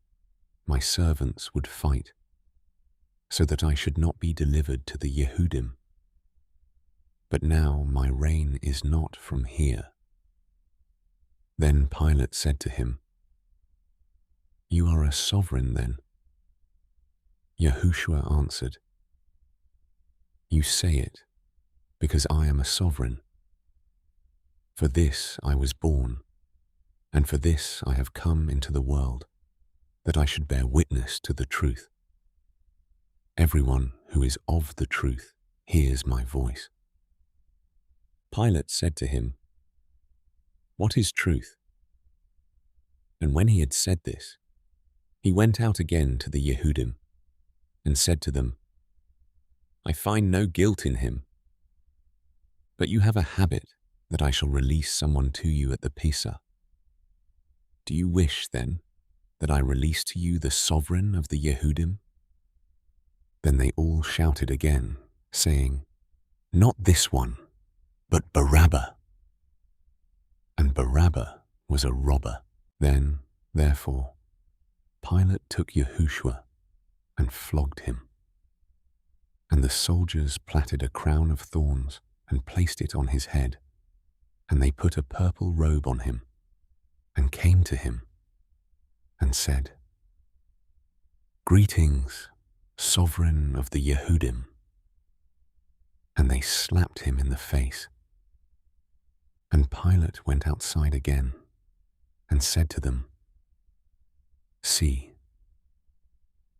my servants would fight, so that I should not be delivered to the Yehudim. But now my reign is not from here." Then Pilate said to him, "You are a sovereign then?" Yahushua answered, "You say it, because I am a sovereign. For this I was born, and for this I have come into the world, that I should bear witness to the truth. Everyone who is of the truth hears my voice." Pilate said to him, "What is truth?" And when he had said this, he went out again to the Yehudim and said to them, "I find no guilt in him. But you have a habit that I shall release someone to you at the Pesach. Do you wish, then, that I release to you the sovereign of the Yehudim?" Then they all shouted again, saying, "Not this one, but Barabbas." And Barabbas was a robber. Then, therefore, Pilate took Yahushua and flogged him. And the soldiers plaited a crown of thorns and placed it on his head, and they put a purple robe on him, and came to him and said, "Greetings, sovereign of the Yehudim." And they slapped him in the face. And Pilate went outside again and said to them, "See,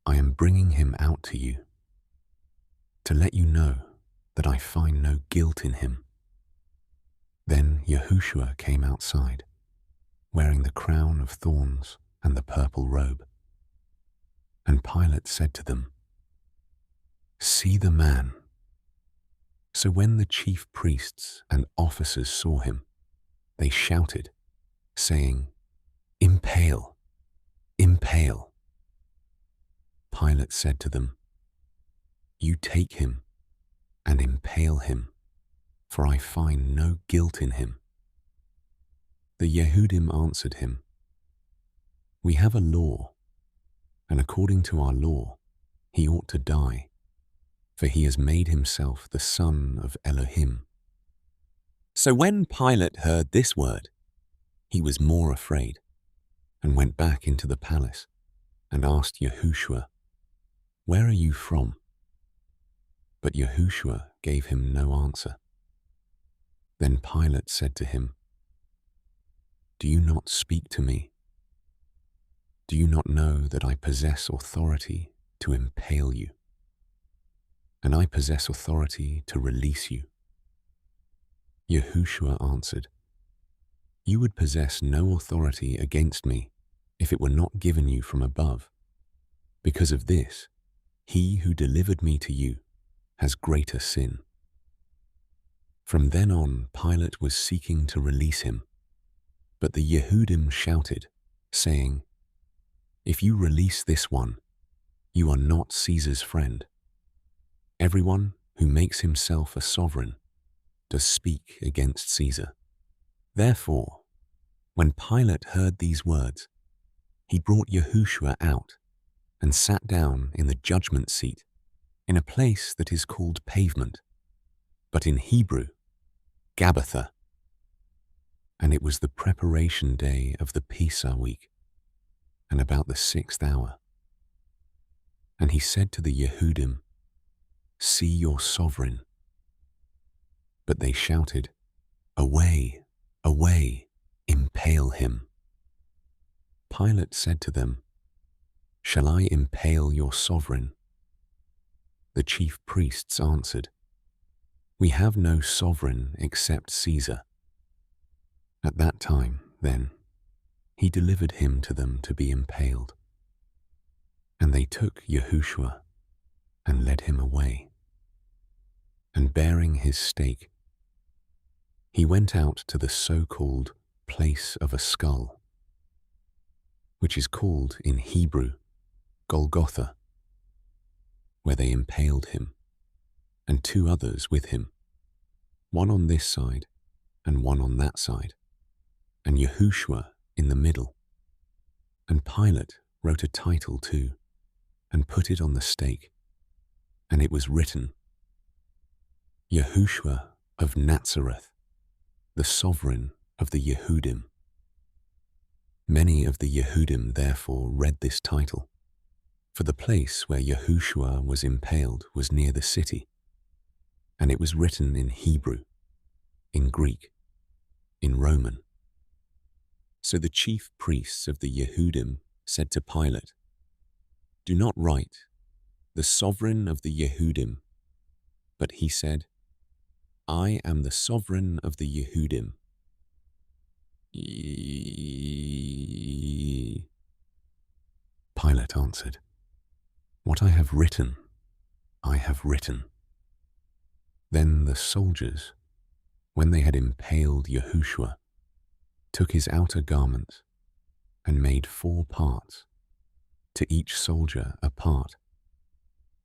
I am bringing him out to you, to let you know that I find no guilt in him." Then Yahushua came outside, wearing the crown of thorns and the purple robe. And Pilate said to them, "See the man." So when the chief priests and officers saw him, they shouted, saying, "Impale! Impale!" Pilate said to them, "You take him and impale him, for I find no guilt in him." The Yehudim answered him, "We have a law, and according to our law, he ought to die, for he has made himself the son of Elohim." So when Pilate heard this word, he was more afraid and went back into the palace and asked Yahushua, "Where are you from?" But Yahushua gave him no answer. Then Pilate said to him, "Do you not speak to me? Do you not know that I possess authority to impale you? And I possess authority to release you?" Yahushua answered, "You would possess no authority against me if it were not given you from above. Because of this, he who delivered me to you has greater sin." From then on, Pilate was seeking to release him, but the Yehudim shouted, saying, "If you release this one, you are not Caesar's friend. Everyone who makes himself a sovereign does speak against Caesar." Therefore, when Pilate heard these words, he brought Yahushua out and sat down in the judgment seat in a place that is called Pavement, but in Hebrew, Gabbatha. And it was the preparation day of the Pesach week, and about the 6th hour. And he said to the Yehudim, "See your sovereign." But they shouted, "Away, away, impale him." Pilate said to them, "Shall I impale your sovereign?" The chief priests answered, "We have no sovereign except Caesar." At that time, then, he delivered him to them to be impaled. And they took Yahushua and led him away. And bearing his stake, he went out to the so-called place of a skull, which is called in Hebrew Golgotha, where they impaled him, and 2 others with him, one on this side and one on that side, and Yahushua in the middle. And Pilate wrote a title too, and put it on the stake, and it was written, "Yahushua of Nazareth, the sovereign of the Yehudim." Many of the Yehudim therefore read this title, for the place where Yahushua was impaled was near the city, and it was written in Hebrew, in Greek, in Roman. So the chief priests of the Yehudim said to Pilate, "Do not write, the sovereign of the Yehudim." But he said, "I am the sovereign of the Yehudim." Pilate answered, "What I have written, I have written." Then the soldiers, when they had impaled Yahushua, took his outer garment and made 4 parts, to each soldier a part,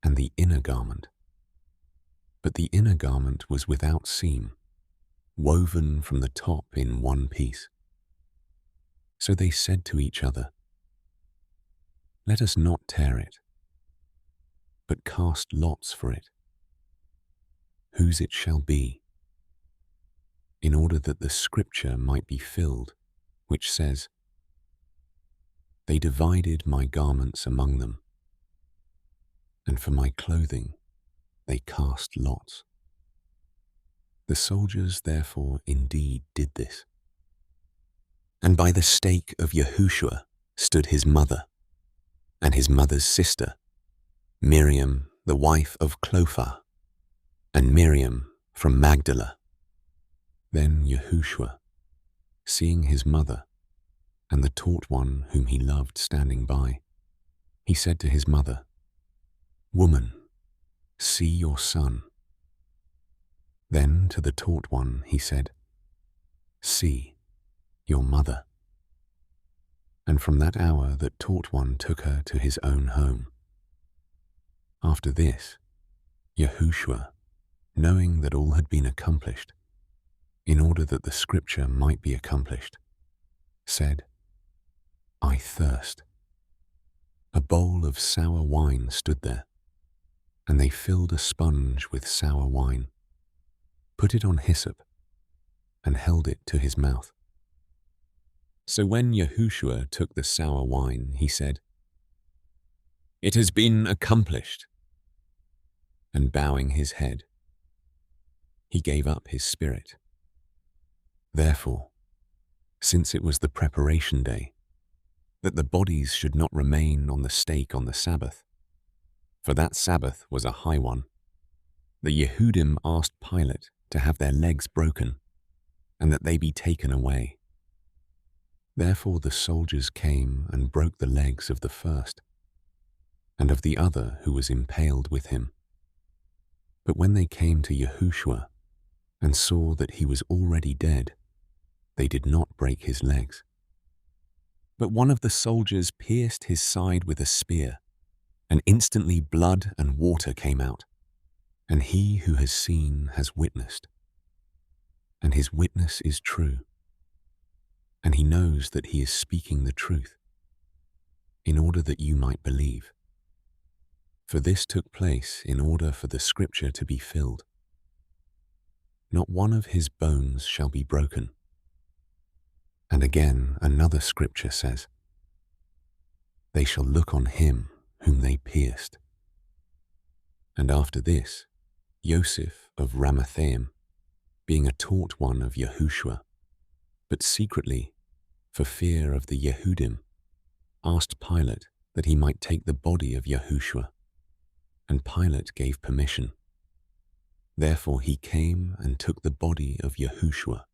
and the inner garment. But the inner garment was without seam, woven from the top in one piece. So they said to each other, "Let us not tear it, but cast lots for it, whose it shall be, in order that the scripture might be filled, which says, 'They divided my garments among them, and for my clothing they cast lots.'" The soldiers therefore indeed did this. And by the stake of Yahushua stood his mother, and his mother's sister, Miriam, the wife of Clophar, and Miriam from Magdala. Then Yahushua, seeing his mother and the taught one whom he loved standing by, he said to his mother, "Woman, see your son." Then to the taught one he said, "See your mother." And from that hour that taught one took her to his own home. After this, Yahushua, knowing that all had been accomplished, in order that the scripture might be accomplished, said, "I thirst." A bowl of sour wine stood there, and they filled a sponge with sour wine, put it on hyssop, and held it to his mouth. So when Yahushua took the sour wine, he said, "It has been accomplished." And bowing his head, he gave up his spirit. Therefore, since it was the preparation day, that the bodies should not remain on the stake on the Sabbath, for that Sabbath was a high one, the Yehudim asked Pilate to have their legs broken, and that they be taken away. Therefore the soldiers came and broke the legs of the first, and of the other who was impaled with him. But when they came to Yahushua and saw that he was already dead, they did not break his legs. But one of the soldiers pierced his side with a spear, and instantly blood and water came out. And he who has seen has witnessed, and his witness is true, and he knows that he is speaking the truth, in order that you might believe. For this took place in order for the scripture to be filled. Not one of his bones shall be broken. And again another scripture says, "They shall look on him whom they pierced." And after this, Joseph of Ramathaim, being a taught one of Yahushua, but secretly, for fear of the Yehudim, asked Pilate that he might take the body of Yahushua, and Pilate gave permission. Therefore he came and took the body of Yahushua.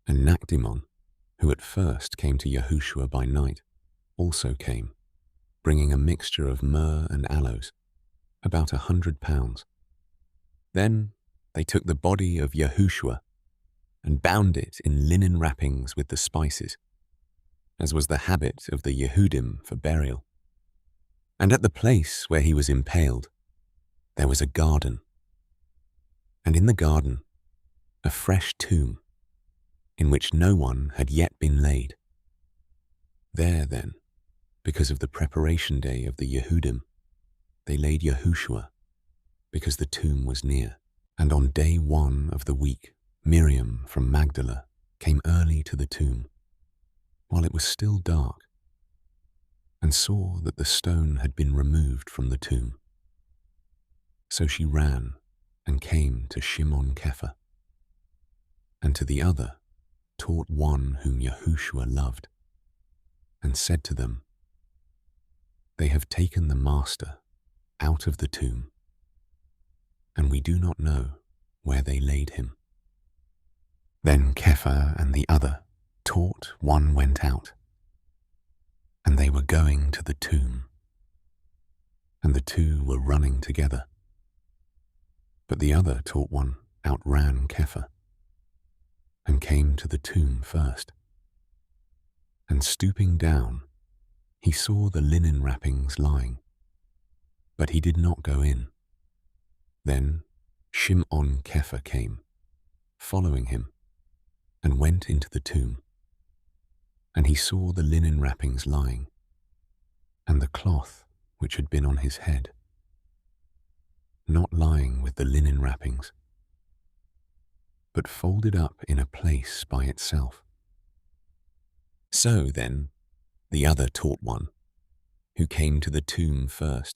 And Nakdimon, who at first came to Yahushua by night, also came, bringing a mixture of myrrh and aloes, about 100 pounds. Then they took the body of Yahushua and bound it in linen wrappings with the spices, as was the habit of the Yehudim for burial. And at the place where he was impaled, there was a garden, and in the garden a fresh tomb, in which no one had yet been laid. There then, because of the preparation day of the Yehudim, they laid Yahushua, because the tomb was near. And on day 1 of the week, Miriam from Magdala came early to the tomb, while it was still dark, and saw that the stone had been removed from the tomb. So she ran and came to Shimon Kepha, and to the other taught one whom Yahushua loved, and said to them, "They have taken the Master out of the tomb, and we do not know where they laid him." Then Kepha and the other taught one went out, and they were going to the tomb, and the two were running together. But the other taught one outran Kepha, and came to the tomb first. And stooping down, he saw the linen wrappings lying, but he did not go in. Then Shimon Kepha came, following him, and went into the tomb. And he saw the linen wrappings lying, and the cloth which had been on his head, not lying with the linen wrappings, but folded up in a place by itself. So then, the other taught one, who came to the tomb first,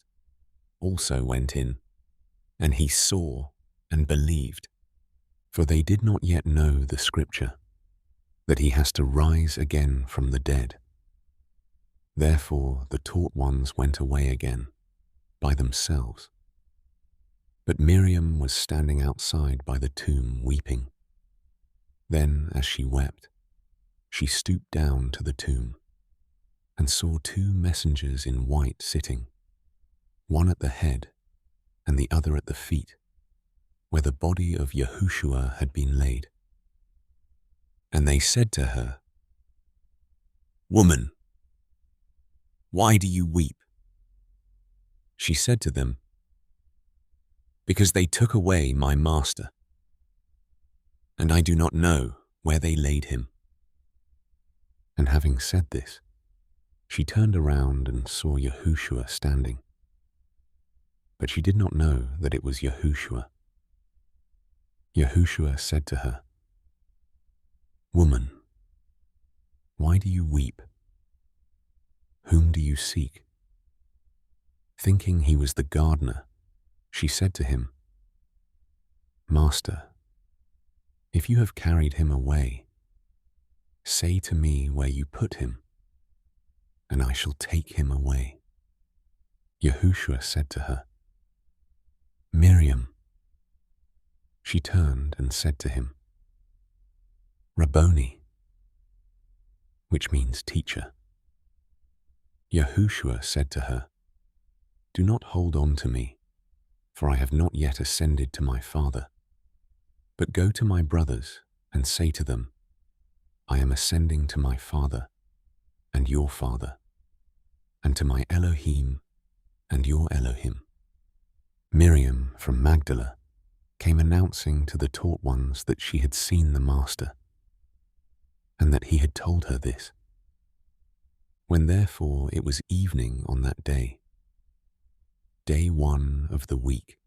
also went in, and he saw and believed, for they did not yet know the scripture, that he has to rise again from the dead. Therefore the taught ones went away again, by themselves. But Miriam was standing outside by the tomb weeping. Then, as she wept, she stooped down to the tomb, and saw 2 messengers in white sitting, one at the head and the other at the feet, where the body of Yahushua had been laid. And they said to her, "Woman, why do you weep?" She said to them, "Because they took away my master, and I do not know where they laid him." And having said this, she turned around and saw Yahushua standing. But she did not know that it was Yahushua. Yahushua said to her, "Woman, why do you weep? Whom do you seek?" Thinking he was the gardener, she said to him, "Master, if you have carried him away, say to me where you put him, and I shall take him away." Yahushua said to her, "Miriam." She turned and said to him, "Rabboni," which means teacher. Yahushua said to her, "Do not hold on to me, for I have not yet ascended to my Father. But go to my brothers and say to them, I am ascending to my Father and your Father, and to my Elohim and your Elohim." Miriam from Magdala came announcing to the taught ones that she had seen the Master, and that he had told her this. When therefore it was evening on that day, day 1 of the week,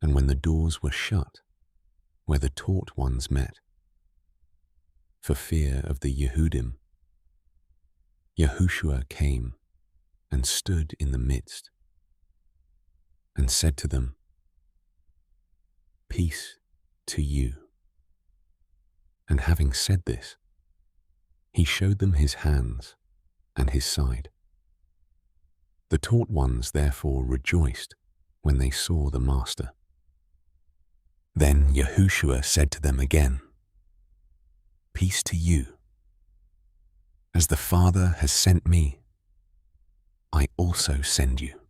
and when the doors were shut where the taught ones met, for fear of the Yehudim, Yahushua came and stood in the midst and said to them, "Peace to you." And having said this, he showed them his hands and his side. The taught ones therefore rejoiced when they saw the Master. Then Yahushua said to them again, "Peace to you. As the Father has sent me, I also send you."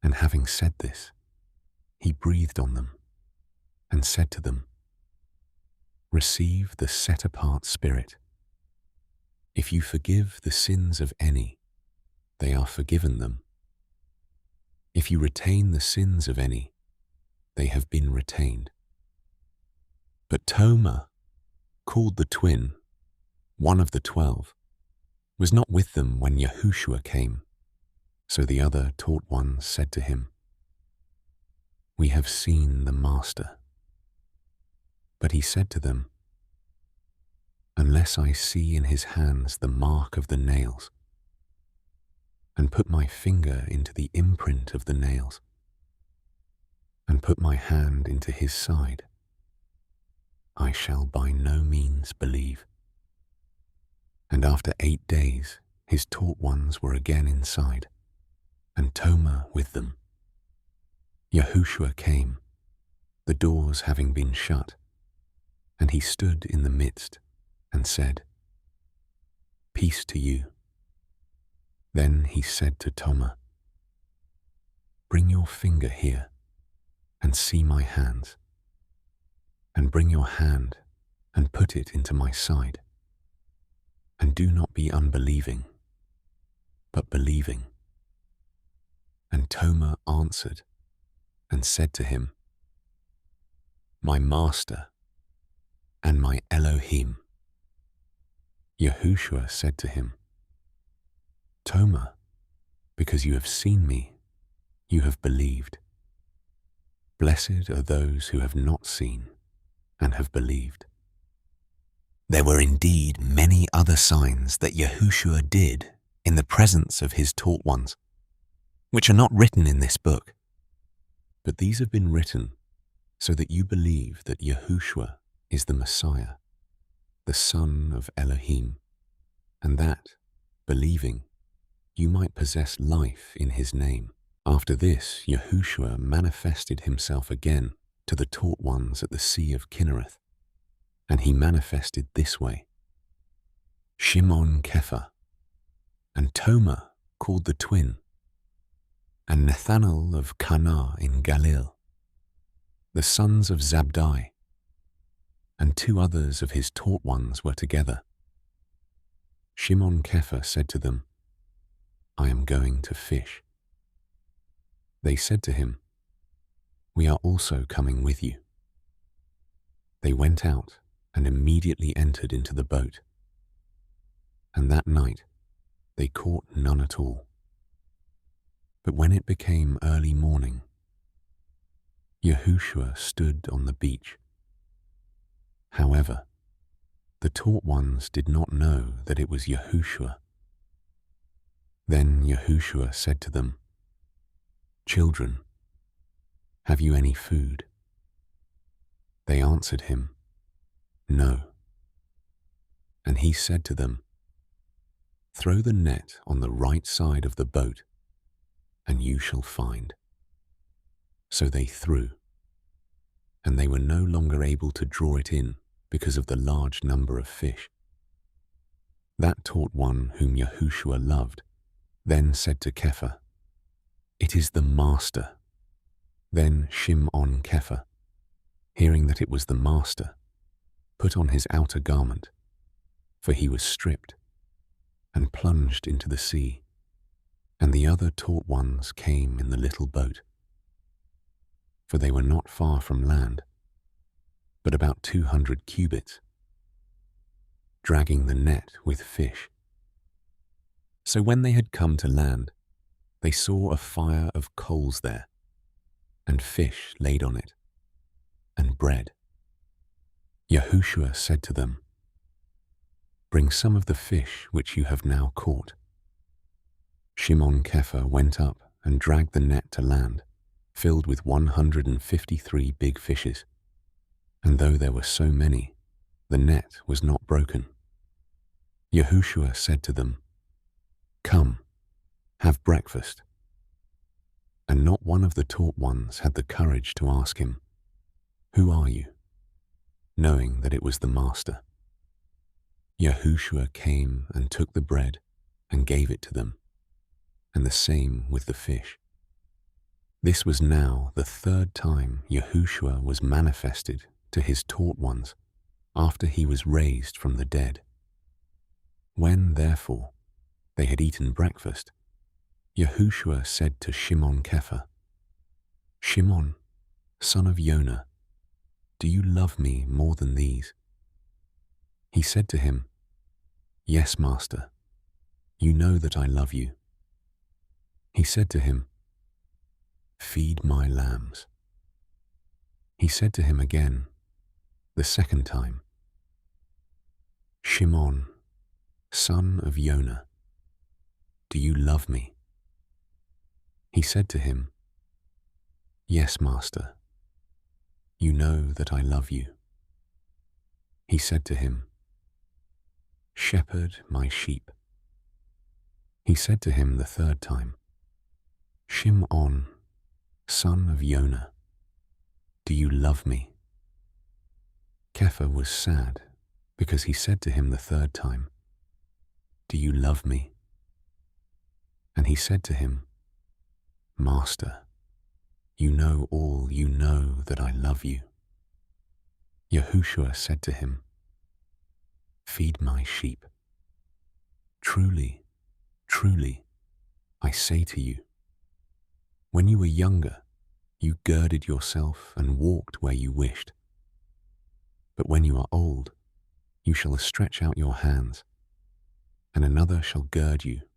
And having said this, he breathed on them and said to them, "Receive the set-apart Spirit. If you forgive the sins of any, they are forgiven them. If you retain the sins of any, they have been retained." But Toma, called the twin, one of the 12, was not with them when Yahushua came. So the other taught ones said to him, "We have seen the Master." But he said to them, "Unless I see in his hands the mark of the nails, and put my finger into the imprint of the nails, and put my hand into his side, I shall by no means believe." And after 8 days his taught ones were again inside, and Toma with them. Yahushua came, the doors having been shut, and he stood in the midst and said, "Peace to you." Then he said to Toma, "Bring your finger here and see my hands, and bring your hand and put it into my side, and do not be unbelieving, but believing." And Toma answered and said to him, "My Master and my Elohim." Yahushua said to him, "Toma, because you have seen me, you have believed. Blessed are those who have not seen and have believed." There were indeed many other signs that Yahushua did in the presence of his taught ones, which are not written in this book. But these have been written so that you believe that Yahushua is the Messiah, the Son of Elohim, and that, believing, you might possess life in his name. After this, Yahushua manifested himself again to the taught ones at the Sea of Kinnereth, and he manifested this way: Shimon Kepha, and Toma called the twin, and Nathanael of Cana in Galilee, the sons of Zabdi, and 2 others of his taught ones were together. Shimon Kepha said to them, "I am going to fish." They said to him, "We are also coming with you." They went out and immediately entered into the boat, and that night they caught none at all. But when it became early morning, Yahushua stood on the beach, However, the taught ones did not know that it was Yahushua. Then Yahushua said to them, "Children, have you any food?" They answered him, "No." And he said to them, "Throw the net on the right side of the boat, and you shall find." So they threw, and they were no longer able to draw it in because of the large number of fish. That taught one whom Yahushua loved then said to Kepha, "It is the Master." Then Shimon Kepha, hearing that it was the Master, put on his outer garment, for he was stripped, and plunged into the sea, and the other taught ones came in the little boat. For they were not far from land, but about 200 cubits, dragging the net with fish. So when they had come to land, they saw a fire of coals there, and fish laid on it, and bread. Yahushua said to them, "Bring some of the fish which you have now caught." Shimon Kepha went up and dragged the net to land, filled with 153 big fishes. And though there were so many, the net was not broken. Yahushua said to them, "Come, have breakfast." And not one of the taught ones had the courage to ask him, "Who are you?" knowing that it was the Master. Yahushua came and took the bread and gave it to them, and the same with the fish. This was now the third time Yahushua was manifested to his taught ones after he was raised from the dead. When, therefore, they had eaten breakfast, Yahushua said to Shimon Kepha, "Shimon, son of Yonah, do you love me more than these?" He said to him, "Yes, Master, you know that I love you." He said to him, "Feed my lambs." He said to him again, the second time, "Shimon, son of Yonah, do you love me?" He said to him, "Yes, Master, you know that I love you." He said to him, "Shepherd my sheep." He said to him the third time, "Shimon, son of Yonah, do you love me?" Kepha was sad because he said to him the third time, "Do you love me?" And he said to him, "Master, you know all, you know that I love you." Yahushua said to him, "Feed my sheep. Truly, truly, I say to you, when you were younger, you girded yourself and walked where you wished. But when you are old, you shall stretch out your hands, and another shall gird you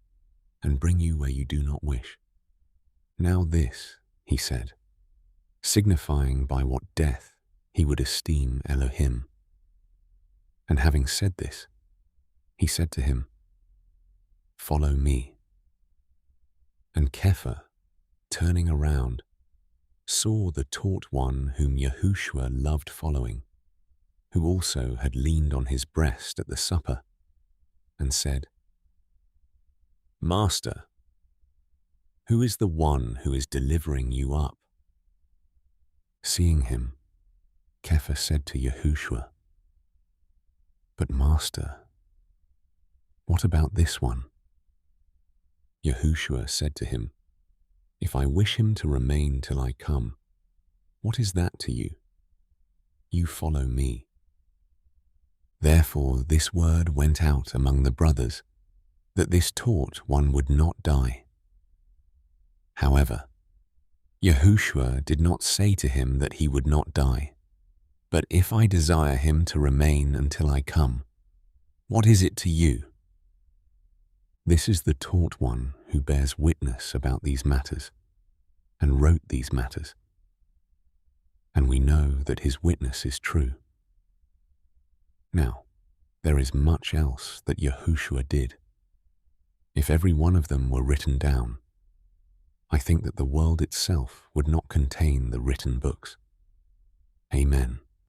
and bring you where you do not wish." Now this, he said, signifying by what death he would esteem Elohim. And having said this, he said to him, "Follow me." And Kepha, turning around, saw the taught one whom Yahushua loved following, who also had leaned on his breast at the supper, and said, "Master, who is the one who is delivering you up?" Seeing him, Kepha said to Yahushua, "But Master, what about this one?" Yahushua said to him, "If I wish him to remain till I come, what is that to you? You follow me." Therefore this word went out among the brothers, that this taught one would not die. However, Yahushua did not say to him that he would not die, but if I desire him to remain until I come, what is it to you? This is the taught one who bears witness about these matters, and wrote these matters. And we know that his witness is true. Now, there is much else that Yahushua did. If every one of them were written down, I think that the world itself would not contain the written books. Amen.